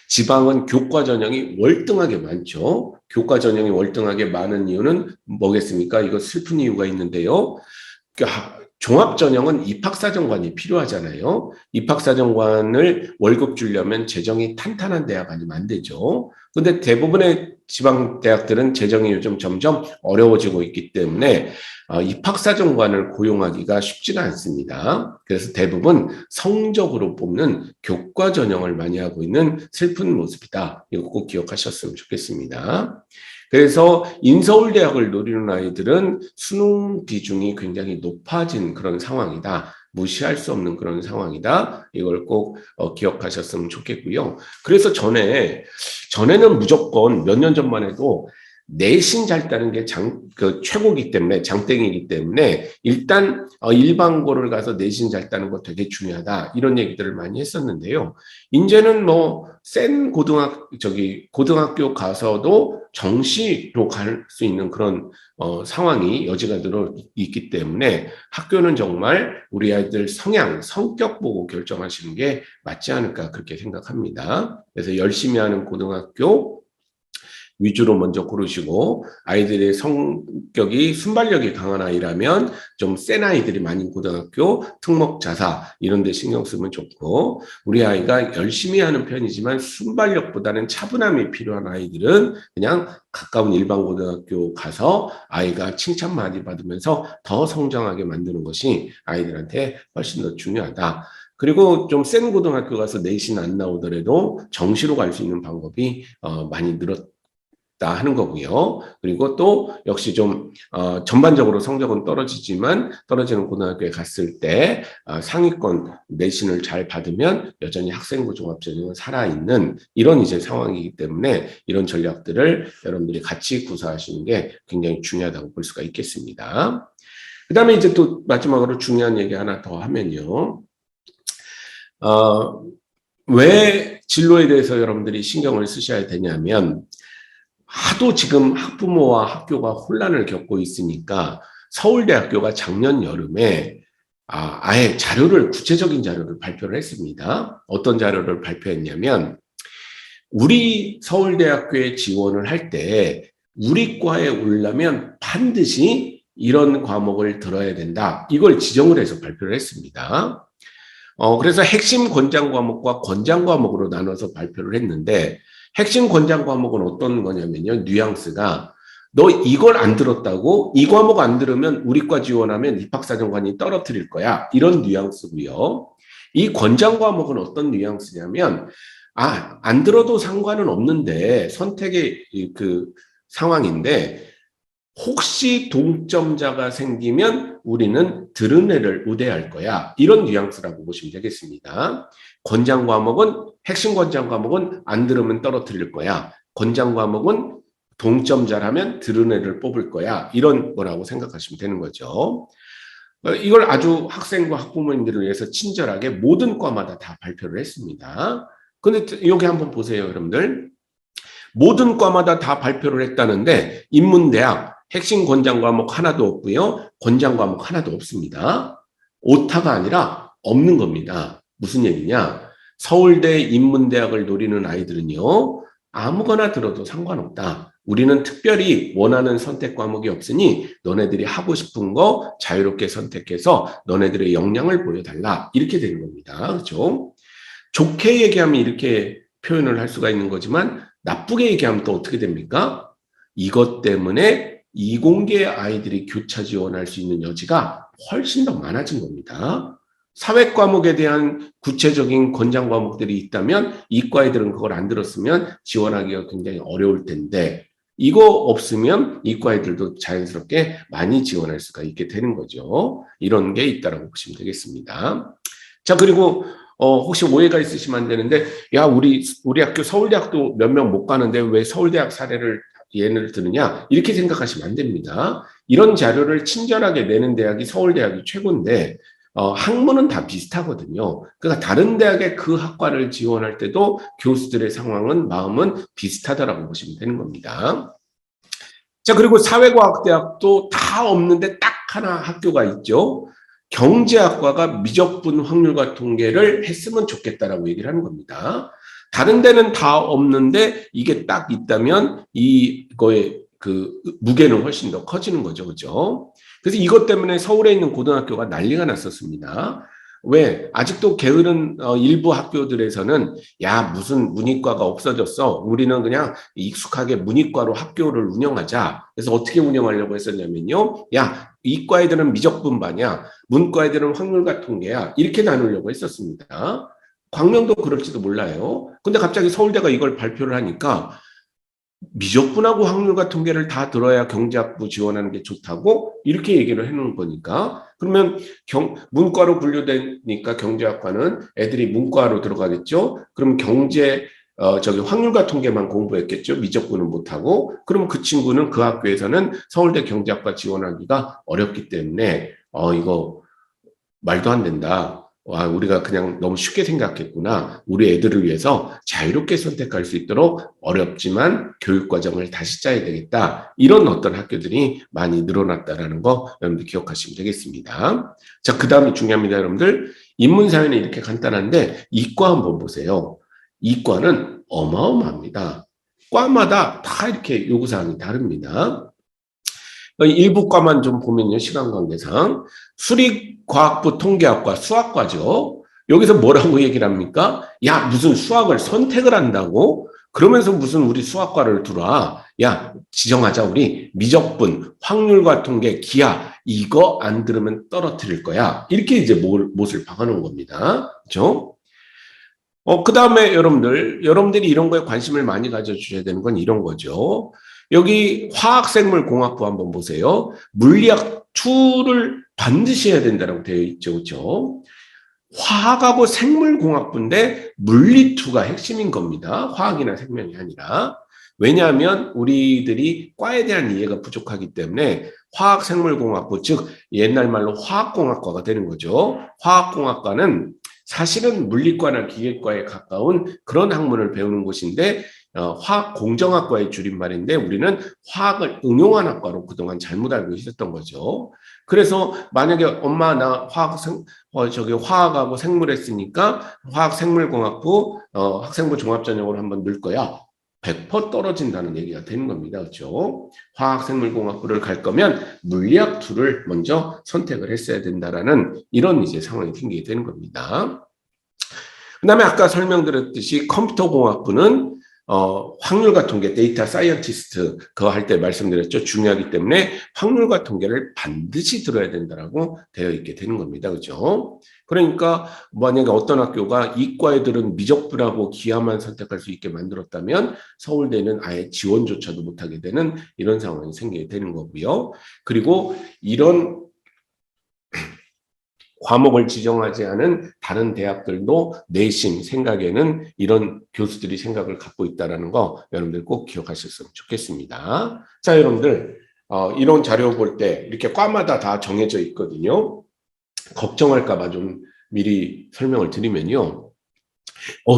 Speaker 1: 지방은 교과 전형이 월등하게 많죠. 교과 전형이 월등하게 많은 이유는 뭐겠습니까? 이거 슬픈 이유가 있는데요. 종합전형은 입학사정관이 필요하잖아요. 입학사정관을 월급 주려면 재정이 탄탄한 대학 아니면 안 되죠. 근데 대부분의 지방 대학들은 재정이 요즘 점점 어려워지고 있기 때문에 입학사정관을 고용하기가 쉽지가 않습니다. 그래서 대부분 성적으로 뽑는 교과 전형을 많이 하고 있는 슬픈 모습이다. 이거 꼭 기억하셨으면 좋겠습니다. 그래서 인서울대학을 노리는 아이들은 수능 비중이 굉장히 높아진 그런 상황이다. 무시할 수 없는 그런 상황이다. 이걸 꼭 기억하셨으면 좋겠고요. 그래서 전에는 무조건 몇 년 전만 해도 내신 잘 따는 게 최고기 때문에, 장땡이기 때문에, 일단, 일반고를 가서 내신 잘 따는 거 되게 중요하다. 이런 얘기들을 많이 했었는데요. 이제는 뭐, 고등학교 가서도 정시로 갈 수 있는 그런, 상황이 여지가 늘어 있기 때문에 학교는 정말 우리 아이들 성향, 성격 보고 결정하시는 게 맞지 않을까 그렇게 생각합니다. 그래서 열심히 하는 고등학교, 위주로 먼저 고르시고 아이들의 성격이 순발력이 강한 아이라면 좀 센 아이들이 많은 고등학교, 특목자사 이런 데 신경 쓰면 좋고 우리 아이가 열심히 하는 편이지만 순발력보다는 차분함이 필요한 아이들은 그냥 가까운 일반 고등학교 가서 아이가 칭찬 많이 받으면서 더 성장하게 만드는 것이 아이들한테 훨씬 더 중요하다. 그리고 좀 센 고등학교 가서 내신 안 나오더라도 정시로 갈 수 있는 방법이 많이 늘었다 하는 거고요. 그리고 또 역시 좀 전반적으로 성적은 떨어지지만 떨어지는 고등학교에 갔을 때 상위권 내신을 잘 받으면 여전히 학생부 종합전형은 살아있는 이런 이제 상황이기 때문에 이런 전략들을 여러분들이 같이 구사하시는 게 굉장히 중요하다고 볼 수가 있겠습니다. 그 다음에 이제 또 마지막으로 중요한 얘기 하나 더 하면요. 왜 진로에 대해서 여러분들이 신경을 쓰셔야 되냐면 하도 지금 학부모와 학교가 혼란을 겪고 있으니까 서울대학교가 작년 여름에 아예 구체적인 자료를 발표를 했습니다. 어떤 자료를 발표했냐면 우리 서울대학교에 지원을 할 때 우리 과에 오려면 반드시 이런 과목을 들어야 된다. 이걸 지정을 해서 발표를 했습니다. 그래서 핵심 권장 과목과 권장 과목으로 나눠서 발표를 했는데 핵심 권장 과목은 어떤 거냐면요. 뉘앙스가 너 이걸 안 들었다고 이 과목 안 들으면 우리과 지원하면 입학사정관이 떨어뜨릴 거야. 이런 뉘앙스고요. 이 권장 과목은 어떤 뉘앙스냐면 안 들어도 상관은 없는데 선택의 그 상황인데 혹시 동점자가 생기면 우리는 들은 애를 우대할 거야. 이런 뉘앙스라고 보시면 되겠습니다. 권장 과목은 핵심 권장 과목은 안 들으면 떨어뜨릴 거야. 권장 과목은 동점자라면 들은 애를 뽑을 거야. 이런 거라고 생각하시면 되는 거죠. 이걸 아주 학생과 학부모님들을 위해서 친절하게 모든 과마다 다 발표를 했습니다. 근데 여기 한번 보세요, 여러분들. 모든 과마다 다 발표를 했다는데 인문대학 핵심 권장 과목 하나도 없고요. 권장 과목 하나도 없습니다. 오타가 아니라 없는 겁니다. 무슨 얘기냐? 서울대 인문대학을 노리는 아이들은요. 아무거나 들어도 상관없다. 우리는 특별히 원하는 선택 과목이 없으니 너네들이 하고 싶은 거 자유롭게 선택해서 너네들의 역량을 보여달라. 이렇게 되는 겁니다. 그렇죠? 좋게 얘기하면 이렇게 표현을 할 수가 있는 거지만 나쁘게 얘기하면 또 어떻게 됩니까? 이것 때문에 이공계 아이들이 교차 지원할 수 있는 여지가 훨씬 더 많아진 겁니다. 사회 과목에 대한 구체적인 권장 과목들이 있다면 이과 애들은 그걸 안 들었으면 지원하기가 굉장히 어려울 텐데 이거 없으면 이과 애들도 자연스럽게 많이 지원할 수가 있게 되는 거죠. 이런 게 있다라고 보시면 되겠습니다. 자, 그리고 혹시 오해가 있으시면 안 되는데 야 우리 학교 서울대학도 몇 명 못 가는데 왜 서울대학 사례를 예를 드느냐 이렇게 생각하시면 안 됩니다. 이런 자료를 친절하게 내는 대학이 서울대학이 최고인데 학문은 다 비슷하거든요. 그러니까 다른 대학의 그 학과를 지원할 때도 교수들의 상황은 마음은 비슷하다라고 보시면 되는 겁니다. 자, 그리고 사회과학대학도 다 없는데 딱 하나 학교가 있죠. 경제학과가 미적분 확률과 통계를 했으면 좋겠다라고 얘기를 하는 겁니다. 다른 데는 다 없는데 이게 딱 있다면 이거의 그 무게는 훨씬 더 커지는 거죠. 그죠? 그래서 이것 때문에 서울에 있는 고등학교가 난리가 났었습니다. 왜? 아직도 게으른 일부 학교들에서는 야 무슨 문이과가 없어졌어. 우리는 그냥 익숙하게 문이과로 학교를 운영하자. 그래서 어떻게 운영하려고 했었냐면요. 야 이과 애들은 미적분반이야. 문과 애들은 확률과 통계야. 이렇게 나누려고 했었습니다. 광명도 그럴지도 몰라요. 근데 갑자기 서울대가 이걸 발표를 하니까 미적분하고 확률과 통계를 다 들어야 경제학부 지원하는 게 좋다고 이렇게 얘기를 해놓은 거니까 그러면 문과로 분류되니까 경제학과는 애들이 문과로 들어가겠죠. 그럼 경제 확률과 통계만 공부했겠죠. 미적분은 못하고. 그러면 그 친구는 그 학교에서는 서울대 경제학과 지원하기가 어렵기 때문에, 이거 말도 안 된다. 와, 우리가 그냥 너무 쉽게 생각했구나. 우리 애들을 위해서 자유롭게 선택할 수 있도록 어렵지만 교육과정을 다시 짜야 되겠다. 이런 어떤 학교들이 많이 늘어났다라는 거 여러분들 기억하시면 되겠습니다. 자, 그 다음이 중요합니다, 여러분들. 인문사회는 이렇게 간단한데 이과 한번 보세요. 이과는 어마어마합니다. 과마다 다 이렇게 요구사항이 다릅니다. 일부 과만 좀 보면요, 시간 관계상. 수리과학부 통계학과 수학과죠. 여기서 뭐라고 얘기를 합니까? 야, 무슨 수학을 선택을 한다고? 그러면서 무슨 우리 수학과를 들어와. 야, 지정하자. 우리 미적분, 확률과 통계, 기하. 이거 안 들으면 떨어뜨릴 거야. 이렇게 이제 못을 박아놓은 겁니다. 그죠? 그 다음에 여러분들이 이런 거에 관심을 많이 가져주셔야 되는 건 이런 거죠. 여기 화학생물공학부 한번 보세요. 물리학 2를 반드시 해야 된다고 되어 있죠. 그렇죠? 화학하고 생물공학부인데 물리 2가 핵심인 겁니다. 화학이나 생명이 아니라. 왜냐하면 우리들이 과에 대한 이해가 부족하기 때문에 화학생물공학부, 즉 옛날 말로 화학공학과가 되는 거죠. 화학공학과는 사실은 물리과나 기계과에 가까운 그런 학문을 배우는 곳인데 화학공정학과의 줄임말인데 우리는 화학을 응용한 학과로 그동안 잘못 알고 있었던 거죠. 그래서 만약에 엄마 나 화학하고 생물 했으니까 화학생물공학부 학생부 종합전형으로 한번 넣을 거야. 100% 떨어진다는 얘기가 되는 겁니다. 그렇죠? 화학생물공학부를 갈 거면 물리학 2를 먼저 선택을 했어야 된다라는 이런 이제 상황이 생기게 되는 겁니다. 그다음에 아까 설명드렸듯이 컴퓨터공학부는 확률과 통계, 데이터 사이언티스트 그거 할 때 말씀드렸죠. 중요하기 때문에 확률과 통계를 반드시 들어야 된다라고 되어 있게 되는 겁니다. 그죠? 그러니까 만약에 어떤 학교가 이과 애들은 미적분하고 기하만 선택할 수 있게 만들었다면 서울대는 아예 지원조차도 못하게 되는 이런 상황이 생기게 되는 거고요. 그리고 이런 과목을 지정하지 않은 다른 대학들도 내심 생각에는 이런 교수들이 생각을 갖고 있다는 거 여러분들 꼭 기억하셨으면 좋겠습니다. 자, 여러분들 이런 자료 볼 때 이렇게 과마다 다 정해져 있거든요. 걱정할까 봐 좀 미리 설명을 드리면요.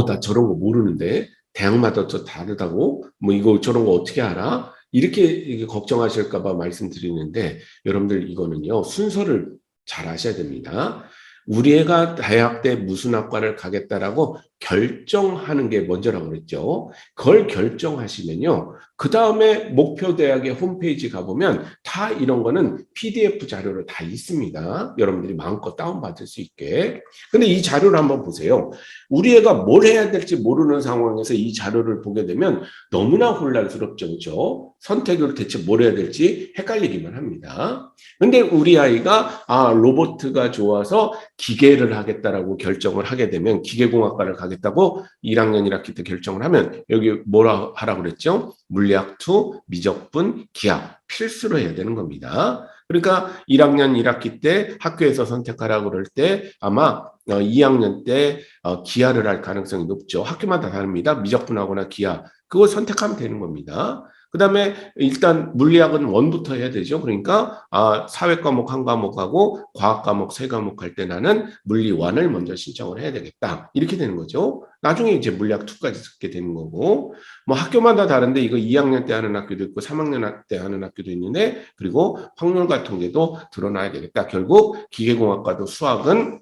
Speaker 1: 나 저런 거 모르는데 대학마다 또 다르다고? 뭐 이거 저런 거 어떻게 알아? 이렇게 걱정하실까 봐 말씀드리는데 여러분들 이거는요. 순서를 잘 아셔야 됩니다. 우리 애가 대학 때 무슨 학과를 가겠다라고 결정하는 게 먼저라고 그랬죠. 그걸 결정하시면요. 그 다음에 목표 대학의 홈페이지 가보면 다 이런 거는 PDF 자료로 다 있습니다. 여러분들이 마음껏 다운받을 수 있게. 근데 이 자료를 한번 보세요. 우리 애가 뭘 해야 될지 모르는 상황에서 이 자료를 보게 되면 너무나 혼란스럽죠. 그렇죠? 선택을 대체 뭘 해야 될지 헷갈리기만 합니다. 근데 우리 아이가 로봇가 좋아서 기계를 하겠다라고 결정을 하게 되면 기계공학과를 가겠다고 1학년 1학기 때 결정을 하면 여기 뭐라 하라고 그랬죠? 물리학 2, 미적분, 기하 필수로 해야 되는 겁니다. 그러니까 1학년 1학기 때 학교에서 선택하라고 그럴 때 아마 2학년 때 기하를 할 가능성이 높죠. 학교마다 다릅니다. 미적분하거나 기하 그거 선택하면 되는 겁니다. 그 다음에 일단 물리학은 1부터 해야 되죠. 그러니까 사회 과목 한 과목하고 과학 과목 3과목 할 때 나는 물리 1을 먼저 신청을 해야 되겠다. 이렇게 되는 거죠. 나중에 이제 물리학 2까지 듣게 되는 거고 뭐 학교마다 다른데 이거 2학년 때 하는 학교도 있고 3학년 때 하는 학교도 있는데 그리고 확률과 통계도 드러나야 되겠다. 결국 기계공학과도 수학은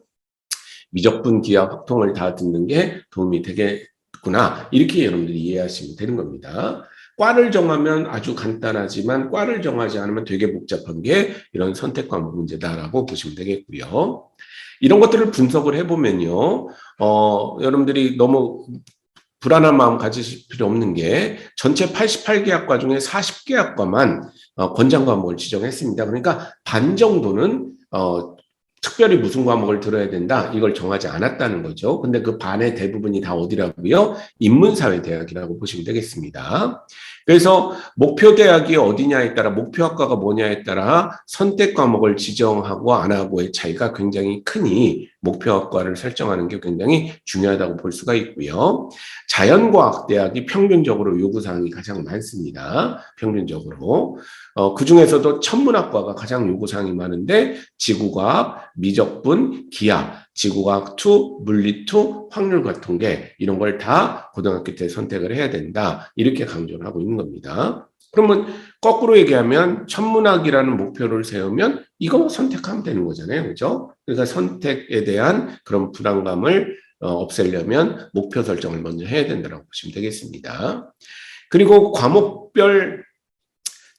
Speaker 1: 미적분, 기하, 확통을 다 듣는 게 도움이 되겠구나. 이렇게 여러분들이 이해하시면 되는 겁니다. 과를 정하면 아주 간단하지만 과를 정하지 않으면 되게 복잡한 게 이런 선택 과목 문제다라고 보시면 되겠고요. 이런 것들을 분석을 해보면요. 여러분들이 너무 불안한 마음 가지실 필요 없는 게 전체 88개 학과 중에 40개 학과만 권장 과목을 지정했습니다. 그러니까 반 정도는 특별히 무슨 과목을 들어야 된다 이걸 정하지 않았다는 거죠. 근데 그 반의 대부분이 다 어디라고요? 인문사회 대학이라고 보시면 되겠습니다. 그래서 목표 대학이 어디냐에 따라 목표 학과가 뭐냐에 따라 선택 과목을 지정하고 안 하고의 차이가 굉장히 크니 목표 학과를 설정하는 게 굉장히 중요하다고 볼 수가 있고요. 자연과학 대학이 평균적으로 요구사항이 가장 많습니다. 평균적으로. 그중에서도 천문학과가 가장 요구사항이 많은데 지구과학, 미적분, 기하, 지구과학 2, 물리 2, 확률과 통계 이런 걸 다 고등학교 때 선택을 해야 된다. 이렇게 강조를 하고 있는 겁니다. 그러면 거꾸로 얘기하면 천문학이라는 목표를 세우면 이거 선택하면 되는 거잖아요. 그죠? 그러니까 선택에 대한 그런 불안감을 없애려면 목표 설정을 먼저 해야 된다고 보시면 되겠습니다. 그리고 과목별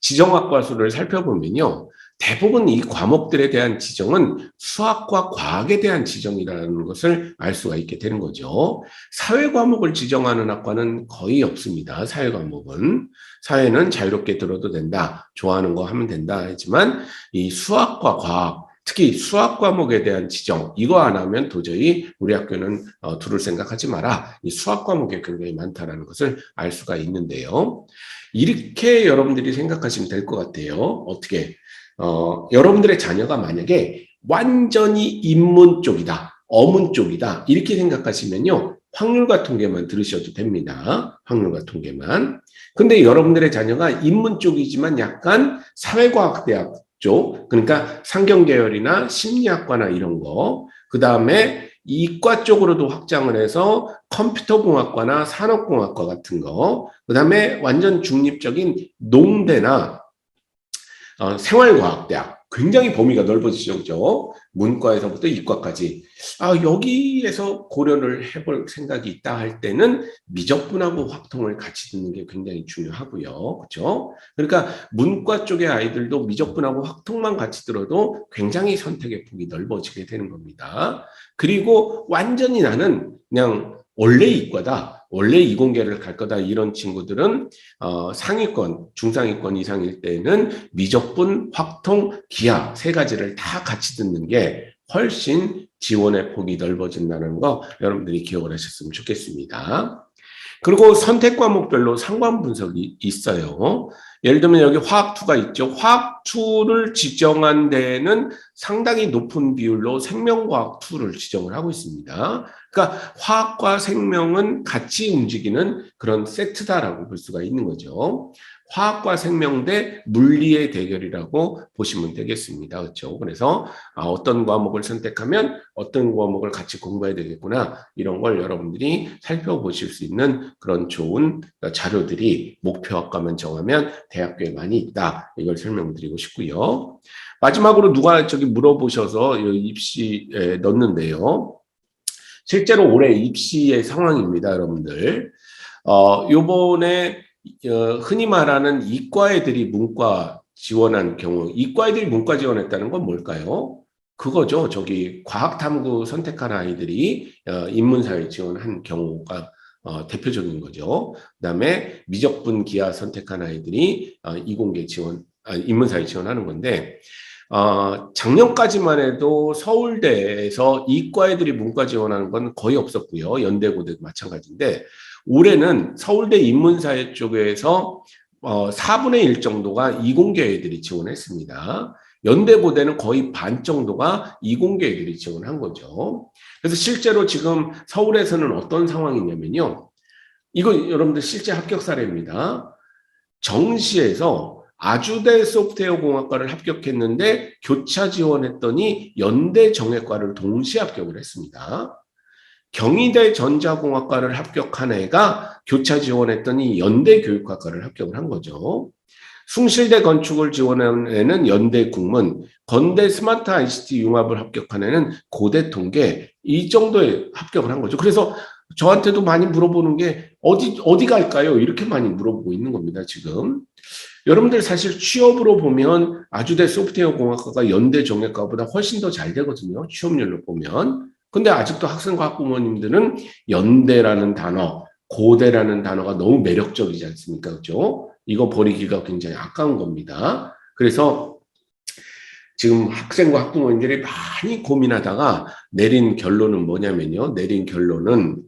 Speaker 1: 지정학과 수를 살펴보면요. 대부분 이 과목들에 대한 지정은 수학과 과학에 대한 지정이라는 것을 알 수가 있게 되는 거죠. 사회 과목을 지정하는 학과는 거의 없습니다. 사회 과목은. 사회는 자유롭게 들어도 된다. 좋아하는 거 하면 된다. 하지만 이 수학과 과학, 특히 수학 과목에 대한 지정, 이거 안 하면 도저히 우리 학교는 두를 생각하지 마라. 이 수학 과목이 굉장히 많다는 것을 알 수가 있는데요. 이렇게 여러분들이 생각하시면 될 것 같아요. 어떻게? 여러분들의 자녀가 만약에 완전히 인문 쪽이다, 어문 쪽이다, 이렇게 생각하시면요. 확률과 통계만 들으셔도 됩니다. 확률과 통계만. 근데 여러분들의 자녀가 인문 쪽이지만 약간 사회과학대학 쪽, 그러니까 상경계열이나 심리학과나 이런 거, 그 다음에 이과 쪽으로도 확장을 해서 컴퓨터공학과나 산업공학과 같은 거, 그 다음에 완전 중립적인 농대나 생활과학대학, 굉장히 범위가 넓어지죠. 그죠? 문과에서부터 이과까지. 여기에서 고려를 해볼 생각이 있다 할 때는 미적분하고 확통을 같이 듣는 게 굉장히 중요하고요. 그렇죠? 그러니까 문과 쪽의 아이들도 미적분하고 확통만 같이 들어도 굉장히 선택의 폭이 넓어지게 되는 겁니다. 그리고 완전히 나는 그냥 원래 이과다, 원래 이공계를 갈 거다 이런 친구들은 상위권, 중상위권 이상일 때는 미적분, 확통, 기하 세 가지를 다 같이 듣는 게 훨씬 지원의 폭이 넓어진다는 거 여러분들이 기억을 하셨으면 좋겠습니다. 그리고 선택 과목별로 상관 분석이 있어요. 예를 들면 여기 화학2가 있죠. 화학2를 지정한 데에는 상당히 높은 비율로 생명과학2를 지정을 하고 있습니다. 그러니까 화학과 생명은 같이 움직이는 그런 세트다라고 볼 수가 있는 거죠. 화학과 생명 대 물리의 대결이라고 보시면 되겠습니다. 그렇죠? 그래서 어떤 과목을 선택하면 어떤 과목을 같이 공부해야 되겠구나 이런 걸 여러분들이 살펴보실 수 있는 그런 좋은 자료들이 목표학과만 정하면 대학교에 많이 있다. 이걸 설명드리고 싶고요. 마지막으로 누가 저기 물어보셔서 입시에 넣었는데요. 실제로 올해 입시의 상황입니다, 여러분들. 요번에 흔히 말하는 이과 애들이 문과 지원한 경우, 이과 애들이 문과 지원했다는 건 뭘까요? 그거죠. 저기 과학탐구 선택한 아이들이 인문사회 지원한 경우가 대표적인 거죠. 그다음에 미적분 기하 선택한 아이들이 이공계 지원, 인문사회 지원하는 건데 작년까지만 해도 서울대에서 이과 애들이 문과 지원하는 건 거의 없었고요. 연대고대도 마찬가지인데 올해는 서울대 인문사회 쪽에서 4분의 1 정도가 이공계 애들이 지원했습니다. 연대고대는 거의 반 정도가 이공계 애들이 지원한 거죠. 그래서 실제로 지금 서울에서는 어떤 상황이냐면요. 이거 여러분들 실제 합격 사례입니다. 정시에서 아주대 소프트웨어 공학과를 합격했는데 교차 지원했더니 연대 정외과를 동시에 합격을 했습니다. 경희대 전자공학과를 합격한 애가 교차 지원했더니 연대 교육학과를 합격을 한 거죠. 숭실대 건축을 지원한 애는 연대 국문, 건대 스마트 ICT 융합을 합격한 애는 고대 통계, 이 정도에 합격을 한 거죠. 그래서 저한테도 많이 물어보는 게 어디 갈까요? 이렇게 많이 물어보고 있는 겁니다, 지금. 여러분들 사실 취업으로 보면 아주대 소프트웨어 공학과가 연대 정외과보다 훨씬 더 잘 되거든요. 취업률로 보면. 근데 아직도 학생과 학부모님들은 연대라는 단어, 고대라는 단어가 너무 매력적이지 않습니까? 그죠? 이거 버리기가 굉장히 아까운 겁니다. 그래서 지금 학생과 학부모님들이 많이 고민하다가 내린 결론은 뭐냐면요. 내린 결론은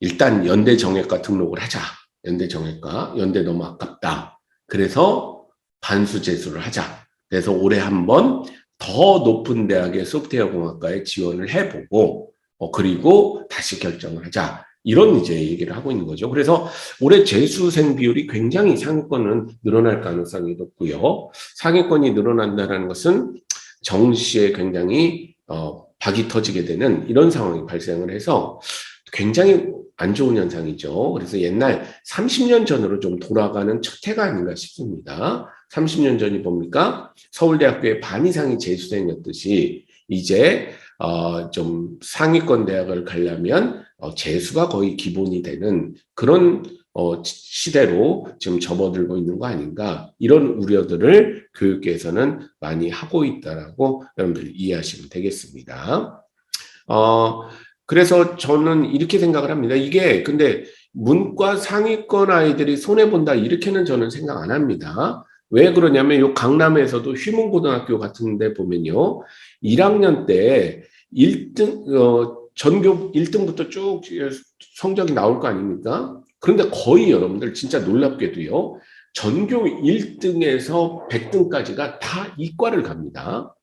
Speaker 1: 일단 연대 정외과 등록을 하자. 연대 정할까? 연대 너무 아깝다. 그래서 반수 재수를 하자. 그래서 올해 한번 더 높은 대학의 소프트웨어 공학과에 지원을 해보고 그리고 다시 결정을 하자. 이런 이제 얘기를 하고 있는 거죠. 그래서 올해 재수생 비율이 굉장히 상위권은 늘어날 가능성이 높고요. 상위권이 늘어난다는 것은 정시에 굉장히 박이 터지게 되는 이런 상황이 발생을 해서 굉장히 안 좋은 현상이죠. 그래서 옛날 30년 전으로 좀 돌아가는 첫 해가 아닌가 싶습니다. 30년 전이 뭡니까? 서울대학교의 반 이상이 재수생이었듯이 이제 좀 상위권 대학을 가려면 재수가 거의 기본이 되는 그런 시대로 지금 접어들고 있는 거 아닌가 이런 우려들을 교육계에서는 많이 하고 있다라고 여러분들 이해하시면 되겠습니다. 그래서 저는 이렇게 생각을 합니다. 이게 근데 문과 상위권 아이들이 손해본다 이렇게는 저는 생각 안 합니다. 왜 그러냐면 요 강남에서도 휘문고등학교 같은 데 보면요. 1학년 때 1등, 전교 1등부터 쭉 성적이 나올 거 아닙니까? 그런데 거의 여러분들 진짜 놀랍게도요. 전교 1등에서 100등까지가 다 이과를 갑니다.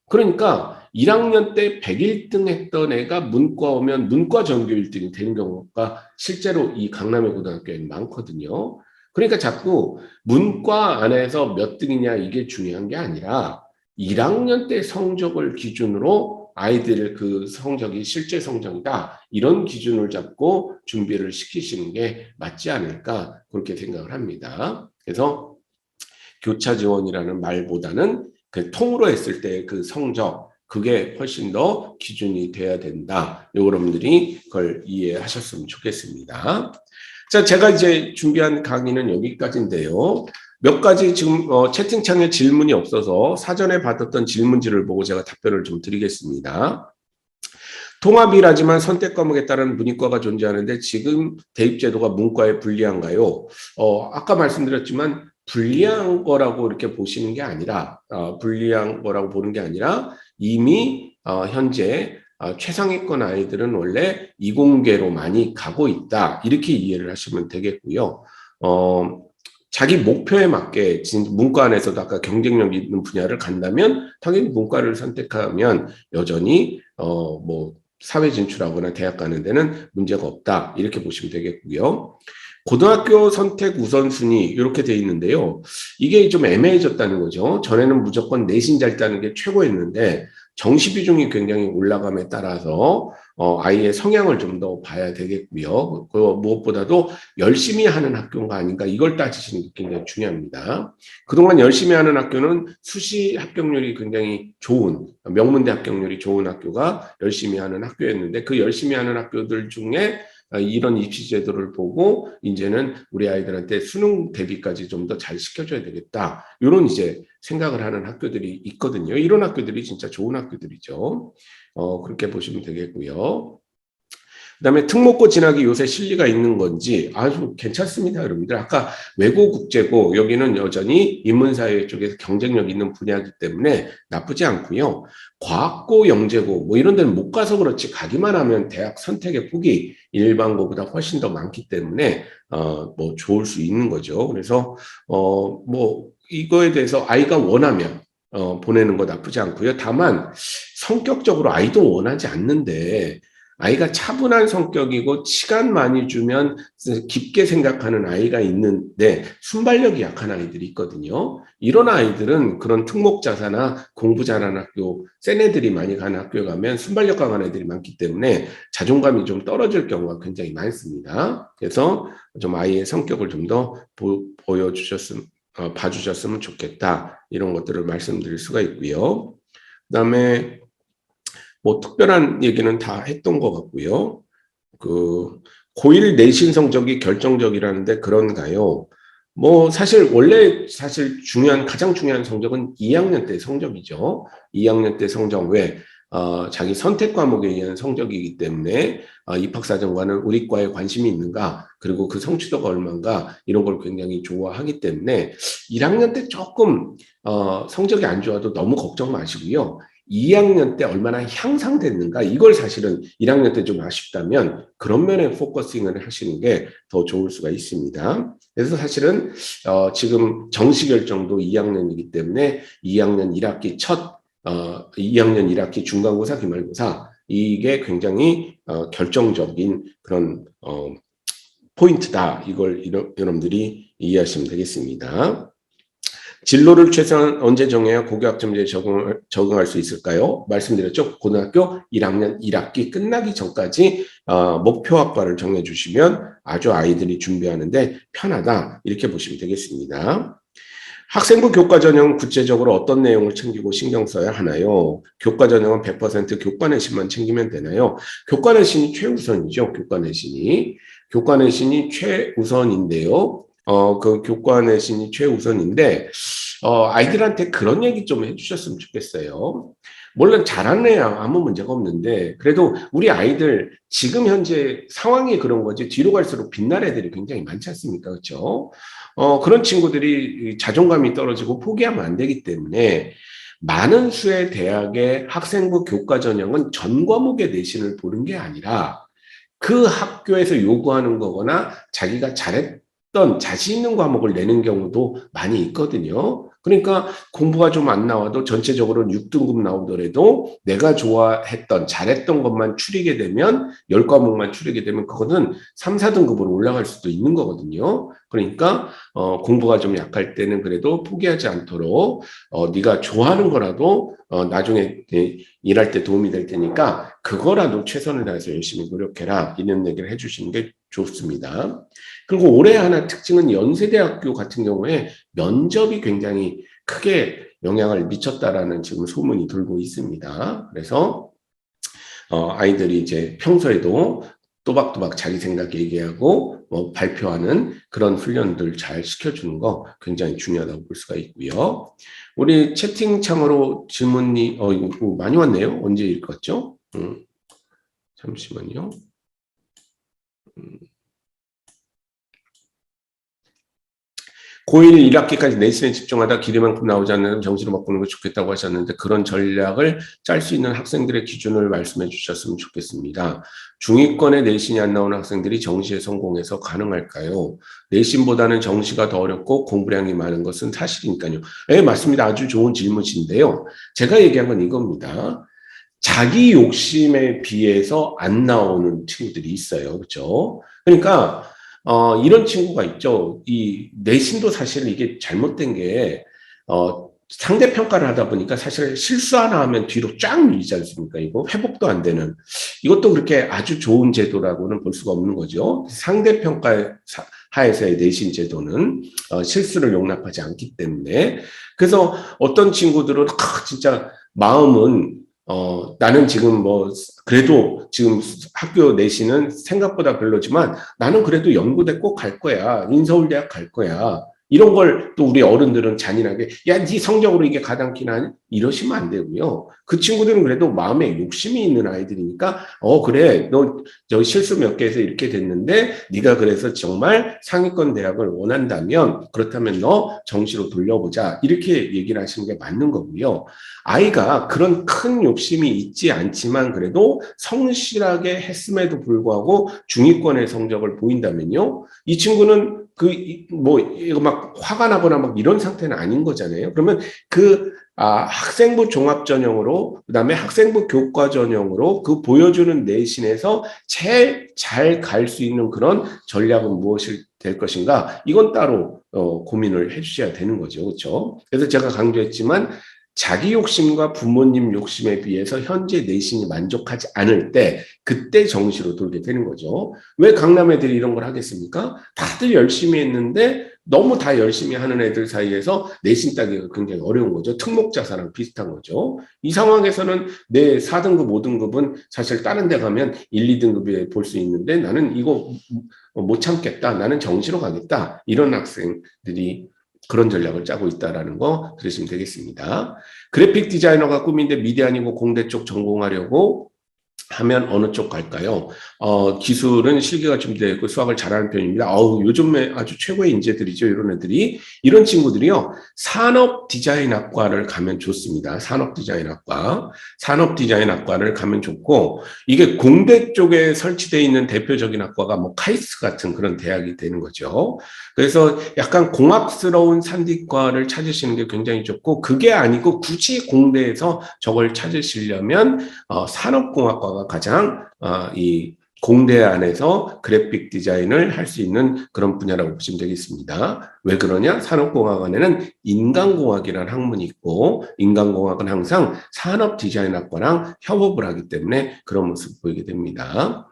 Speaker 1: 그러니까 1학년 때 101등 했던 애가 문과 오면 문과 전교 1등이 되는 경우가 실제로 이 강남의 고등학교에 많거든요. 그러니까 자꾸 문과 안에서 몇 등이냐 이게 중요한 게 아니라 1학년 때 성적을 기준으로 아이들 그 성적이 실제 성적이다. 이런 기준을 잡고 준비를 시키시는 게 맞지 않을까 그렇게 생각을 합니다. 그래서 교차 지원이라는 말보다는 그 통으로 했을 때 그 성적 그게 훨씬 더 기준이 돼야 된다. 여러분들이 그걸 이해하셨으면 좋겠습니다. 자, 제가 이제 준비한 강의는 여기까지인데요. 몇 가지 지금 채팅창에 질문이 없어서 사전에 받았던 질문지를 보고 제가 답변을 좀 드리겠습니다. 통합이라지만 선택 과목에 따른 문이과가 존재하는데 지금 대입제도가 문과에 불리한가요? 아까 말씀드렸지만 불리한 거라고 이렇게 보시는 게 아니라 불리한 거라고 보는 게 아니라 이미 현재 최상위권 아이들은 원래 이공계로 많이 가고 있다 이렇게 이해를 하시면 되겠고요. 자기 목표에 맞게 문과 안에서도 아까 경쟁력 있는 분야를 간다면 당연히 문과를 선택하면 여전히 뭐 사회 진출하거나 대학 가는 데는 문제가 없다 이렇게 보시면 되겠고요. 고등학교 선택 우선순위 이렇게 돼 있는데요. 이게 좀 애매해졌다는 거죠. 전에는 무조건 내신 잘 따는 게 최고였는데 정시 비중이 굉장히 올라감에 따라서 아이의 성향을 좀 더 봐야 되겠고요. 그 무엇보다도 열심히 하는 학교인가 아닌가 이걸 따지시는 게 굉장히 중요합니다. 그동안 열심히 하는 학교는 수시 합격률이 굉장히 좋은 명문대 합격률이 좋은 학교가 열심히 하는 학교였는데 그 열심히 하는 학교들 중에 이런 입시 제도를 보고 이제는 우리 아이들한테 수능 대비까지 좀 더 잘 시켜줘야 되겠다. 이런 이제 생각을 하는 학교들이 있거든요. 이런 학교들이 진짜 좋은 학교들이죠. 그렇게 보시면 되겠고요. 그다음에 특목고 진학이 요새 실리가 있는 건지 아주 괜찮습니다, 여러분들. 아까 외고 국제고 여기는 여전히 인문사회 쪽에서 경쟁력 있는 분야이기 때문에 나쁘지 않고요. 과학고, 영재고 뭐 이런 데는 못 가서 그렇지 가기만 하면 대학 선택의 폭이 일반고보다 훨씬 더 많기 때문에 뭐 좋을 수 있는 거죠. 그래서 뭐 이거에 대해서 아이가 원하면 보내는 거 나쁘지 않고요. 다만 성격적으로 아이도 원하지 않는데 아이가 차분한 성격이고 시간 많이 주면 깊게 생각하는 아이가 있는데 순발력이 약한 아이들이 있거든요. 이런 아이들은 그런 특목자사나 공부 잘하는 학교, 센 애들이 많이 가는 학교에 가면 순발력 강한 애들이 많기 때문에 자존감이 좀 떨어질 경우가 굉장히 많습니다. 그래서 좀 아이의 성격을 좀 더 보여주셨으면 봐주셨으면 좋겠다. 이런 것들을 말씀드릴 수가 있고요. 그다음에 뭐 특별한 얘기는 다 했던 것 같고요. 그 고1 내신 성적이 결정적이라는데 그런가요? 뭐 사실 원래 사실 가장 중요한 성적은 2학년 때 성적이죠. 2학년 때 성적 왜 자기 선택 과목에 의한 성적이기 때문에 입학사정관은 우리 과에 관심이 있는가 그리고 그 성취도가 얼마인가 이런 걸 굉장히 좋아하기 때문에 1학년 때 조금 성적이 안 좋아도 너무 걱정 마시고요. 2학년 때 얼마나 향상됐는가 이걸 사실은 1학년 때 좀 아쉽다면 그런 면에 포커싱을 하시는 게 더 좋을 수가 있습니다. 그래서 사실은 지금 정시 결정도 2학년이기 때문에 2학년 1학기 2학년 1학기 중간고사 기말고사 이게 굉장히 결정적인 그런 포인트다. 이걸 여러분들이 이해하시면 되겠습니다. 진로를 최소한 언제 정해야 고교학점제에 적응할 수 있을까요? 말씀드렸죠. 고등학교 1학년 1학기 끝나기 전까지 목표 학과를 정해주시면 아주 아이들이 준비하는데 편하다. 이렇게 보시면 되겠습니다. 학생부 교과 전형 구체적으로 어떤 내용을 챙기고 신경 써야 하나요? 교과 전형은 100% 교과 내신만 챙기면 되나요? 교과 내신이 최우선이죠. 교과 내신이. 교과 내신이 최우선인데요. 그 교과 내신이 최우선인데, 아이들한테 그런 얘기 좀 해주셨으면 좋겠어요. 물론 잘하는 애야 아무 문제가 없는데, 그래도 우리 아이들 지금 현재 상황이 그런 거지, 뒤로 갈수록 빛날 애들이 굉장히 많지 않습니까? 그렇죠? 그런 친구들이 자존감이 떨어지고 포기하면 안 되기 때문에, 많은 수의 대학의 학생부 교과 전형은 전 과목의 내신을 보는 게 아니라, 그 학교에서 요구하는 거거나 자기가 잘했던 자신 있는 과목을 내는 경우도 많이 있거든요. 그러니까 공부가 좀 안 나와도 전체적으로 6등급 나오더라도 내가 좋아했던 잘했던 것만 추리게 되면 10과목만 추리게 되면 그거는 3, 4등급으로 올라갈 수도 있는 거거든요. 그러니까 공부가 좀 약할 때는 그래도 포기하지 않도록 네가 좋아하는 거라도 나중에 일할 때 도움이 될 테니까 그거라도 최선을 다해서 열심히 노력해라 이런 얘기를 해주시는 게 좋습니다. 그리고 올해 하나 특징은 연세대학교 같은 경우에 면접이 굉장히 크게 영향을 미쳤다라는 지금 소문이 돌고 있습니다. 그래서 아이들이 이제 평소에도 또박또박 자기 생각 얘기하고 발표하는 그런 훈련들 잘 시켜주는 거 굉장히 중요하다고 볼 수가 있고요. 우리 채팅창으로 질문이 이거 많이 왔네요. 언제 읽었죠? 잠시만요. 고1 1학기까지 내신에 집중하다 길이만큼 나오지 않는 정시로 바꾸는 거 좋겠다고 하셨는데 그런 전략을 짤 수 있는 학생들의 기준을 말씀해 주셨으면 좋겠습니다. 중위권에 내신이 안 나오는 학생들이 정시에 성공해서 가능할까요? 내신보다는 정시가 더 어렵고 공부량이 많은 것은 사실이니까요. 네, 맞습니다. 아주 좋은 질문이신데요. 제가 얘기한 건 이겁니다. 자기 욕심에 비해서 안 나오는 친구들이 있어요. 그렇죠? 그러니까 이런 친구가 있죠. 이 내신도 사실 이게 잘못된 게 상대 평가를 하다 보니까 사실 실수 하나 하면 뒤로 쫙 밀리지 않습니까? 이거 회복도 안 되는 이것도 그렇게 아주 좋은 제도라고는 볼 수가 없는 거죠. 상대 평가 하에서의 내신 제도는 실수를 용납하지 않기 때문에 그래서 어떤 친구들은 진짜 마음은 나는 지금 그래도 지금 학교 내신은 생각보다 별로지만 나는 그래도 연구대 꼭 갈 거야. 인서울대학 갈 거야. 이런 걸 또 우리 어른들은 잔인하게, 야, 네 성적으로 이게 가당키나 이러시면 안 되고요. 그 친구들은 그래도 마음에 욕심이 있는 아이들이니까, 그래, 너 저 실수 몇 개에서 이렇게 됐는데, 네가 그래서 정말 상위권 대학을 원한다면, 그렇다면 너 정시로 돌려보자. 이렇게 얘기를 하시는 게 맞는 거고요. 아이가 그런 큰 욕심이 있지 않지만 그래도 성실하게 했음에도 불구하고 중위권의 성적을 보인다면요. 이 친구는 이거 막 화가 나거나 막 이런 상태는 아닌 거잖아요. 그러면 학생부 종합 전형으로, 그 다음에 학생부 교과 전형으로 그 보여주는 내신에서 제일 잘 갈 수 있는 그런 전략은 무엇이 될 것인가? 이건 따로 고민을 해주셔야 되는 거죠. 그렇죠? 그래서 제가 강조했지만 자기 욕심과 부모님 욕심에 비해서 현재 내신이 만족하지 않을 때 그때 정시로 돌게 되는 거죠. 왜 강남 애들이 이런 걸 하겠습니까? 다들 열심히 했는데 너무 다 열심히 하는 애들 사이에서 내신 따기가 굉장히 어려운 거죠. 특목자사랑 비슷한 거죠. 이 상황에서는 내 4등급, 5등급은 사실 다른 데 가면 1, 2등급에 볼 수 있는데 나는 이거 못 참겠다. 나는 정시로 가겠다. 이런 학생들이 그런 전략을 짜고 있다는 거 들으시면 되겠습니다. 그래픽 디자이너가 꿈인데 미대 아니고 공대 쪽 전공하려고 하면 어느 쪽 갈까요? 기술은 실기가 준비되어 있고 수학을 잘하는 편입니다. 요즘에 아주 최고의 인재들이죠. 이런 애들이. 이런 친구들이요. 산업디자인학과를 가면 좋습니다. 산업디자인학과. 산업디자인학과를 가면 좋고, 이게 공대 쪽에 설치되어 있는 대표적인 학과가 뭐 카이스트 같은 그런 대학이 되는 거죠. 그래서 약간 공학스러운 산디과를 찾으시는 게 굉장히 좋고, 그게 아니고 굳이 공대에서 저걸 찾으시려면 산업공학과가 가장 이 공대 안에서 그래픽 디자인을 할 수 있는 그런 분야라고 보시면 되겠습니다. 왜 그러냐? 산업공학 안에는 인간공학이라는 학문이 있고, 인간공학은 항상 산업디자인학과랑 협업을 하기 때문에 그런 모습을 보이게 됩니다.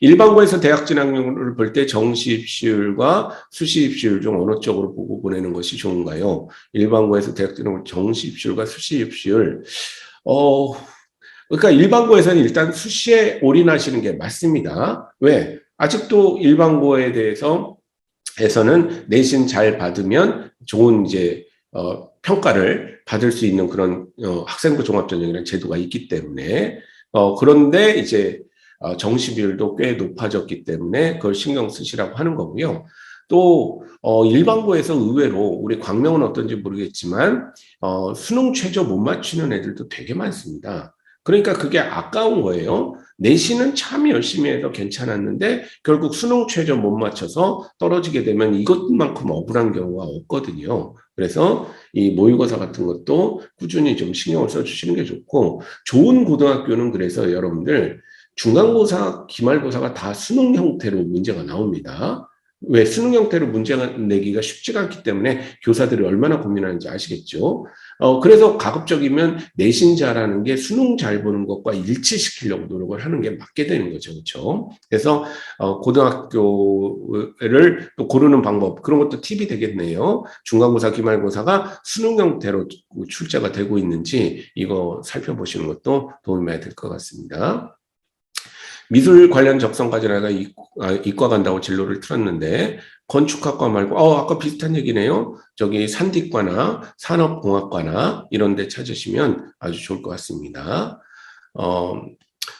Speaker 1: 일반고에서 대학 진학률을 볼 때 정시 입시율과 수시 입시율 중 어느 쪽으로 보고 보내는 것이 좋은가요? 일반고에서 대학 진학률 정시 입시율과 수시 입시율. 그러니까 일반고에서는 일단 수시에 올인하시는 게 맞습니다. 왜? 아직도 일반고에 대해서 에서는 내신 잘 받으면 좋은 이제 평가를 받을 수 있는 그런 학생부 종합전형이라는 제도가 있기 때문에 그런데 이제 정시 비율도 꽤 높아졌기 때문에 그걸 신경 쓰시라고 하는 거고요. 또 일반고에서 의외로 우리 광명은 어떤지 모르겠지만 수능 최저 못 맞추는 애들도 되게 많습니다. 그러니까 그게 아까운 거예요. 내신은 참 열심히 해서 괜찮았는데 결국 수능 최저 못 맞춰서 떨어지게 되면 이것만큼 억울한 경우가 없거든요. 그래서 이 모의고사 같은 것도 꾸준히 좀 신경을 써주시는 게 좋고, 좋은 고등학교는 그래서 여러분들 중간고사, 기말고사가 다 수능 형태로 문제가 나옵니다. 왜? 수능 형태로 문제가 내기가 쉽지가 않기 때문에 교사들이 얼마나 고민하는지 아시겠죠? 그래서 가급적이면 내신 잘하는 게 수능 잘 보는 것과 일치시키려고 노력을 하는 게 맞게 되는 거죠. 그렇죠? 그래서 고등학교를 또 고르는 방법, 그런 것도 팁이 되겠네요. 중간고사, 기말고사가 수능 형태로 출제가 되고 있는지 이거 살펴보시는 것도 도움이 많이 될 것 같습니다. 미술 관련 적성까지는 이과 간다고 진로를 틀었는데 건축학과 말고 아까 비슷한 얘기네요. 저기 산디과나 산업공학과나 이런 데 찾으시면 아주 좋을 것 같습니다.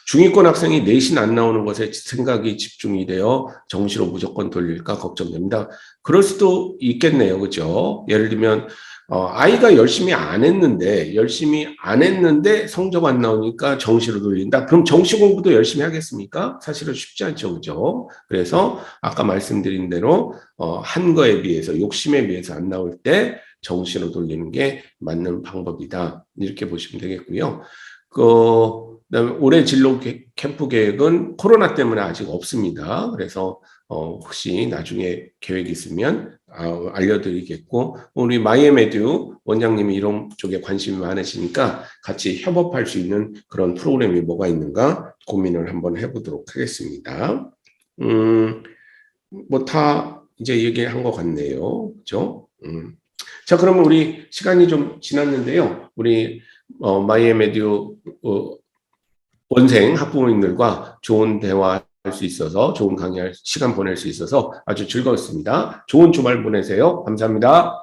Speaker 1: 중위권 학생이 내신 안 나오는 것에 생각이 집중이 되어 정시로 무조건 돌릴까 걱정됩니다. 그럴 수도 있겠네요. 그죠? 예를 들면 아이가 열심히 안 했는데 성적 안 나오니까 정시로 돌린다. 그럼 정시 공부도 열심히 하겠습니까? 사실은 쉽지 않죠. 그죠? 그래서 아까 말씀드린 대로 한 거에 비해서 욕심에 비해서 안 나올 때 정시로 돌리는 게 맞는 방법이다. 이렇게 보시면 되겠고요. 그다음에 올해 진로 캠프 계획은 코로나 때문에 아직 없습니다. 그래서 혹시 나중에 계획 있으면 알려드리겠고, 우리 마이애메듀 원장님이 이런 쪽에 관심이 많으시니까 같이 협업할 수 있는 그런 프로그램이 뭐가 있는가 고민을 한번 해보도록 하겠습니다. 뭐 다 이제 얘기한 것 같네요. 그죠? 자, 그러면 우리 시간이 좀 지났는데요. 우리 마이애메듀 원생 학부모님들과 좋은 대화 할 수 있어서, 좋은 강의할 시간 보낼 수 있어서 아주 즐거웠습니다. 좋은 주말 보내세요. 감사합니다.